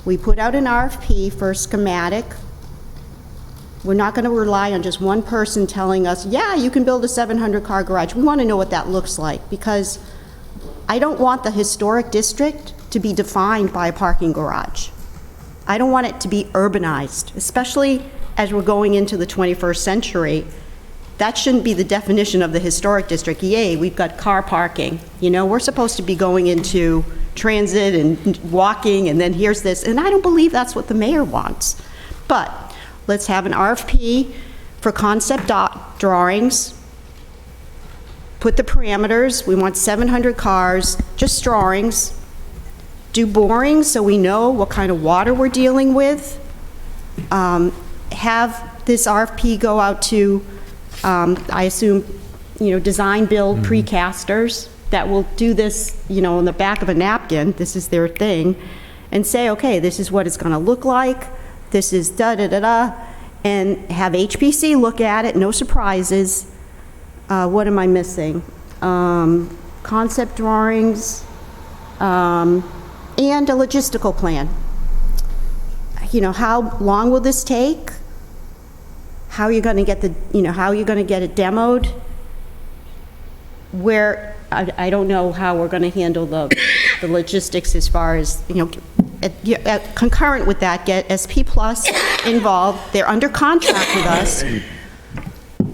We put out an RFP for a schematic. We're not going to rely on just one person telling us, yeah, you can build a 700-car garage. We want to know what that looks like, because I don't want the historic district to be defined by a parking garage. I don't want it to be urbanized, especially as we're going into the 21st century, that shouldn't be the definition of the historic district. Yay, we've got car parking. You know, we're supposed to be going into transit and walking, and then here's this. And I don't believe that's what the mayor wants. But let's have an RFP for concept drawings, put the parameters. We want 700 cars, just drawings. Do borings so we know what kind of water we're dealing with. Have this RFP go out to, I assume, you know, design build precasters that will do this, you know, on the back of a napkin. This is their thing, and say, okay, this is what it's going to look like. This is da-da-da-da, and have HPC look at it, no surprises. What am I missing? Concept drawings, and a logistical plan. You know, how long will this take? How are you going to get how are you going to get it demoed? Where, I don't know how we're going to handle the logistics as far as, you know, concurrent with that, get SP Plus involved. They're under contract with us.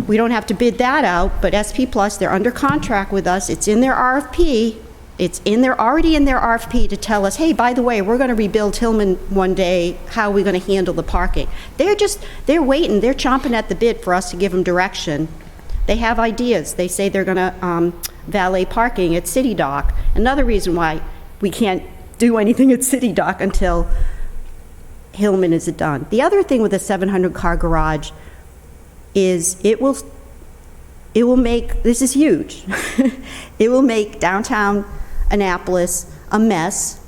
We don't have to bid that out, but SP Plus, they're under contract with us. It's in their RFP. It's already in their RFP to tell us, hey, by the way, we're going to rebuild Hillman one day. How are we going to handle the parking? They're waiting. They're chomping at the bit for us to give them direction. They have ideas. They say they're going to valet parking at City Dock. Another reason why we can't do anything at City Dock until Hillman is done. The other thing with a 700-car garage is it will make, this is huge, it will make downtown Annapolis a mess,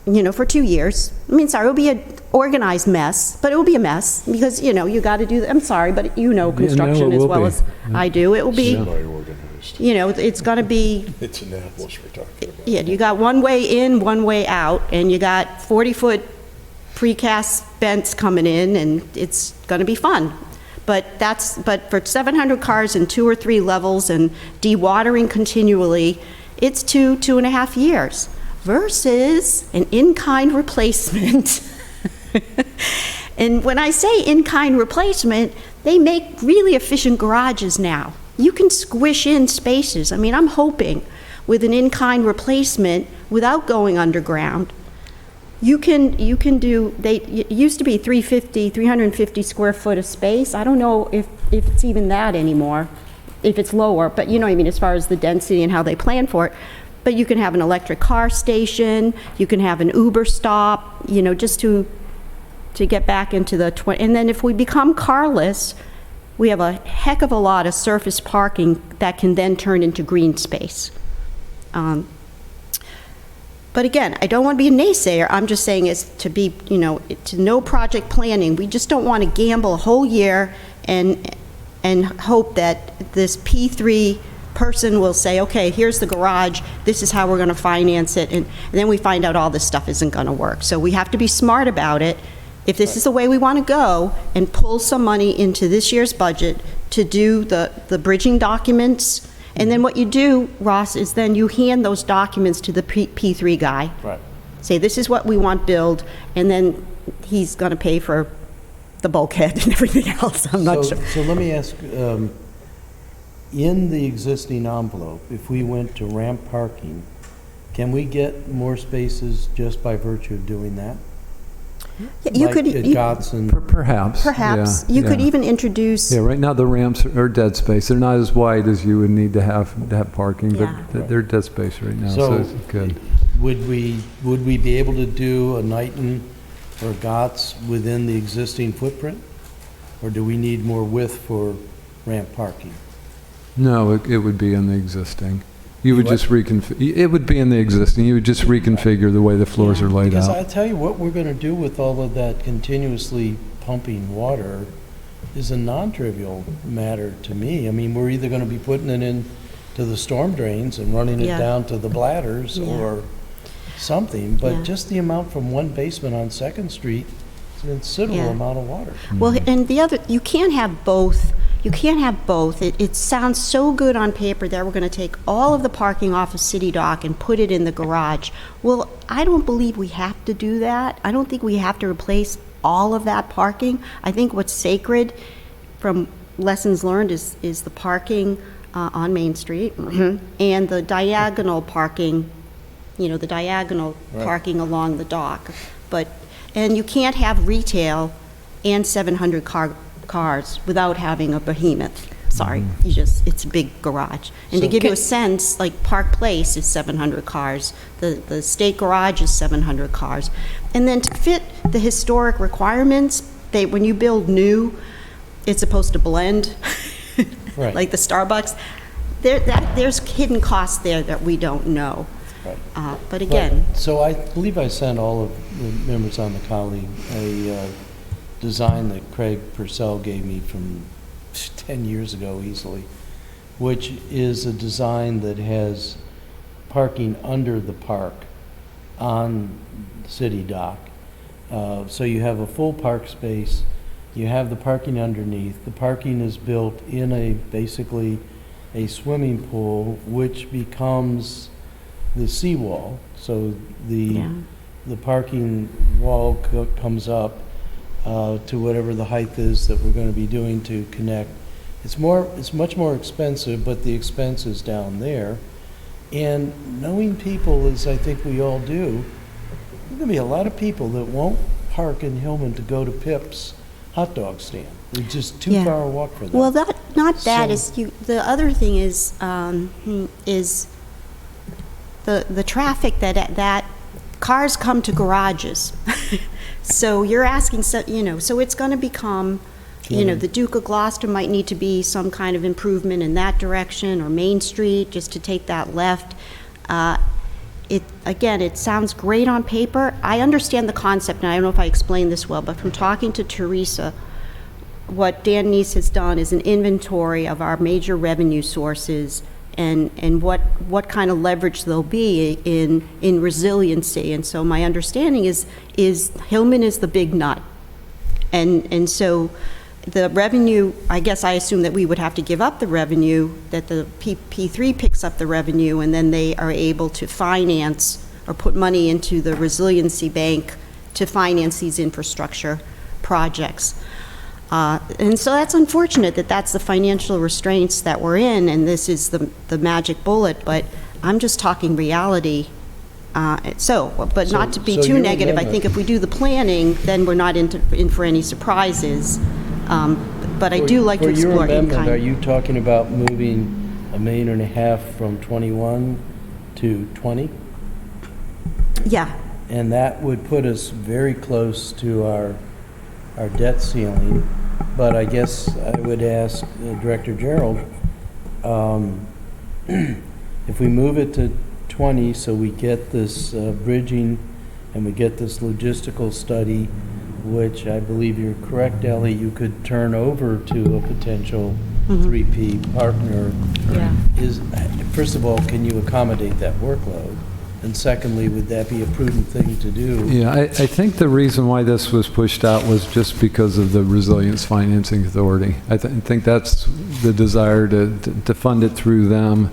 you know, for 2 years. I mean, sorry, it will be an organized mess, but it will be a mess because, you know, you got to do, I'm sorry, but you know construction as well as I do. It will be, you know, it's going to be, It's Annapolis we're talking about. yeah, you got one way in, one way out, and you got 40-foot precast vents coming in, and it's going to be fun. But for 700 cars in 2 or 3 levels and dewatering continually, it's 2.5 years versus an in-kind replacement. And when I say in-kind replacement, they make really efficient garages now. You can squish in spaces. I mean, I'm hoping with an in-kind replacement, without going underground, you can do, it used to be 350 square foot of space. I don't know if it's even that anymore, if it's lower, but you know what I mean, as far as the density and how they plan for it. But you can have an electric car station, you can have an Uber stop, you know, just to get back into the 20, and then if we become carless, we have a heck of a lot of surface parking that can then turn into green space. But again, I don't want to be a naysayer. I'm just saying it's to be, you know, to know project planning. We just don't want to gamble a whole year and hope that this P3 person will say, okay, here's the garage, this is how we're going to finance it, and then we find out all this stuff isn't going to work. So we have to be smart about it. If this is the way we want to go, and pull some money into this year's budget to do the bridging documents. And then what you do, Ross, is then you hand those documents to the P3 guy. Right. Say, this is what we want built, and then he's going to pay for the bulkhead and everything else. I'm not sure. So let me ask, in the existing envelope, if we went to ramp parking, can we get more spaces just by virtue of doing that? Yeah, you Like could, at you- Gotts and- Perhaps. perhaps, yeah, you could yeah. even introduce, Yeah, right now the ramps are dead space. They're not as wide as you would need to have parking, Yeah. but they're dead space right now, so So it's good. would we be able to do a Knighton or Gotts within the existing footprint? Or do we need more width for ramp parking? No, it would be in the existing. You would What? just it would be in the existing. You would just reconfigure the way the floors are laid Because out. I tell you, what we're gonna do with all of that continuously pumping water is a non-trivial matter to me. I mean, we're either gonna be putting it in to the storm drains and running it Yeah. down to the bladders Yeah. or something, Yeah. but just the amount from one basement on Second Street is a considerable Yeah. amount of water. well, and the other, you can't have both. You can't have both. It sounds so good on paper that we're going to take all of the parking off of City Dock and put it in the garage. Well, I don't believe we have to do that. I don't think we have to replace all of that parking. I think what's sacred from lessons learned is the parking on Main Street and the diagonal parking, the diagonal parking along the dock. And you can't have retail and 700 cars without having a behemoth. Sorry, it's a big garage. And to give you a sense, like Park Place is 700 cars, the State Garage is 700 cars. And then to fit the historic requirements, when you build new, it's supposed to blend, Right. like the Starbucks. There's hidden costs there that we don't know. Right. But again, So I believe I sent all of the members on the colleague a design that Craig Purcell gave me from 10 years ago easily, which is a design that has parking under the park on the city dock. So you have a full park space, you have the parking underneath. The parking is built in basically a swimming pool, which becomes the seawall. So the parking wall comes up to whatever the height is that we're going to be doing to connect. It's much more expensive, but the expense is down there. And knowing people, as I think we all do, there's going to be a lot of people that won't park in Hillman to go to Pip's hot dog stand. It's just too far a walk for them. well, the other thing is the traffic that cars come to garages. So you're asking, so it's going to become, the Duke of Gloucester might need to be some kind of improvement in that direction, or Main Street, just to take that left. It sounds great on paper. I understand the concept, and I don't know if I explained this well, but from talking to Teresa, what Dan Neese has done is an inventory of our major revenue sources and what kind of leverage there'll be in resiliency. And so my understanding is Hillman is the big nut. And so the revenue, I guess I assume that we would have to give up the revenue, that the P3 picks up the revenue, and then they are able to finance or put money into the resiliency bank to finance these infrastructure projects. And so that's unfortunate that that's the financial restraints that we're in, and this is the magic bullet, but I'm just talking reality. But not to be So too your negative, I amendment- think if we do the planning, then we're not in for any surprises. But I do like to explore For your amendment, are in-kind. you talking about moving $1.5 million from 21 to 20? Yeah, And that would put us very close to our debt ceiling. But I guess I would ask Director Gerald, if we move it to 20, so we get this bridging and we get this logistical study, which I believe you're correct, Ellie, you could turn over to a potential 3P partner. yeah. First of all, can you accommodate that workload? And secondly, would that be a prudent thing to do? Yeah, I think the reason why this was pushed out was just because of the Resilience Financing Authority. I think that's the desire to fund it through them,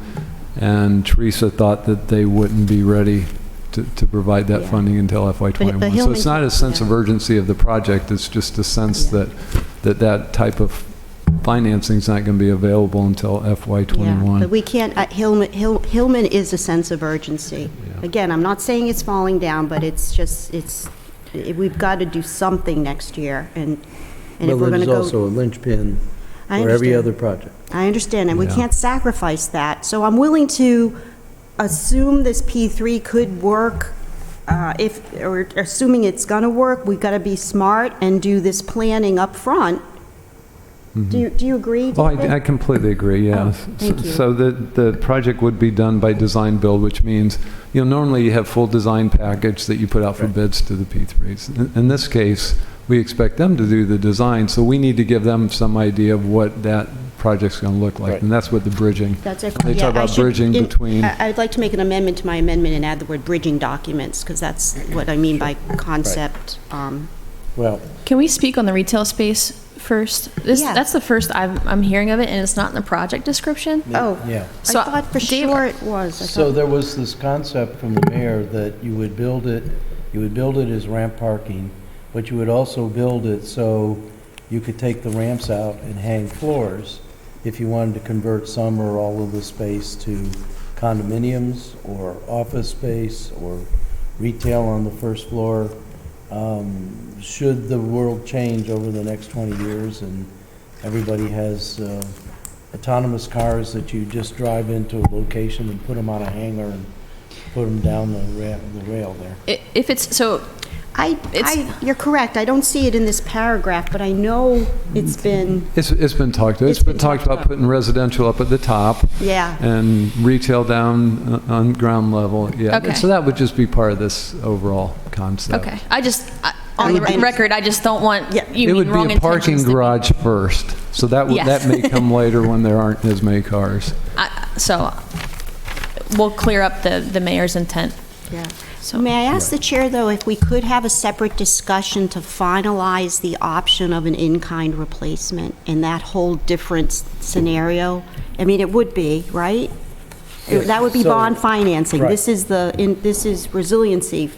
and Teresa thought that they wouldn't be ready to provide that funding until FY21. So Hillman- it's not a sense of urgency of the project, it's just a sense that type of financing is not going to be available until Yeah, FY21. but we can't, Hillman is a sense of urgency. Again, I'm not saying it's falling down, but we've got to do something next year, and if we're Well, going to there's go. also a linchpin I for every understand. other project. I understand, and we Yeah. can't sacrifice that. So I'm willing to assume this P3 could work, or assuming it's going to work, we've got to be smart and do this planning up front. Do you agree, Oh, David? I completely agree, yeah. Oh, thank you. So the project would be done by design build, which means, normally you have full design package that you put out for bids to the P3s. In this case, we expect them to do the design, so we need to give them some idea of what that project's going to look like, Right. and that's what the bridging. That's it. They Yeah, talk I about should- bridging between. I'd like to make an amendment to my amendment and add the word bridging documents, because that's what I mean by concept. Well, Can we speak on the retail space first? Yeah. That's the first I'm hearing of it, and it's not in the project description. Oh, yeah. So, I thought for Dave- sure it was. I So thought- there was this concept from the mayor that you would build it as ramp parking, but you would also build it so you could take the ramps out and hang floors if you wanted to convert some or all of the space to condominiums or office space or retail on the first floor. Should the world change over the next 20 years and everybody has autonomous cars that you just drive into a location and put them on a hanger and put them down the rail there. If it's, so, You're correct. I don't see it in this paragraph, but I know it's been, It's been talked about. It's been talked about putting residential up at the top. yeah. And retail down on ground level, yeah. Okay. So that would just be part of this overall concept. okay, on the record, I just don't want Yeah. you It mean would wrong be a parking intentions to me. garage first, so that Yes. that may come later when there aren't as many cars. So we'll clear up the mayor's intent. Yeah. So- May I ask the chair, though, if we could have a separate discussion to finalize the option of an in-kind replacement in that whole different scenario? I mean, it would be, right? That would be So- bond financing. Right. This is resiliency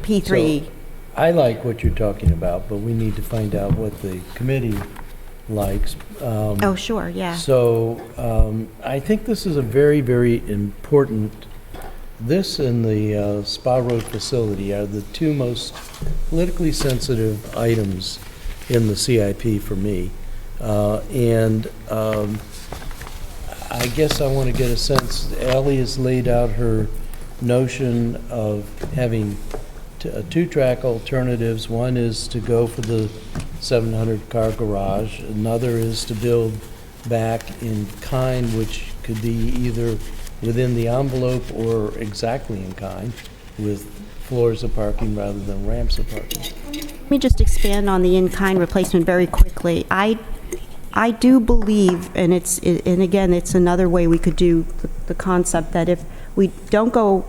P3. So, I like what you're talking about, but we need to find out what the committee likes. Oh, sure, yeah. So I think this is a very, very important, this and the Spa Road facility are the two most politically sensitive items in the CIP for me. And I guess I want to get a sense, Ally has laid out her notion of having two-track alternatives. One is to go for the 700-car garage. Another is to build back in kind, which could be either within the envelope or exactly in kind, with floors of parking rather than ramps of parking. Let me just expand on the in-kind replacement very quickly. I do believe, and again, it's another way we could do the concept that if we don't go,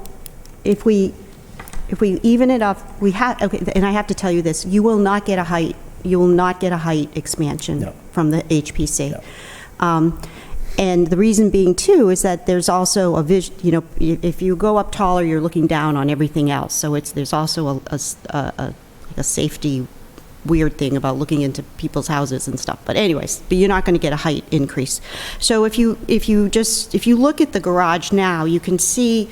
if we even it up, okay, and I have to tell you this, you will not get a height expansion No. from the HPC. No. And the reason being, too, is that there's also a vision, if you go up taller, you're looking down on everything else. So there's also a safety weird thing about looking into people's houses and stuff. But anyways, you're not going to get a height increase. So if you look at the garage now, you can see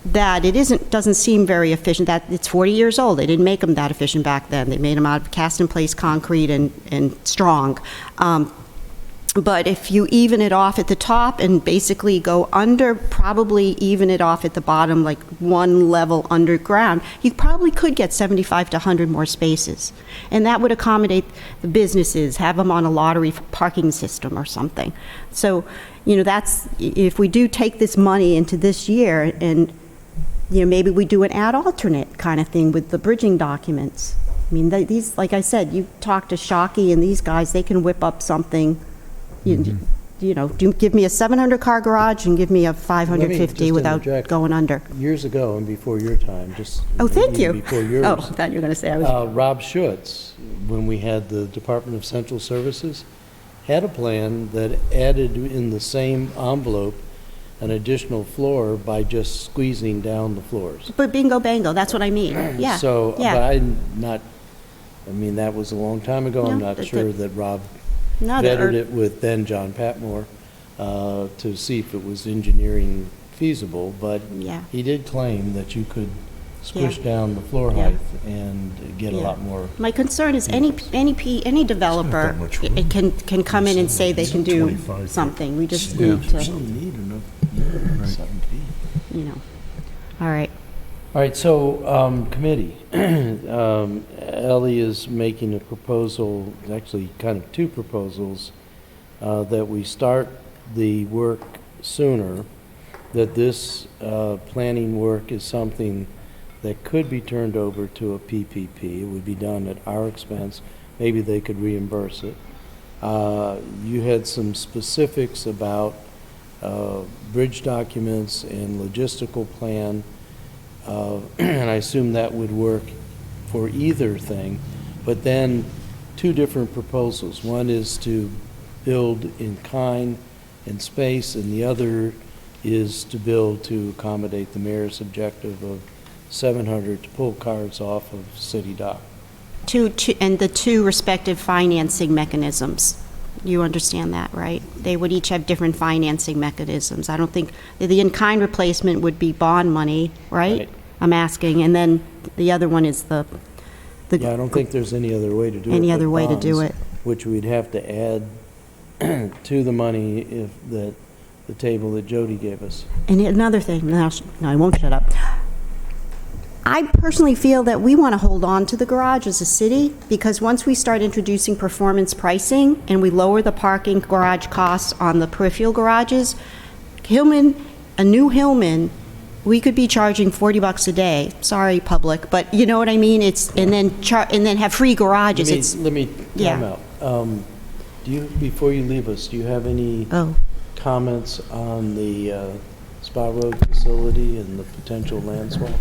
that it doesn't seem very efficient. That it's 40 years old. They didn't make them that efficient back then. They made them out of cast-in-place concrete and strong. But if you even it off at the top and basically go under, probably even it off at the bottom, like one level underground, you probably could get 75 to 100 more spaces. And that would accommodate the businesses, have them on a lottery parking system or something. So, that's, if we do take this money into this year and, maybe we do an ad alternate kind of thing with the bridging documents. I mean, these, like I said, you talk to Shockey and these guys, they can whip up something. Give me a 700-car garage and give me a 550 just without interject. going under. Years ago and before your time, just. Oh, thank maybe you. Before yours. Oh, I thought you were going to say I was. Rob Schutz, when we had the Department of Central Services, had a plan that added in the same envelope an additional floor by just squeezing down the floors. But bingo bango, that's what I mean. Yeah. So, yeah. but that was a long time ago. I'm No, not but sure that Rob No, vetted it with then John Patmore to see if it was engineering feasible, but Yeah. he did claim that you could squish Yeah. down the floor Yeah. height and get a Yeah. lot more. My concern is any developer can come in and say they can do something. We just need to, Need enough, 7 feet. All right. All right, so, committee. Ellie is making a proposal, actually kind of two proposals, that we start the work sooner, that this planning work is something that could be turned over to a PPP. It would be done at our expense. Maybe they could reimburse it. You had some specifics about bridge documents and logistical plan. And I assume that would work for either thing, but then two different proposals. One is to build in kind and space, and the other is to build to accommodate the mayor's objective of 700 to pull cars off of City Dock. And the two respective financing mechanisms. You understand that, right? They would each have different financing mechanisms. I don't think, the in-kind replacement would be bond money, right? Right. I'm asking, and then the other one is the. Yeah, I don't think there's any other way to do it. Any but other way to do bonds, it. Which we'd have to add to the money if the table that Jody gave us. And another thing, no, I won't shut up. I personally feel that we want to hold on to the garage as a city, because once we start introducing performance pricing and we lower the parking garage costs on the peripheral garages, Hillman, a new Hillman, we could be charging $40 a day. Sorry, public, but you know what I mean? And then have free garages. Let me Yeah. time out. Before you leave us, do you have any Oh, comments on the Spa Road facility and the potential land swap?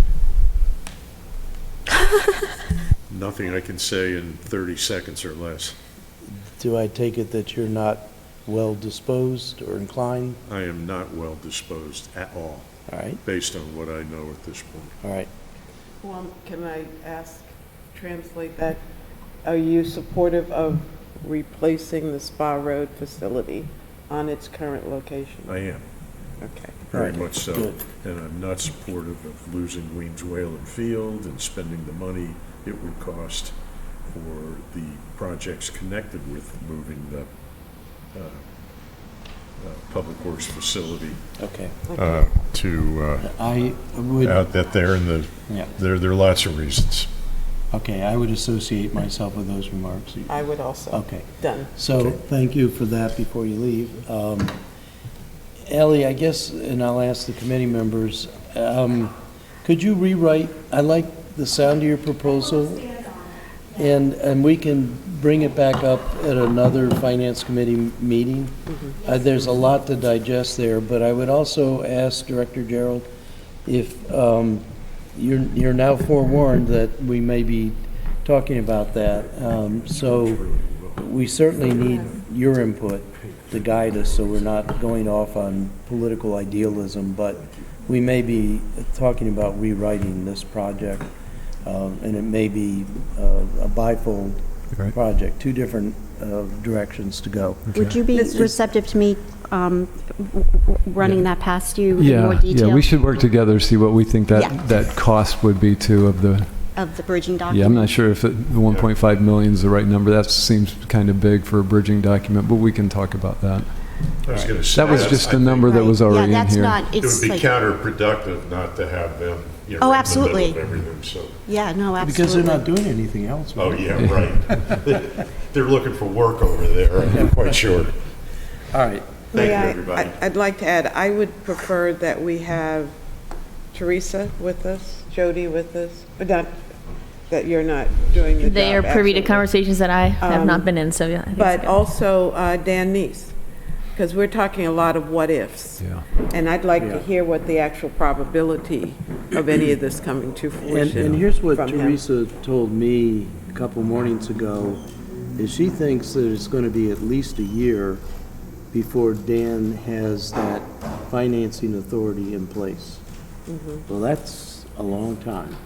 Nothing I can say in 30 seconds or less. Do I take it that you're not well disposed or inclined? I am not well disposed at all, All right, based on what I know at this point. all right. Well, can I translate that? Are you supportive of replacing the Spa Road facility on its current location? I am, Okay. very Right. much so. Good. And I'm not supportive of losing Weems Whalen Field and spending the money it would cost for the projects connected with moving the Public Works facility Okay. to I would, out there, and yeah, there are lots of reasons. okay, I would associate myself with those remarks. I would also. Okay. Done. So, thank you for that before you leave. Ellie, I guess, and I'll ask the committee members, could you rewrite, I like the sound of your proposal, and we can bring it back up at another finance committee meeting. There's a lot to digest there, but I would also ask Director Gerald if you're now forewarned that we may be talking about that. So we certainly need your input to guide us, so we're not going off on political idealism, but we may be talking about rewriting this project, and it may be a bifold Right. project, two different directions to go. would you be receptive to me running that past you in more Yeah, detail? yeah, we should work together, see what we think Yeah. that cost would be too of the, Of the bridging document? yeah, I'm not sure if the 1.5 million is the right number. That seems kind of big for a bridging document, but we can talk about that. I was going to say. That was just a number that Right. was already Yeah, in that's here. not, It it's would be like, counterproductive not to have them, you know, Oh, right in the absolutely. middle of everything, so. yeah, no, absolutely. Because they're not doing anything else. Oh, right? yeah, right. They're looking for work over there, I'm quite sure. All right. Thank you, May I- everybody. I'd like to add, I would prefer that we have Teresa with us, Jody with us, but not, that you're not doing the job. They are privy to absolutely. conversations that I have not been in, so yeah. I think it's But good. also Dan Neese, because we're talking a lot of what-ifs. Yeah. And I'd like Yeah. to hear what the actual probability of any of this coming to fruition. And here's what from him. Teresa told me a couple mornings ago, is she thinks that it's going to be at least a year before Dan has that financing authority in place. Well, that's a long time.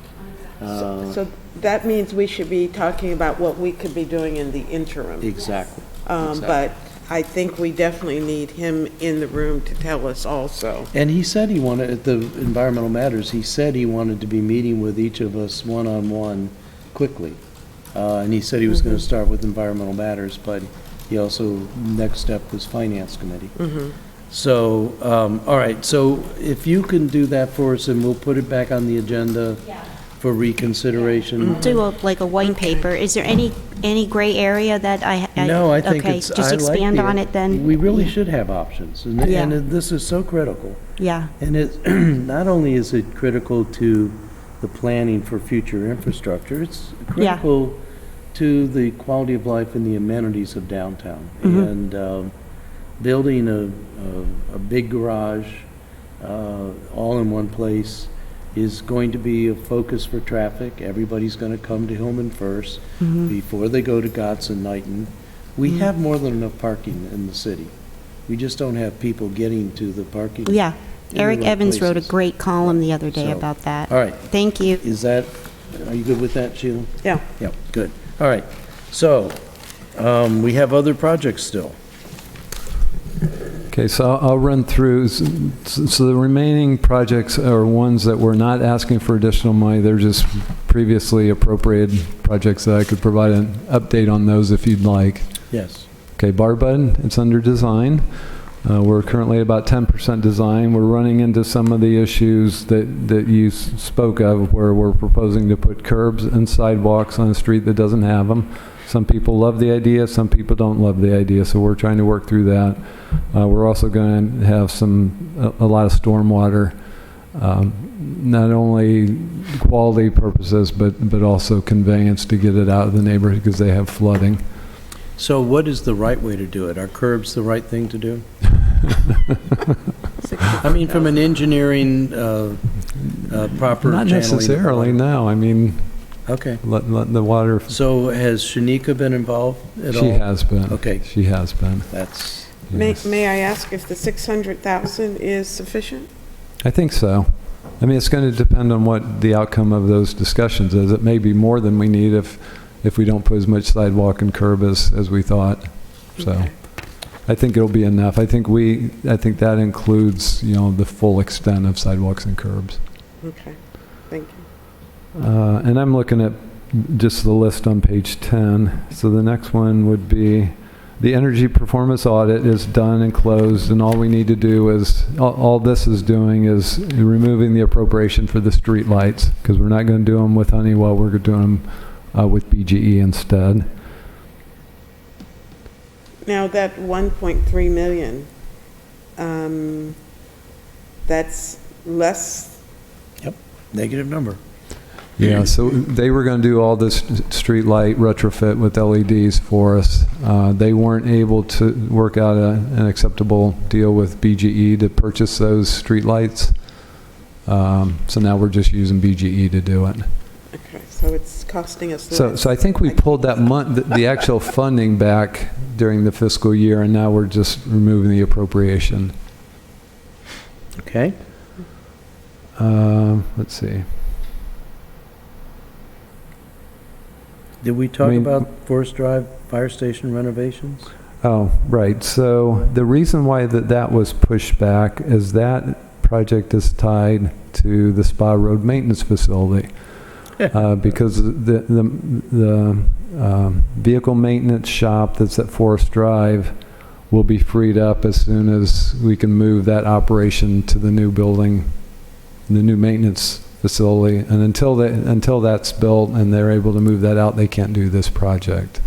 So that means we should be talking about what we could be doing in the interim. Exactly. But I think we definitely need him in the room to tell us also. And he said he wanted, at the Environmental Matters, he said he wanted to be meeting with each of us one-on-one quickly. And he said he was going to start with Environmental Matters, but he also, next step was Finance Committee. So, all right, so if you can do that for us, and we'll put it back on the agenda for reconsideration. Do like a white paper. Is there any gray area that No, I think okay, it's, just I like expand the- on it then? We really should have options, and Yeah. this is so critical. Yeah, And it, not only is it critical to the planning for future infrastructure, it's critical to the quality of life and the amenities of downtown. And building a big garage all in one place is going to be a focus for traffic. Everybody's going to come to Hillman first before they go to Gotts and Knighton. We have more than enough parking in the city. We just don't have people getting to the parking. yeah. in the Eric right Evans wrote a places. great column the other day So, about that. All right. Thank you. Is that, are you good with that, Sheila? Yeah. Yeah, good. All right, so, we have other projects still. Okay, so I'll run through. So the remaining projects are ones that we're not asking for additional money. They're just previously appropriated projects that I could provide an update on those if you'd like. Yes. Okay, Barbud, it's under design. We're currently about 10% design. We're running into some of the issues that you spoke of, where we're proposing to put curbs and sidewalks on a street that doesn't have them. Some people love the idea, some people don't love the idea, so we're trying to work through that. We're also going to have a lot of stormwater, not only quality purposes, but also conveyance to get it out of the neighborhood because they have flooding. So what is the right way to do it? Are curbs the right thing to do? I mean, from an engineering, proper Not channeling. necessarily, no. I mean, Okay. let the water, So has Shanika been involved at all? she has been. Okay. She has been. That's, May I ask if the 600,000 is sufficient? I think so. I mean, it's going to depend on what the outcome of those discussions is. It may be more than we need if we don't put as much sidewalk and curb as we thought. So Okay. I think it'll be enough. I think that includes, the full extent of sidewalks and curbs. Okay, thank you. And I'm looking at just the list on page 10. So the next one would be the energy performance audit is done and closed, and all we need to do is, all this is doing is removing the appropriation for the street lights, because we're not going to do them with Honeywell, we're doing them with BGE instead. Now, that 1.3 million, that's less, negative number. Yeah, so they were going to do all this street light retrofit with LEDs for us. They weren't able to work out an acceptable deal with BGE to purchase those street lights. So now we're just using BGE to do it. okay, so it's costing us So less. I think we pulled that the actual funding back during the fiscal year, and now we're just removing the appropriation. Okay. Let's see. Did we talk I mean- about Forest Drive Fire Station renovations? Oh, right. So the reason why that was pushed back is that project is tied to the Spa Road Maintenance Facility. Because the vehicle maintenance shop that's at Forest Drive will be freed up as soon as we can move that operation to the new building, the new maintenance facility. And until that's built and they're able to move that out, they can't do this project.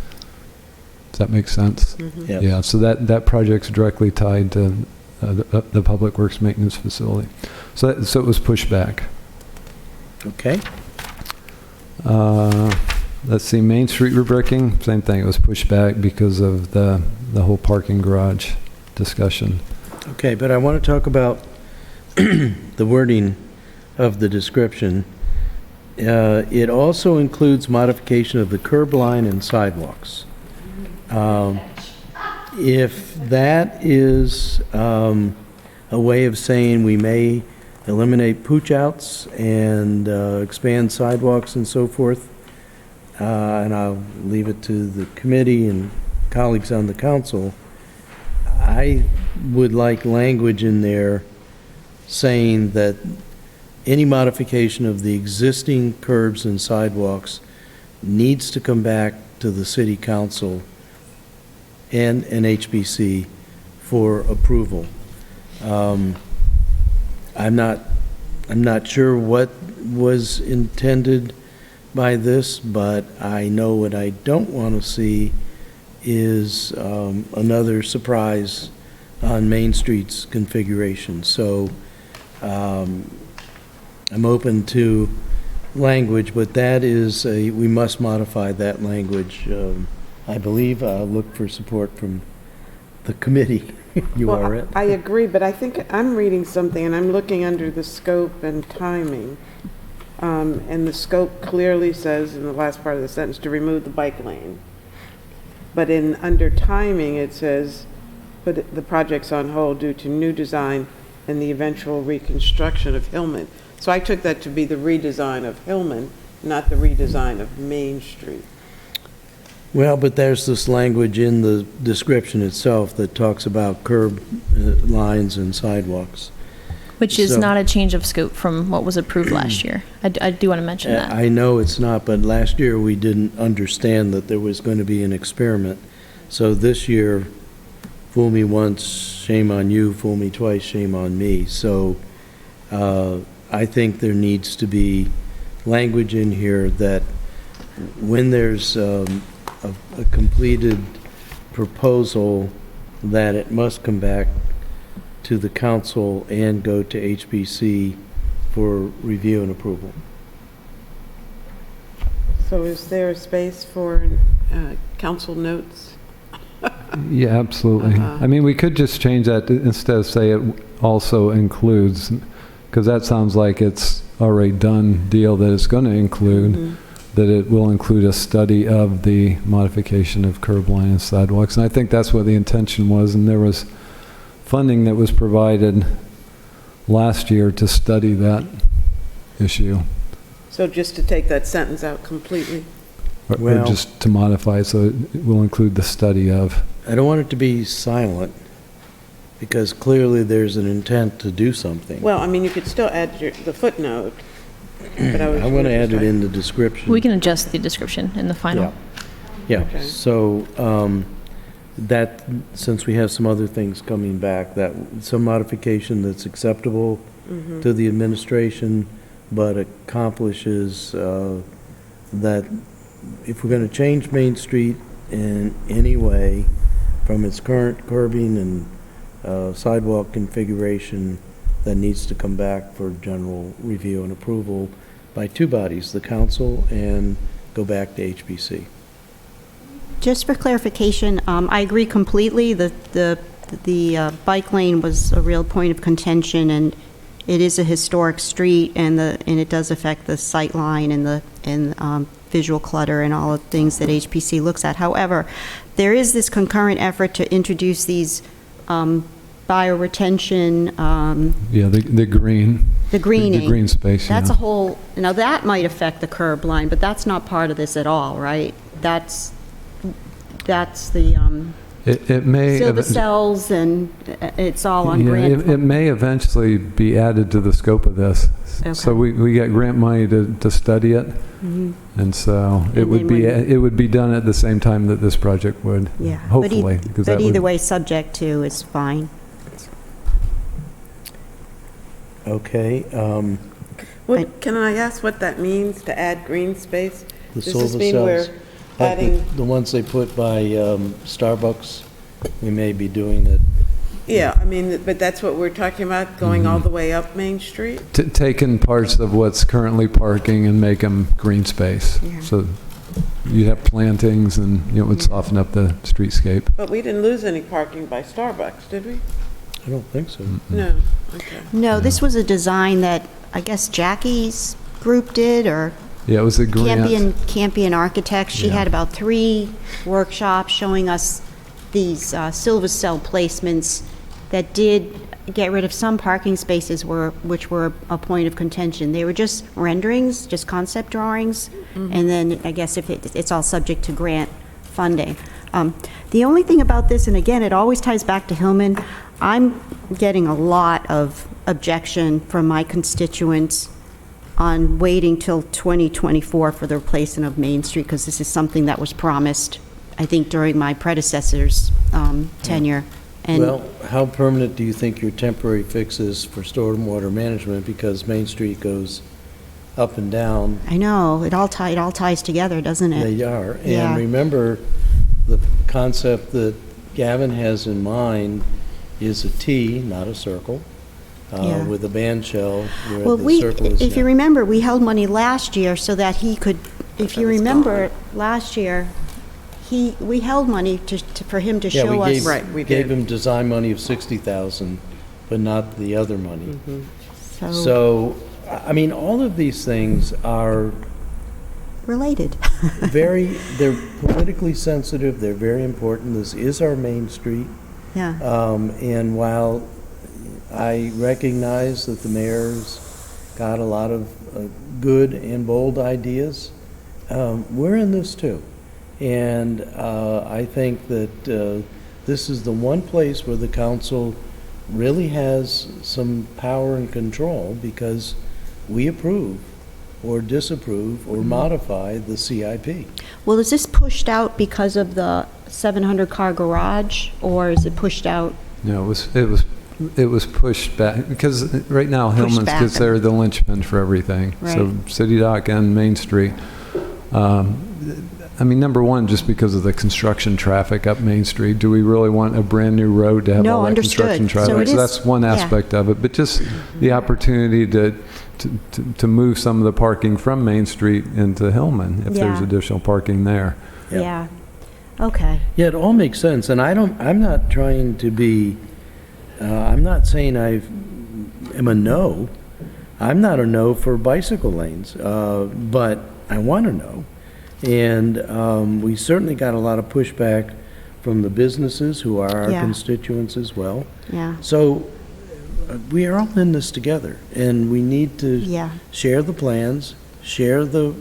Does that make sense? Yes. Yeah, so that project's directly tied to the Public Works Maintenance Facility. So it was pushed back. Okay. Let's see, Main Street rebricking, same thing, it was pushed back because of the whole parking garage discussion. Okay, but I want to talk about the wording of the description. It also includes modification of the curb line and sidewalks. If that is a way of saying we may eliminate pooch outs and expand sidewalks and so forth, and I'll leave it to the committee and colleagues on the council, I would like language in there saying that any modification of the existing curbs and sidewalks needs to come back to the city council and NHBC for approval. I'm not sure what was intended by this, but I know what I don't want to see is another surprise on Main Street's configuration. So I'm open to language, but that is we must modify that language. I believe I'll look for support from the committee. You Well, are it. I agree, but I think I'm reading something, and I'm looking under the scope and timing. And the scope clearly says in the last part of the sentence to remove the bike lane. But under timing, it says, put the projects on hold due to new design and the eventual reconstruction of Hillman. So I took that to be the redesign of Hillman, not the redesign of Main Street. Well, but there's this language in the description itself that talks about curb lines and sidewalks. Which is So- not a change of scope from what was approved last year. I do want to mention that. I know it's not, but last year we didn't understand that there was going to be an experiment. So this year, fool me once, shame on you, fool me twice, shame on me. So I think there needs to be language in here that when there's a completed proposal, that it must come back to the council and go to HPC for review and approval. So is there a space for council notes? Yeah, absolutely. I mean, we could just change that instead of say it also includes, because that sounds like it's already done deal that it's going to include, that it will include a study of the modification of curb line and sidewalks. And I think that's what the intention was, and there was funding that was provided last year to study that issue, So just to take that sentence out completely? or Well- just to modify it so it will include the study of. I don't want it to be silent, because clearly there's an intent to do something. Well, I mean, you could still add the footnote, but I was... I'm going to add it in the description. We can adjust the description in the final. Yeah, Okay. so that, since we have some other things coming back, that some modification that's acceptable to the administration, but accomplishes that if we're going to change Main Street in any way from its current curbing and sidewalk configuration, that needs to come back for general review and approval by two bodies, the council and go back to HPC. Just for clarification, I agree completely. The bike lane was a real point of contention, and it is a historic street, and it does affect the sight line and visual clutter and all of the things that HPC looks at. However, there is this concurrent effort to introduce these bioretention, Yeah, the green. the greening. The green space, That's yeah. a whole, now that might affect the curb line, but that's not part of this at all, right? That's the It may. silver cells, and it's all on Yeah, grant. it may eventually be added to the scope of this. So Okay. we get grant money to study it, and so it And would then be, when- it would be done at the same time that this project would, Yeah. hopefully. because that But either would- way, subject to is fine. Okay, Can I ask what that means, to add green space? the Does this silver mean we're cells, like adding, the ones they put by Starbucks, we may be doing it. yeah, I mean, but that's what we're talking about, going all the way up Main Street? Taking parts of what's currently parking and make them green space. Yeah. So you'd have plantings and, it would soften up the streetscape. But we didn't lose any parking by Starbucks, did we? I don't think so. No, okay. No, this was a design that I guess Jackie's group did, or Yeah, it was a grant. Campion Architects. She Yeah. had about 3 workshops showing us these silver cell placements that did get rid of some parking spaces which were a point of contention. They were just renderings, just concept drawings, and then I guess if it's all subject to grant funding. The only thing about this, and again, it always ties back to Hillman, I'm getting a lot of objection from my constituents on waiting till 2024 for the replacement of Main Street, because this is something that was promised, I think, during my predecessor's tenure. And Well, how permanent do you think your temporary fix is for stormwater management? Because Main Street goes up and down, I know, it all ties together, doesn't it? they are. Yeah. And remember, the concept that Gavin has in mind is a T, not a circle, Yeah. with a band shell where Well, the circle is if you now. remember, we held money last year so that he could, if you remember, last year, we held money for him to Yeah, show we us. gave, Right, we gave did. him design money of 60,000, but not the other money. So, So, I mean, all of these things are related. they're politically sensitive, they're very important. This is our main street. Yeah, And while I recognize that the mayor's got a lot of good and bold ideas, we're in this too. And I think that this is the one place where the council really has some power and control, because we approve or disapprove or modify the CIP. Well, is this pushed out because of the 700-car garage, or is it pushed out? No, it was pushed back, because right now Hillman's back. considered the linchpin for everything. So Right. City Dock and Main Street. I mean, number one, just because of the construction traffic up Main Street, do we really want a brand-new road to have No, all that understood. construction So traffic? it So is- that's one yeah. aspect of it, but just the opportunity to move some of the parking from Main Street into Hillman, if there's Yeah. additional parking there. Yeah. Yeah. Okay. Yeah, it all makes sense, and I'm not trying to be, I'm not saying I am a no. I'm not a no for bicycle lanes, but I want to know. And we certainly got a lot of pushback from the businesses who are our Yeah. constituents as well. Yeah. So we are all in this together, and we need to Yeah. share the plans, share the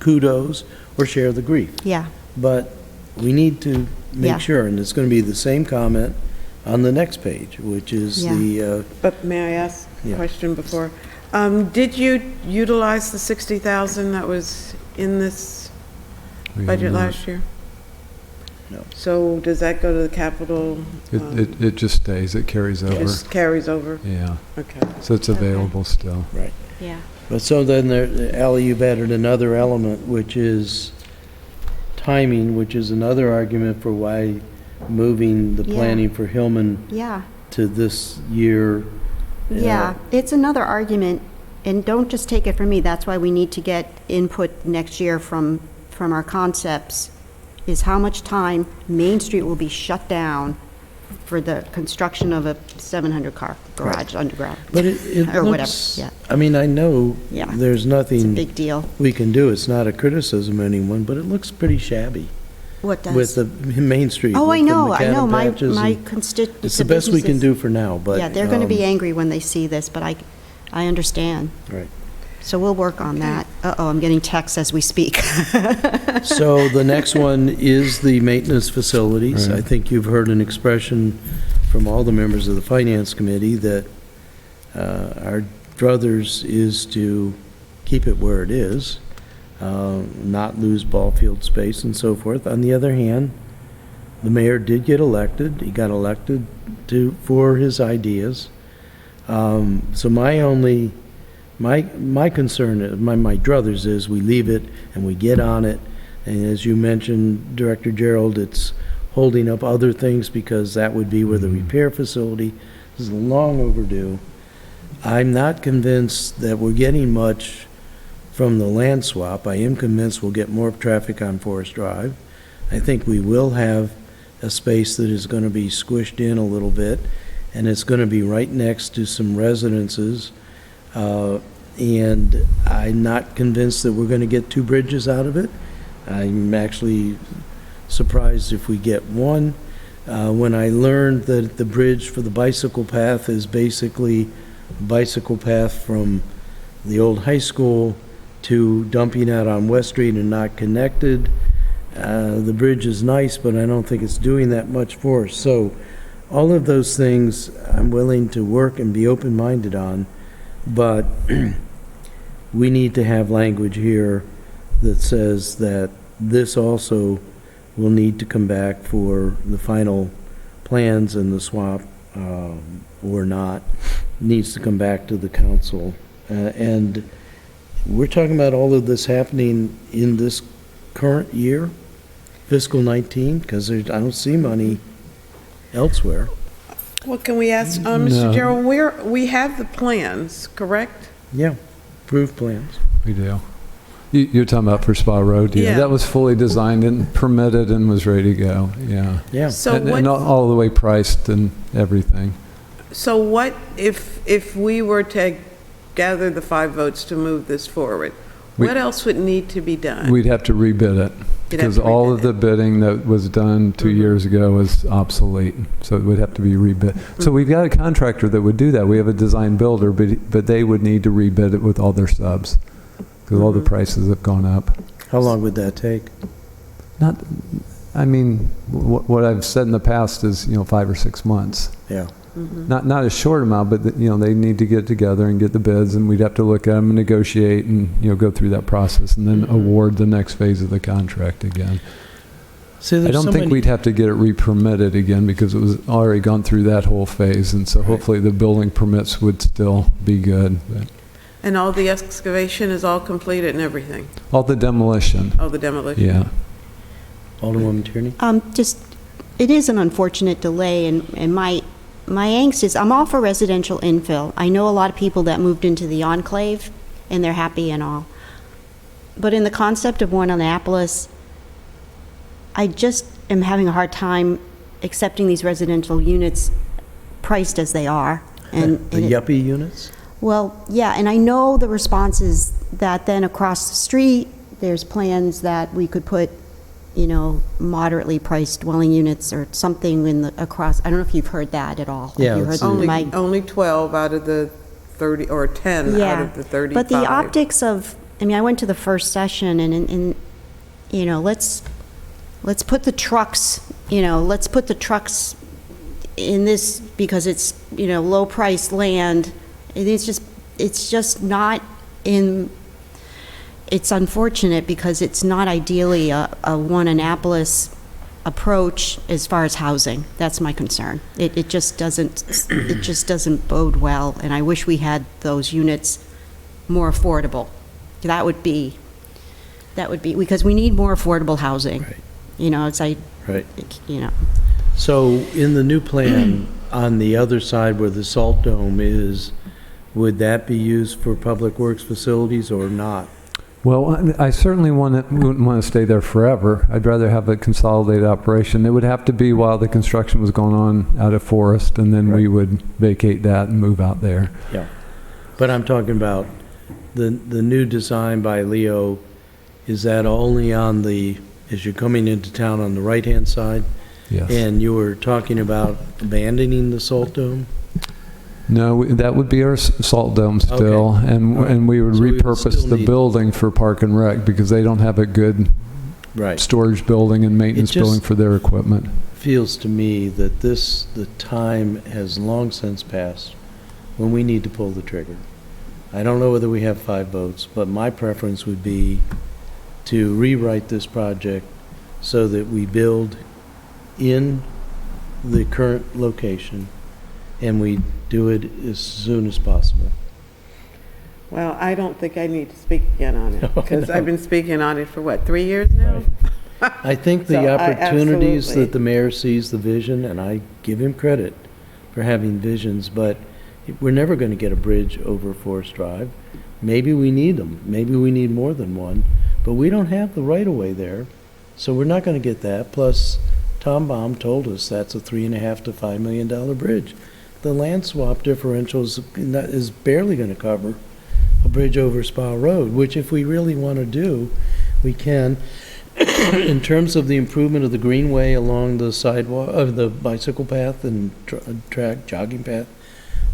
kudos, or share the grief. Yeah. But we need to Yeah. make sure, and it's going to be the same comment on the next page, which is Yeah. the, But may I ask a Yeah. question before? Did you utilize the 60,000 that was in this We budget know. last year? No. So does that go to the capital? It just stays, it carries over. Just carries over? Yeah, Okay. so it's available still. right. Yeah. But so then, Ally, you've added another element, which is timing, which is another argument for why moving the Yeah. planning for Hillman Yeah. to this year. Yeah, it's another argument, and don't just take it from me, that's why we need to get input next year from our concepts, is how much time Main Street will be shut down for the construction of a 700-car garage underground. But it Or whatever, looks, yeah. I mean, I know Yeah. there's It's a nothing big deal. we can do. It's not a criticism of anyone, but it looks pretty shabby What does? with the Main Street. Oh, with I the know, macadam my patches and- constituents. It's the best we can do for now, but. Yeah, they're going to be angry when they see this, but I understand. Right. So we'll work on that. Uh-oh, I'm getting texts as we speak. So the next one is the maintenance facilities. Right. I think you've heard an expression from all the members of the Finance Committee that our druthers is to keep it where it is, not lose ball field space and so forth. On the other hand, the mayor did get elected. He got elected for his ideas. So my concern, my druthers is we leave it and we get on it. And as you mentioned, Director Gerald, it's holding up other things because that would be where the repair facility is long overdue. I'm not convinced that we're getting much from the land swap. I am convinced we'll get more traffic on Forest Drive. I think we will have a space that is going to be squished in a little bit, and it's going to be right next to some residences. And I'm not convinced that we're going to get 2 bridges out of it. I'm actually surprised if we get one. When I learned that the bridge for the bicycle path is basically a bicycle path from the old high school to dumping out on West Street and not connected, the bridge is nice, but I don't think it's doing that much for us. So all of those things I'm willing to work and be open-minded on, but we need to have language here that says that this also will need to come back for the final plans and the swap, or not, needs to come back to the council. And we're talking about all of this happening in this current year, fiscal 19, because I don't see money elsewhere. Well, can we ask, No. Mr. Gerald, we have the plans, correct? Yeah, approved plans. We do. You're talking about for Spa Road? Yeah. That was fully designed and permitted and was ready to go, yeah. Yeah. So And what, all the way priced and everything. so what if we were to gather the 5 votes to move this forward? We- What else would need to be done? We'd have to rebid it, because to all rebid of the bidding that was done 2 years ago is obsolete, so it would have to be rebid. So we've got a contractor that would do that. We have a design builder, but they would need to rebid it with all their subs, because all the prices have gone up. How long would that take? Not, I mean, what I've said in the past is, 5 or 6 months. Yeah. Not a short amount, but, they need to get together and get the bids, and we'd have to look at them and negotiate and, go through that process and then award the next phase of the contract again. See, I there's don't so think many- we'd have to get it re-permitted again because it was already gone through that whole phase, and so hopefully the building permits would still be good. But And all the excavation is all completed and everything? all the demolition, Oh, the demolition? yeah. Alderwoman Tierney? It is an unfortunate delay, and my angst is, I'm all for residential infill. I know a lot of people that moved into the enclave, and they're happy and all. But in the concept of One Annapolis, I just am having a hard time accepting these residential units priced as they are. And The yuppie units? Well, yeah, and I know the response is that then across the street, there's plans that we could put, moderately priced dwelling units or something across, I don't know if you've heard that at all. Have Yeah, you heard it's- my- Only 12 out of the 30, or 10 out Yeah, of the 35. but the optics of, I went to the first session and let's put the trucks, in this because it's, low-priced land. It's just not in, it's unfortunate because it's not ideally a One Annapolis approach as far as housing. That's my concern. It just doesn't bode well, and I wish we had those units more affordable. That would be, because we need more affordable housing. Right. Right. You know. So in the new plan, on the other side where the salt dome is, would that be used for public works facilities or not? Well, I certainly wouldn't want to stay there forever. I'd rather have a consolidated operation. It would have to be while the construction was going on out of Forest, and then we would vacate that and move out there. Yeah. But I'm talking about the new design by Leo, is that only on as you're coming into town on the right-hand side? Yes. And you were talking about abandoning the salt dome? No, that would be our salt dome still, Okay. and All right. and we would So we would repurpose still the need- building for Park and Rec because they don't have a good Right. storage building and maintenance It just- building for their equipment. Feels to me that the time has long since passed when we need to pull the trigger. I don't know whether we have 5 votes, but my preference would be to rewrite this project so that we build in the current location and we do it as soon as possible. Well, I don't think I need to speak again on it, No, because no. I've been speaking on it for what, 3 years now? I think So the I opportunities absolutely- that the mayor sees the vision, and I give him credit for having visions, but we're never going to get a bridge over Forest Drive. Maybe we need them. Maybe we need more than one, but we don't have the right-of-way there, so we're not going to get that. Plus, Tom Baum told us that's a $3.5 to $5 million bridge. The land swap differential is barely going to cover a bridge over Spa Road, which if we really want to do, we can. In terms of the improvement of the greenway along the sidewalk, of the bicycle path and track jogging path,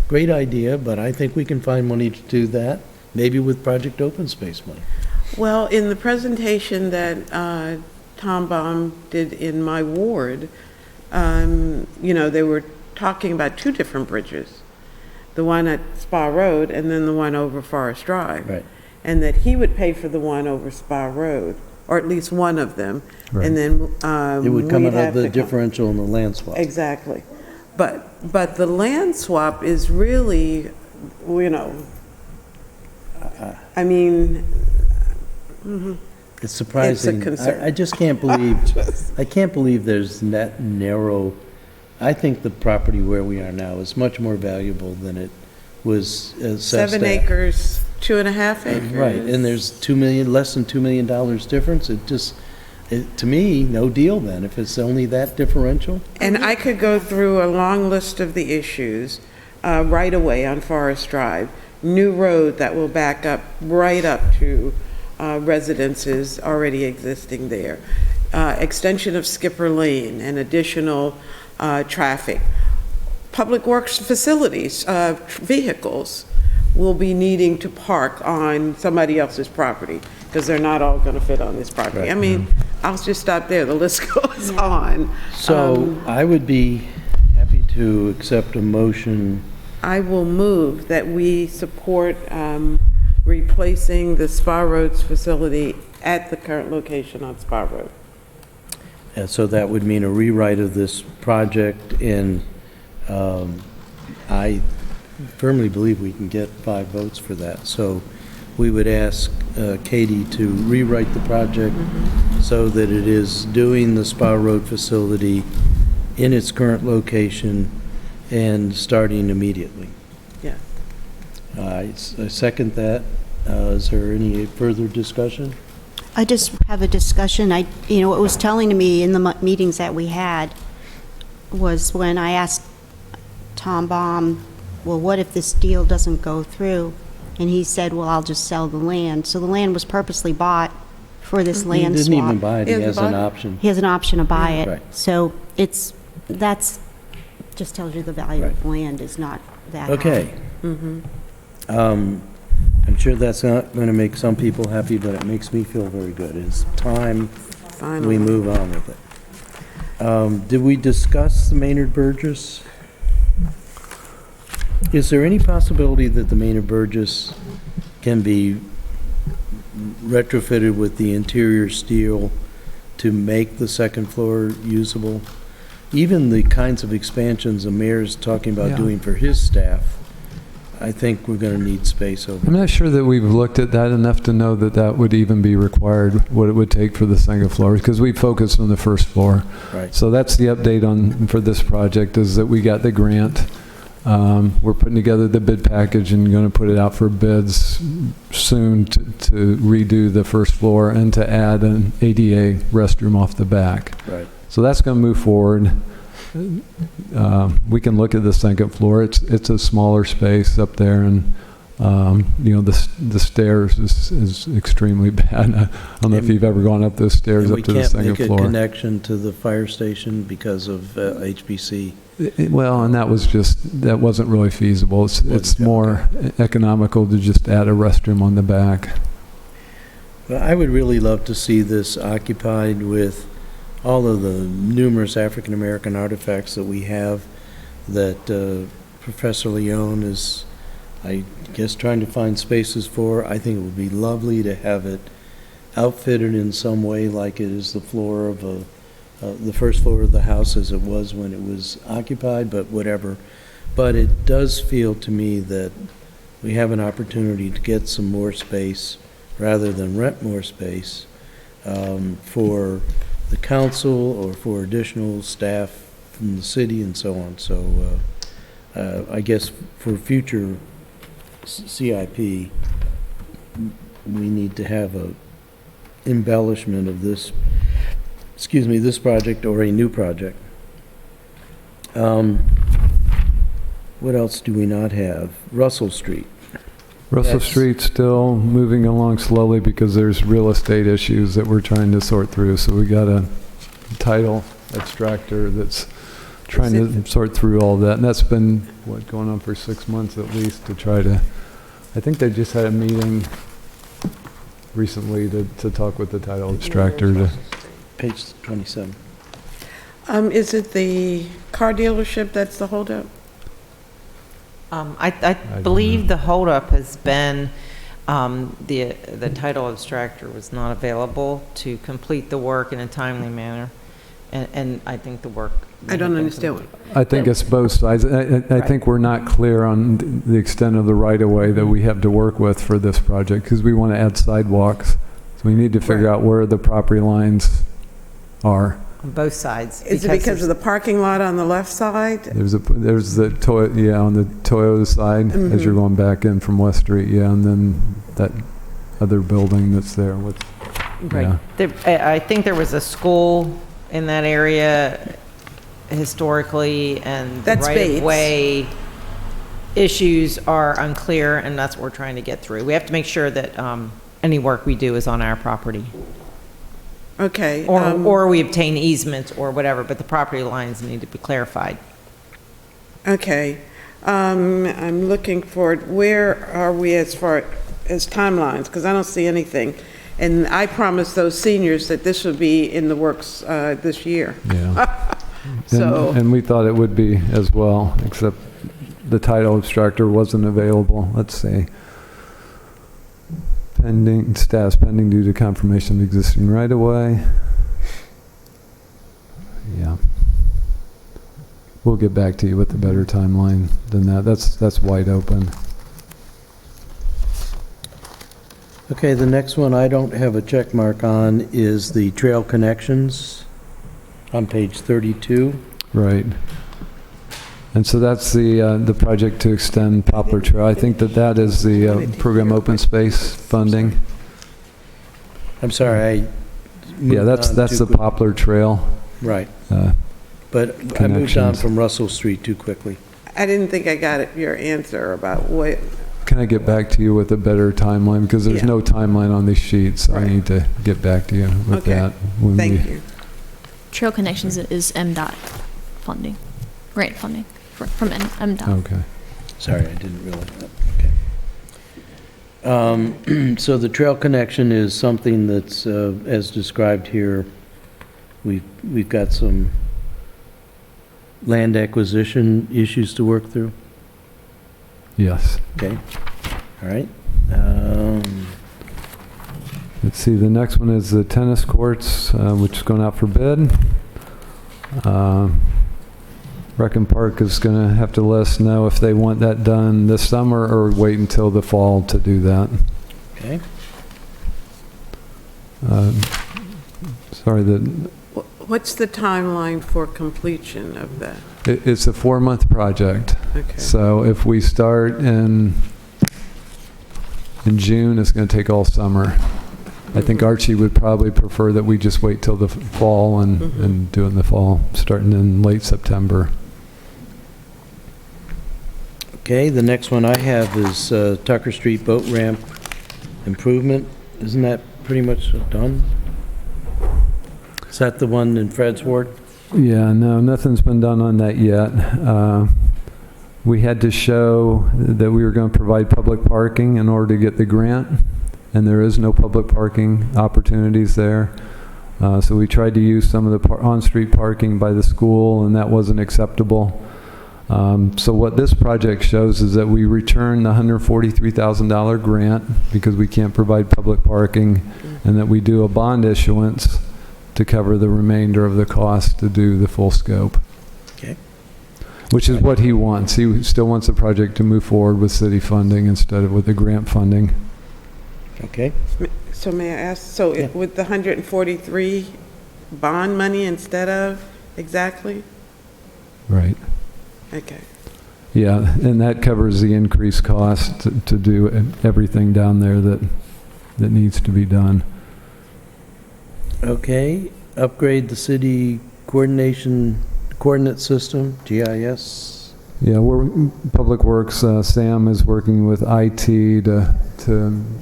great idea, but I think we can find money to do that, maybe with Project Open Space money. Well, in the presentation that Tom Baum did in my ward, they were talking about 2 different bridges, the one at Spa Road and then the one over Forest Drive. Right. And that he would pay for the one over Spa Road, or at least one of them. Right. And then It would come we'd out have of the to come- differential in the land swap. Exactly. But the land swap is really, I mean, It's surprising. concern. I just can't believe, I can't believe there's that narrow. I think the property where we are now is much more valuable than it was assessed 7 at. acres, 2.5 acres. Right, and there's less than $2 million difference. To me, no deal then, if it's only that differential. And I could go through a long list of the issues, right away on Forest Drive, new road that will back up, right up to residences already existing there, extension of Skipper Lane and additional traffic. Public Works facilities, vehicles will be needing to park on somebody else's property, because they're not all going to fit on this property. I mean, I'll just stop there, the list goes on. So I would be happy to accept a motion. I will move that we support replacing the Spa Roads facility at the current location on Spa Road. So that would mean a rewrite of this project, and I firmly believe we can get 5 votes for that. So we would ask Katie to rewrite the project so that it is doing the Spa Road facility in its current location and starting immediately. Yeah. I second that. Is there any further discussion? I just have a discussion. What it was telling to me in the meetings that we had was when I asked Tom Baum, well, what if this deal doesn't go through? And he said, well, I'll just sell the land. So the land was purposely bought for this land He swap. didn't even buy it, he He has hasn't an bought it? option. He has an option to buy it. Right. So that's, just tells you the value of land is not that high. Okay. I'm sure that's not going to make some people happy, but it makes me feel very good. It's time we Finally. move on with it. Did we discuss the Maynard Burgess? Is there any possibility that the Maynard Burgess can be retrofitted with the interior steel to make the second floor usable? Even the kinds of expansions the mayor's talking about Yeah. doing for his staff, I think we're going to need space over I'm not sure that we've looked at that enough to know that that would even be required, what it would take for the second floor, because we focused on the first floor. Right. So that's the update for this project, is that we got the grant. We're putting together the bid package and going to put it out for bids soon to redo the first floor and to add an ADA restroom off the back. Right. So that's going to move forward. We can look at the second floor. It's a smaller space up there, and the stairs is extremely bad. I don't know if you've ever gone up those stairs And up to the second we can't make a floor. connection to the fire station because of HBC. Well, and that wasn't really feasible. It's Wasn't, more economical to just add a restroom on the back. Well, I would really love to see this occupied with all of the numerous African-American artifacts that we have that Professor Leone is, I guess, trying to find spaces for. I think it would be lovely to have it outfitted in some way like it is the floor of the first floor of the house as it was when it was occupied, but whatever. But it does feel to me that we have an opportunity to get some more space rather than rent more space for the council or for additional staff from the city and so on. So I guess for future CIP, we need to have a embellishment of this, this project or a new project. What else do we not have? Russell Street. Russell That's- Street's still moving along slowly because there's real estate issues that we're trying to sort through. So we got a title extractor that's trying to sort through all that. And that's been, going on for 6 months at least to try to, I think they just had a meeting recently to talk with the title extractor to, Page 27. Is it the car dealership that's the holdup? I believe the holdup has been, the title abstractor was not available to complete the work in a timely manner, and I think the work. I don't understand what. I think it's both sides. I think we're not clear on the extent of the right-of-way that we have to work with for this project, because we want to add sidewalks. So we need to figure out where the property lines are. On both sides. Is it because of the parking lot on the left side? There's the on the Toyota side as you're going back in from West Street, and then that other building that's there. Right. I think there was a school in that area historically, and the That's right-of-way issues are unclear, and that's what we're trying to get through. We have to make sure that any work we do is on our property. Okay. Or we obtain easements or whatever, but the property lines need to be clarified. Okay. I'm looking for, where are we as far as timelines? Because I don't see anything. And I promised those seniors that this would be in the works this year. Yeah. So, And we thought it would be as well, except the title abstractor wasn't available. Let's see. Status pending due to confirmation of existing right-of-way. Yeah. We'll get back to you with a better timeline than that. That's wide open. Okay, the next one I don't have a check mark on is the trail connections on page 32. Right. And so that's the project to extend Poplar Trail. I think that is the program open space funding. I'm sorry, Yeah, that's the Poplar Trail. Right, uh, but I moved on Connections. from Russell Street too quickly. I didn't think I got your answer about what, Can I get back to you with a better timeline? Because there's Yeah. no timeline on these sheets. I Right. need to get back to you with Okay. that. when thank we- you. Trail Connections is MDOT funding, grant funding from MDOT. Okay. Sorry, I didn't realize that. Okay. So the trail connection is something that's, as described here, we've got some land acquisition issues to work through. Yes. Okay, all right. Let's see, the next one is the tennis courts, which is going out for bid. Rec and Park is going to have to let us know if they want that done this summer or wait until the fall to do that. Okay, Sorry, What's the timeline for completion of that? it's a 4-month project. Okay. So if we start in June, it's going to take all summer. I think Archie would probably prefer that we just wait till the fall and do it in the fall, starting in late September. okay, the next one I have is Tucker Street Boat Ramp Improvement. Isn't that pretty much done? Is that the one in Fred's ward? Yeah, no, nothing's been done on that yet. We had to show that we were going to provide public parking in order to get the grant, and there is no public parking opportunities there. So we tried to use some of the on-street parking by the school, and that wasn't acceptable. So what this project shows is that we return the $143,000 grant because we can't provide public parking, and that we do a bond issuance to cover the remainder of the cost to do the full scope. Okay. Which is what he wants. He still wants the project to move forward with city funding instead of with the grant funding. Okay, So may I ask, so Yeah. with the 143 bond money instead of exactly? Right. Okay. Yeah, and that covers the increased cost to do everything down there that needs to be done. okay, upgrade the city coordinate system, GIS. Yeah, Public Works, Sam is working with IT to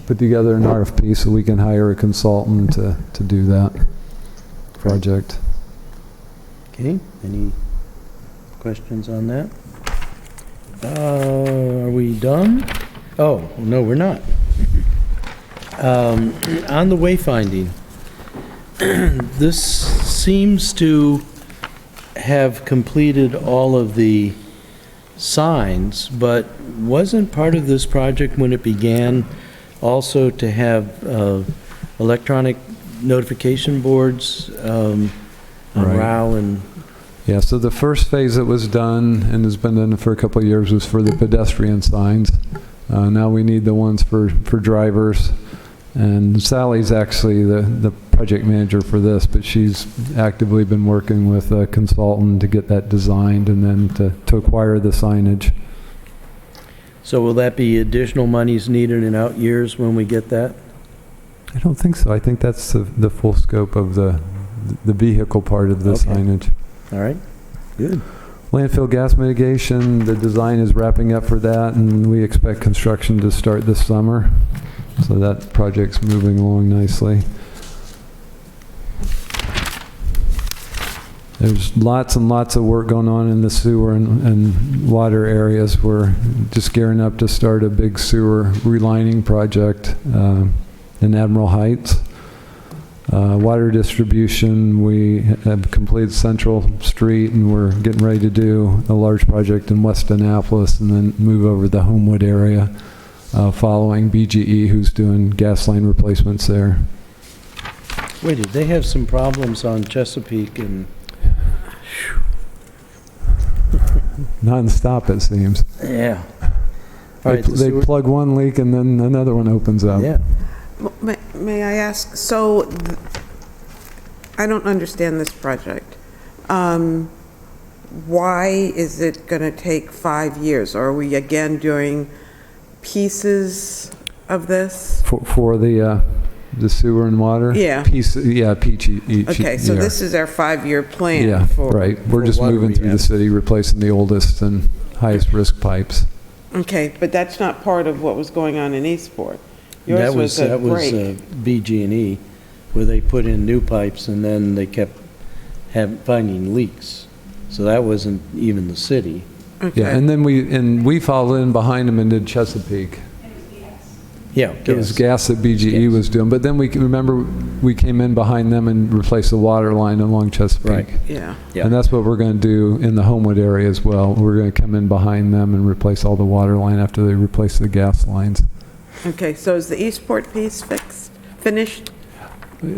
put together an RFP so we can hire a consultant to do that project. Okay, any questions on that? Are we done? Oh, no, we're not. On the wayfinding, this seems to have completed all of the signs, but wasn't part of this project when it began also to have electronic notification boards, Right. ROW and, Yeah, so the first phase that was done, and has been done for a couple of years, was for the pedestrian signs. Now we need the ones for drivers. And Sally's actually the project manager for this, but she's actively been working with a consultant to get that designed and then to acquire the signage. so will that be additional monies needed in out years when we get that? I don't think so. I think that's the full scope of the vehicle part of the Okay. signage. All right, good. Landfill gas mitigation, the design is wrapping up for that, and we expect construction to start this summer. So that project's moving along nicely. There's lots and lots of work going on in the sewer and water areas. We're just gearing up to start a big sewer relining project in Admiral Heights. Water distribution, we have completed Central Street, and we're getting ready to do a large project in West Annapolis, and then move over the Homewood area, following BGE, who's doing gas line replacements there. Wait, did they have some problems on Chesapeake and, Non-stop, it seems. yeah. All right, the They sewer- plug one leak, and then another one opens up. Yeah. May I ask, so, I don't understand this project. Why is it going to take 5 years? Are we again doing pieces of this? For the sewer and water? Yeah. Each Okay, so year. this is our 5-year plan Yeah, for... right. We're for just water moving through the rehab. city, replacing the oldest and highest risk pipes. Okay, but that's not part of what was going on in Eastport. That Yours was a that was break. BG&E, where they put in new pipes and then they kept finding leaks. So that wasn't even the city. Okay. Yeah, and then we followed in behind them and did Chesapeake. Yeah. It was gas that BGE was doing, but then remember, we came in behind them and replaced the water line along Chesapeake. Right. Yeah. Yeah. And that's what we're going to do in the Homewood area as well. We're going to come in behind them and replace all the water line after they replace the gas lines. Okay, so is the Eastport piece finished?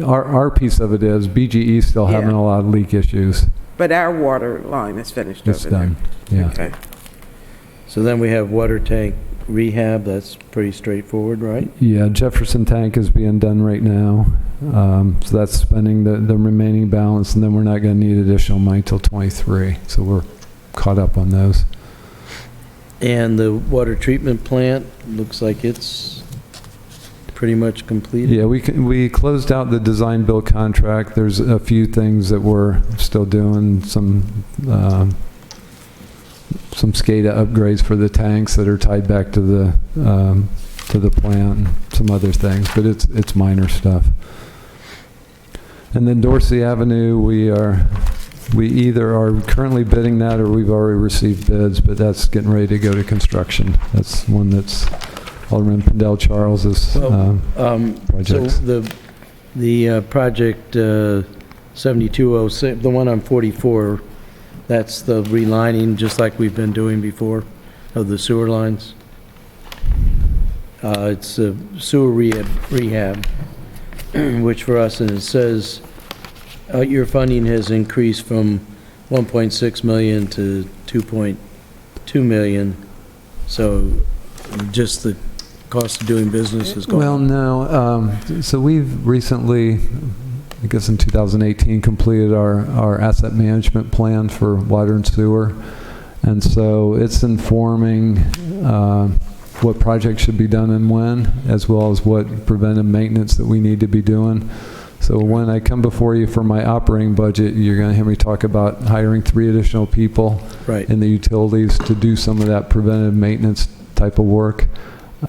Our piece of it is, BGE still having Yeah. a lot of leak issues. But our water line is finished It's over there? done, yeah. Okay. So then we have water tank rehab, that's pretty straightforward, right? Yeah, Jefferson Tank is being done right now. So that's spending the remaining balance, and then we're not going to need additional money till '23. So we're caught up on those. And the water treatment plant, looks like it's pretty much completed? Yeah, we closed out the design build contract. There's a few things that we're still doing, some SCADA upgrades for the tanks that are tied back to the plant, and some other things, but it's minor stuff. And then Dorsey Avenue, we either are currently bidding that or we've already received bids, but that's getting ready to go to construction. That's one that's Alderman Pendel Charles's projects. So the project 7206, the one on 44, that's the relining, just like we've been doing before, of the sewer lines? It's a sewer rehab, which for us, and it says, your funding has increased from 1.6 million to 2.2 million, so just the cost of doing business has gone Well, up. no. So we've recently, I guess in 2018, completed our asset management plan for water and sewer. And so it's informing what projects should be done and when, as well as what preventive maintenance that we need to be doing. So when I come before you for my operating budget, you're going to hear me talk about hiring 3 additional people Right. in the utilities to do some of that preventive maintenance type of work.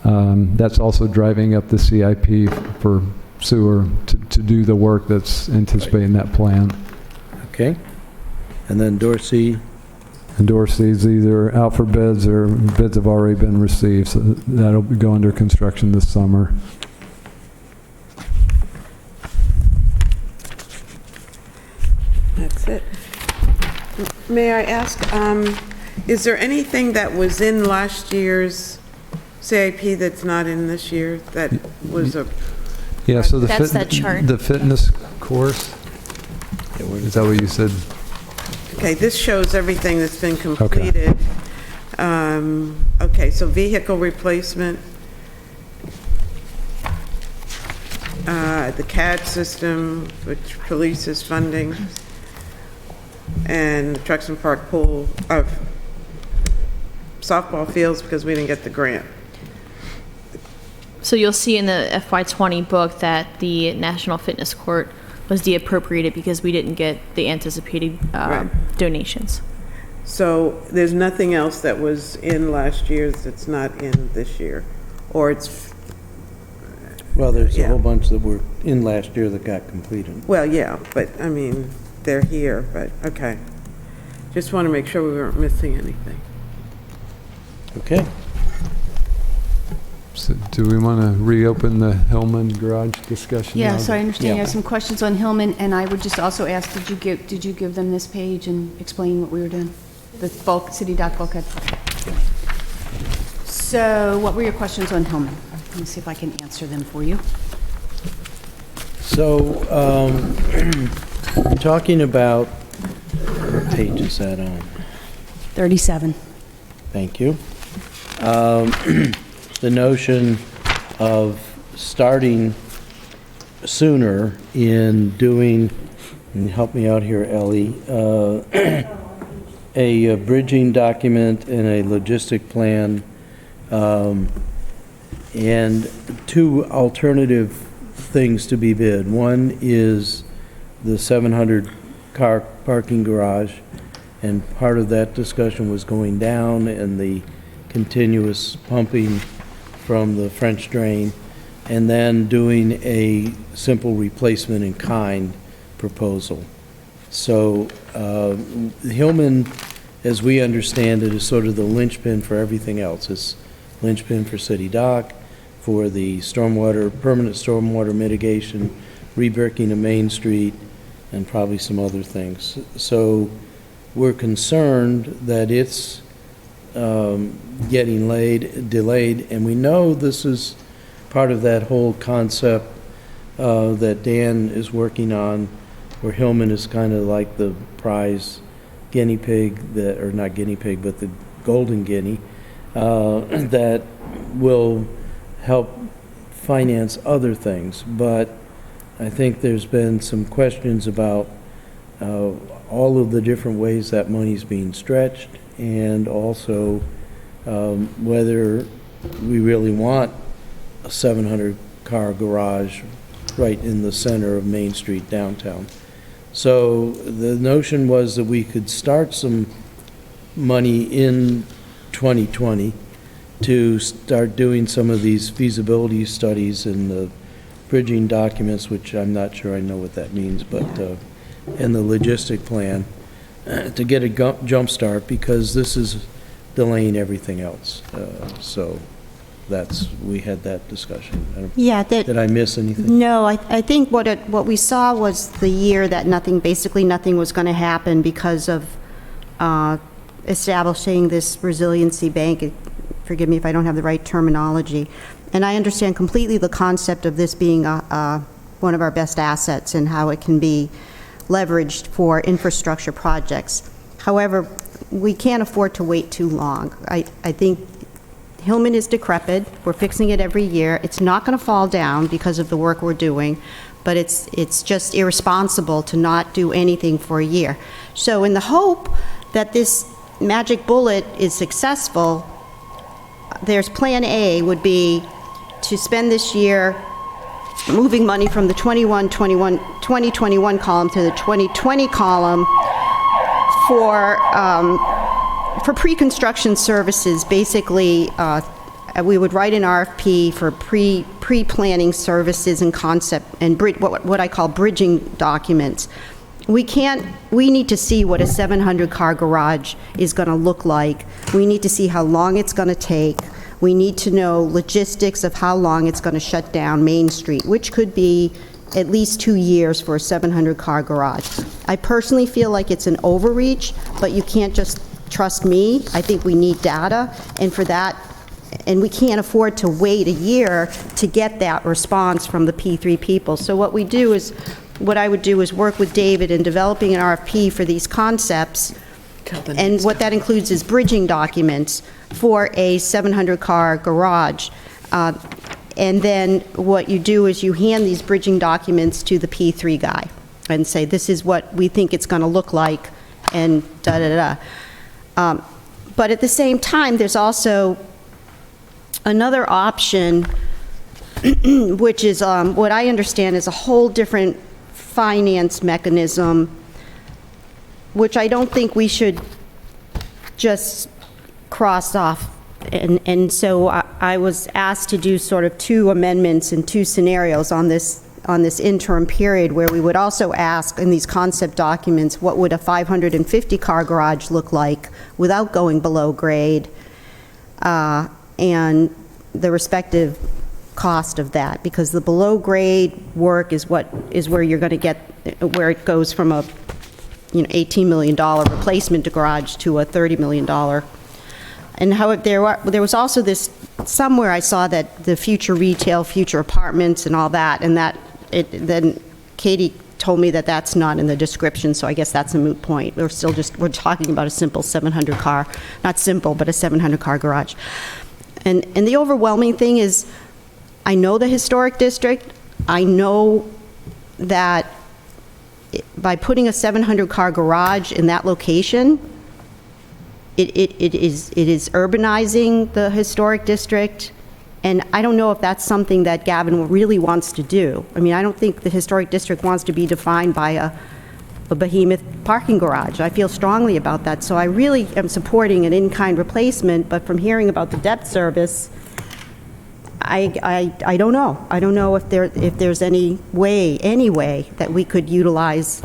That's also driving up the CIP for sewer to do the work that's anticipated in that plan. Okay. And then Dorsey, And Dorsey's either out for bids or bids have already been received, so that'll go under construction this summer. That's it. May I ask, is there anything that was in last year's CIP that's not in this year that was a, Yeah, so the That's that chart. the fitness course, is that what you said? okay, this shows everything that's been completed. Okay, so vehicle replacement, the CAD system, which police is funding, and the Truxton Park pool of softball fields because we didn't get the grant. So you'll see in the FY20 book that the National Fitness Court was de-appropriated because we didn't get the anticipated Right. donations. So there's nothing else that was in last year's that's not in this year? Or it's, well, there's a Yeah. whole bunch that were in last year that got completed. well, yeah, but, I mean, they're here, but, okay. Just want to make sure we weren't missing anything. Okay. So do we want to reopen the Hillman garage discussion? Yeah, now? so I understand you Yeah. have some questions on Hillman, and I would just also ask, did you give them this page and explain what we were doing? The bulk, city dock bulkhead? So what were your questions on Hillman? Let me see if I can answer them for you. So, talking about, what page is that on? 37. Thank you. The notion of starting sooner in doing, and help me out here, Ellie, a bridging document and a logistic plan, and two alternative things to be bid. One is the 700-car parking garage, and part of that discussion was going down and the continuous pumping from the French drain, and then doing a simple replacement in kind proposal. So Hillman, as we understand it, is sort of the linchpin for everything else. It's linchpin for City Dock, for the stormwater, permanent stormwater mitigation, rebricking of Main Street, and probably some other things. So we're concerned that it's getting delayed, and we know this is part of that whole concept that Dan is working on, where Hillman is kind of like the prize guinea pig, or not guinea pig, but the golden guinea, that will help finance other things. But I think there's been some questions about all of the different ways that money's being stretched, and also whether we really want a 700-car garage right in the center of Main Street downtown. So the notion was that we could start some money in 2020 to start doing some of these feasibility studies and the bridging documents, which I'm not sure I know what that means, but, and the logistic plan, to get a jump start, because this is delaying everything else. So we had that discussion. Yeah, Did I miss anything? No, I think what we saw was the year that basically nothing was going to happen because of establishing this resiliency bank. Forgive me if I don't have the right terminology. And I understand completely the concept of this being one of our best assets and how it can be leveraged for infrastructure projects. However, we can't afford to wait too long. I think Hillman is decrepit. We're fixing it every year. It's not going to fall down because of the work we're doing, but it's just irresponsible to not do anything for a year. So in the hope that this magic bullet is successful, there's plan A would be to spend this year moving money from the 2021 column to the 2020 column for pre-construction services. Basically, we would write an RFP for pre-planning services and concept and what I call bridging documents. We need to see what a 700-car garage is going to look like. We need to see how long it's going to take. We need to know logistics of how long it's going to shut down Main Street, which could be at least 2 years for a 700-car garage. I personally feel like it's an overreach, but you can't just trust me. I think we need data, and for that, and we can't afford to wait a year to get that response from the P3 people. So what I would do is work with David in developing an RFP for these concepts, and what that includes is bridging documents for a 700-car garage. And then what you do is you hand these bridging documents to the P3 guy and say, this is what we think it's going to look like, and da-da-da. But at the same time, there's also another option, which is what I understand is a whole different finance mechanism, which I don't think we should just cross off. And so I was asked to do sort of 2 amendments and 2 scenarios on this interim period, where we would also ask in these concept documents, what would a 550-car garage look like without going below grade? And the respective cost of that, because the below-grade work is where you're going to get, where it goes from a, $18 million replacement garage to a $30 million. And how there was also this, somewhere I saw that the future retail, future apartments and all that, and then Katie told me that that's not in the description, so I guess that's a moot point. We're talking about a simple 700-car, not simple, but a 700-car garage. And the overwhelming thing is, I know the historic district. I know that by putting a 700-car garage in that location, it is urbanizing the historic district. And I don't know if that's something that Gavin really wants to do. I mean, I don't think the historic district wants to be defined by a behemoth parking garage. I feel strongly about that. So I really am supporting an in-kind replacement, but from hearing about the debt service, I don't know. I don't know if there's any way that we could utilize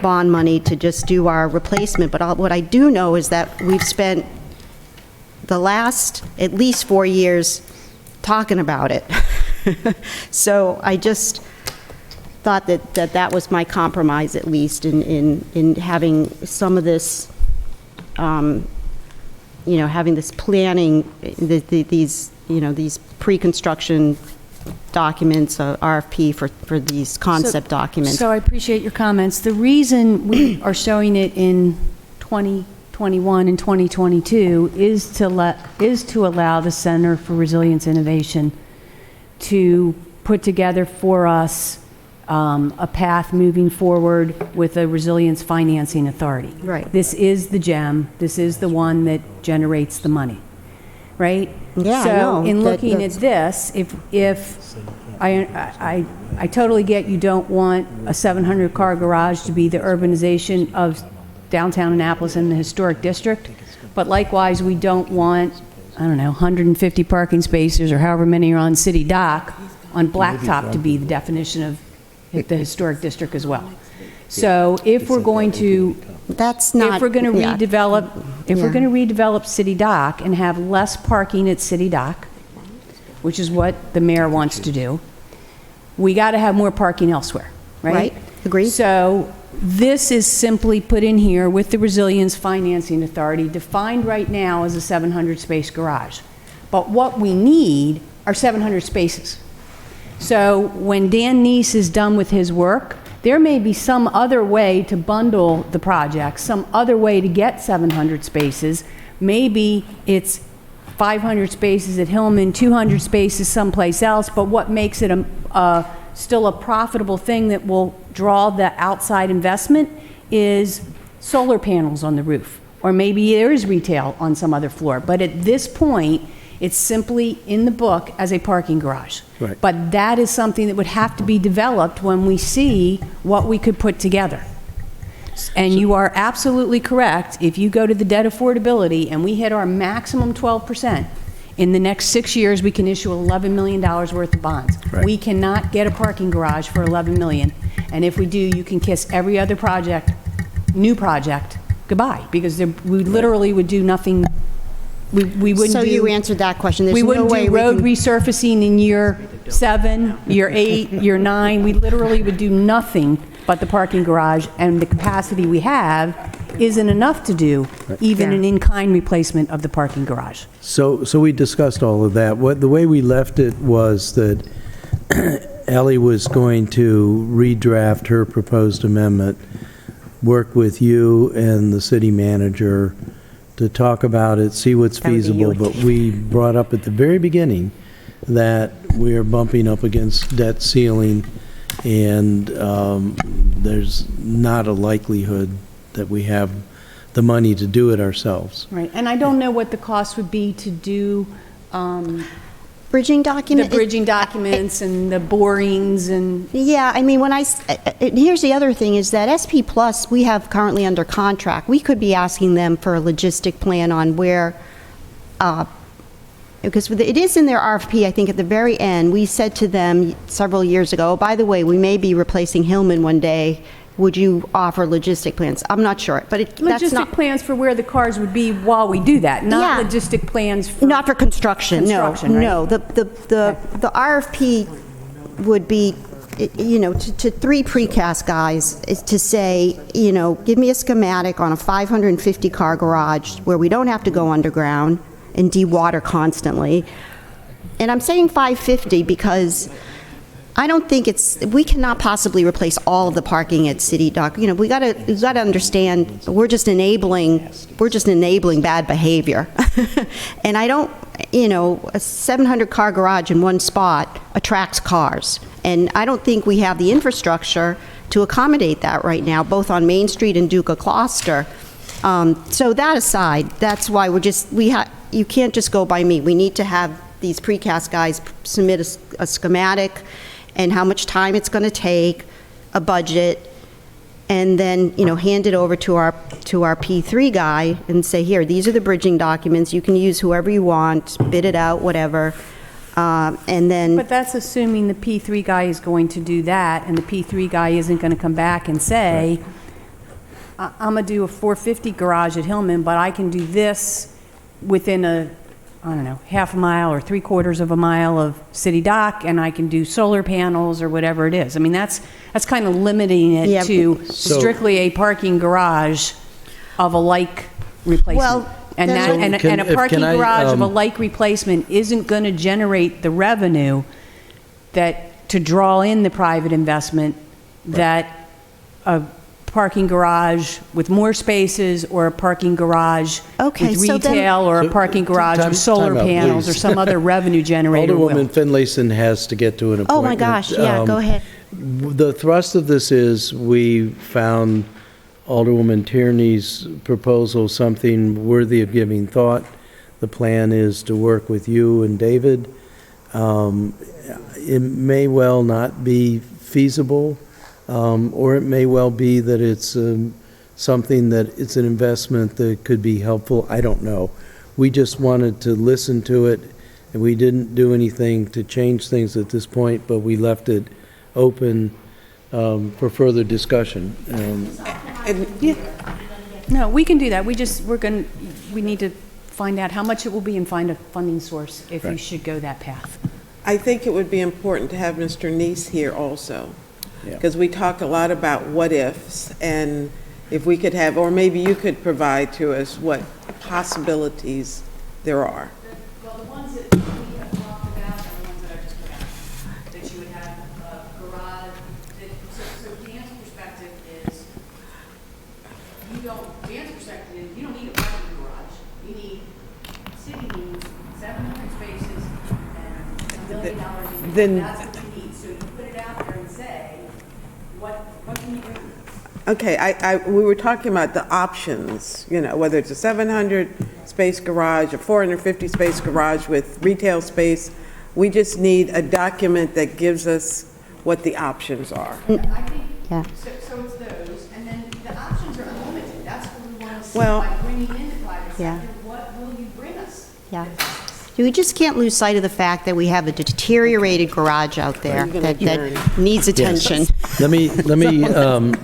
bond money to just do our replacement. But what I do know is that we've spent the last at least 4 years talking about it. So I just thought that was my compromise, at least, in having some of this, having this planning, these pre-construction documents, RFP for these concept documents. So I appreciate your comments. The reason we are showing it in 2021 and 2022 is to allow the Center for Resilience Innovation to put together for us a path moving forward with a resilience financing authority. Right. This is the gem. This is the one that generates the money, right? Yeah, so I know. in looking at this, if I totally get you don't want a 700-car garage to be the urbanization of downtown Annapolis and the historic district, but likewise we don't want, 150 parking spaces or however many are on City Dock on Blacktop to be the definition of the historic district as well. So if we're going to redevelop City Dock and have less parking at City Dock, which is what the mayor wants to do, we got to have more parking elsewhere, right? Right, agreed. So this is simply put in here with the Resilience Financing Authority, defined right now as a 700-space garage. But what we need are 700 spaces. So when Dan Neese is done with his work, there may be some other way to bundle the project, some other way to get 700 spaces. Maybe it's 500 spaces at Hillman, 200 spaces someplace else, but what makes it still a profitable thing that will draw the outside investment is solar panels on the roof. Or maybe there is retail on some other floor. But at this point, it's simply in the book as a parking garage. Right. But that is something that would have to be developed when we see what we could put together. And you are absolutely correct. If you go to the debt affordability and we hit our maximum 12%, in the next 6 years, we can issue $11 million worth of bonds. Right. We cannot get a parking garage for $11 million. And if we do, you can kiss every other project, new project, goodbye, because we literally would do nothing. We wouldn't So do. you answered that question. There's We no wouldn't way do we road can- resurfacing in year 7, year 8, year 9. We literally would do nothing but the parking garage, and the capacity we have isn't enough to do even an in-kind replacement of the parking garage. So we discussed all of that. The way we left it was that Ellie was going to redraft her proposed amendment, work with you and the city manager to talk about it, see what's That would be feasible. you. But we brought up at the very beginning that we are bumping up against debt ceiling, and there's not a likelihood that we have the money to do it ourselves. Right, and I don't know what the cost would be to do Bridging the document? bridging documents and the borings and, Yeah, I mean, here's the other thing, is that SP Plus, we have currently under contract. We could be asking them for a logistic plan on where, because it is in their RFP, I think at the very end, we said to them several years ago, by the way, we may be replacing Hillman one day. would you offer logistic plans? I'm not sure, but that's Logistic not, plans for where the cars would be while we do that, not Yeah. logistic plans for... not for construction, no. Construction, right? No, the RFP would be, to 3 precast guys, is to say, give me a schematic on a 550-car garage where we don't have to go underground and de-water constantly. And I'm saying 550 because I don't think we cannot possibly replace all of the parking at City Dock. We gotta understand, we're just enabling bad behavior. And I don't, a 700-car garage in one spot attracts cars. And I don't think we have the infrastructure to accommodate that right now, both on Main Street and Duca Gloucester. So that aside, that's why you can't just go by me. We need to have these precast guys submit a schematic and how much time it's going to take, a budget, and then, hand it over to our P3 guy and say, here, these are the bridging documents. You can use whoever you want, bid it out, whatever. And then... But that's assuming the P3 guy is going to do that, and the P3 guy isn't going to come back and say, I'm going to do a 450 garage at Hillman, but I can do this within half a mile or 3/4 of a mile of City Dock, and I can do solar panels or whatever it is. I mean, that's kind of limiting it to strictly a parking garage of a like replacement. Well, and a parking garage of a like replacement isn't going to generate the revenue to draw in the private investment that a parking garage with more spaces, or a parking garage Okay, with so then- retail, or a parking garage with solar time out, panels, or please. some other revenue generator will. Alderwoman Finlayson has to get to an appointment. Oh, my gosh, yeah, go ahead. The thrust of this is we found Alderwoman Tierney's proposal something worthy of giving thought. The plan is to work with you and David. It may well not be feasible, or it may well be that it's something that it's an investment that could be helpful. I don't know. We just wanted to listen to it, and we didn't do anything to change things at this point, but we left it open for further discussion. No, we can do that. We need to find out how much it will be and find a funding source if we should go that path. I think it would be important to have Mr. Neese here also, Yeah. because we talk a lot about what-ifs, and if we could have, or maybe you could provide to us what possibilities there are. Well, the ones that we have talked about are the ones that I just put out. That you would have a garage, so Dan's perspective is, Dan's perspective is, you don't need a parking garage. You need, city needs 700 spaces and $1 million in. Then- That's what you need. So you put it out there and say, what can you do? Okay, we were talking about the options, whether it's a 700-space garage, a 450-space garage with retail space. We just need a document that gives us what the options are. I think, Yeah. so it's those, and then the options are unlimited. That's what we want to see Well- by bringing in the private Yeah. sector. What will you bring us? Yeah. We just can't lose sight of the fact that we have a deteriorated garage out there You're gonna that needs attention. Let me,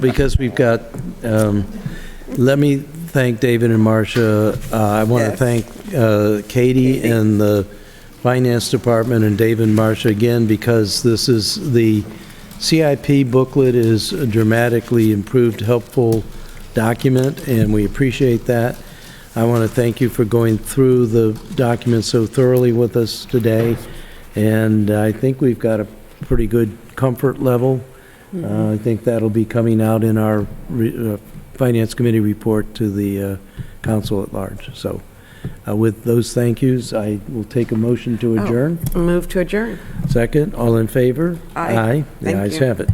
because we've got, let me thank David and Marcia. I want to Yes. thank Katie and the Finance Department and David and Marcia again, because this is, the CIP booklet is a dramatically improved, helpful document, and we appreciate that. I want to thank you for going through the document so thoroughly with us today, and I think we've got a pretty good comfort level. I think that'll be coming out in our Finance Committee report to the council at large. So with those thank yous, I will take a motion to adjourn. Move to adjourn. Second, all in favor? Aye. The Thank ayes you. have it.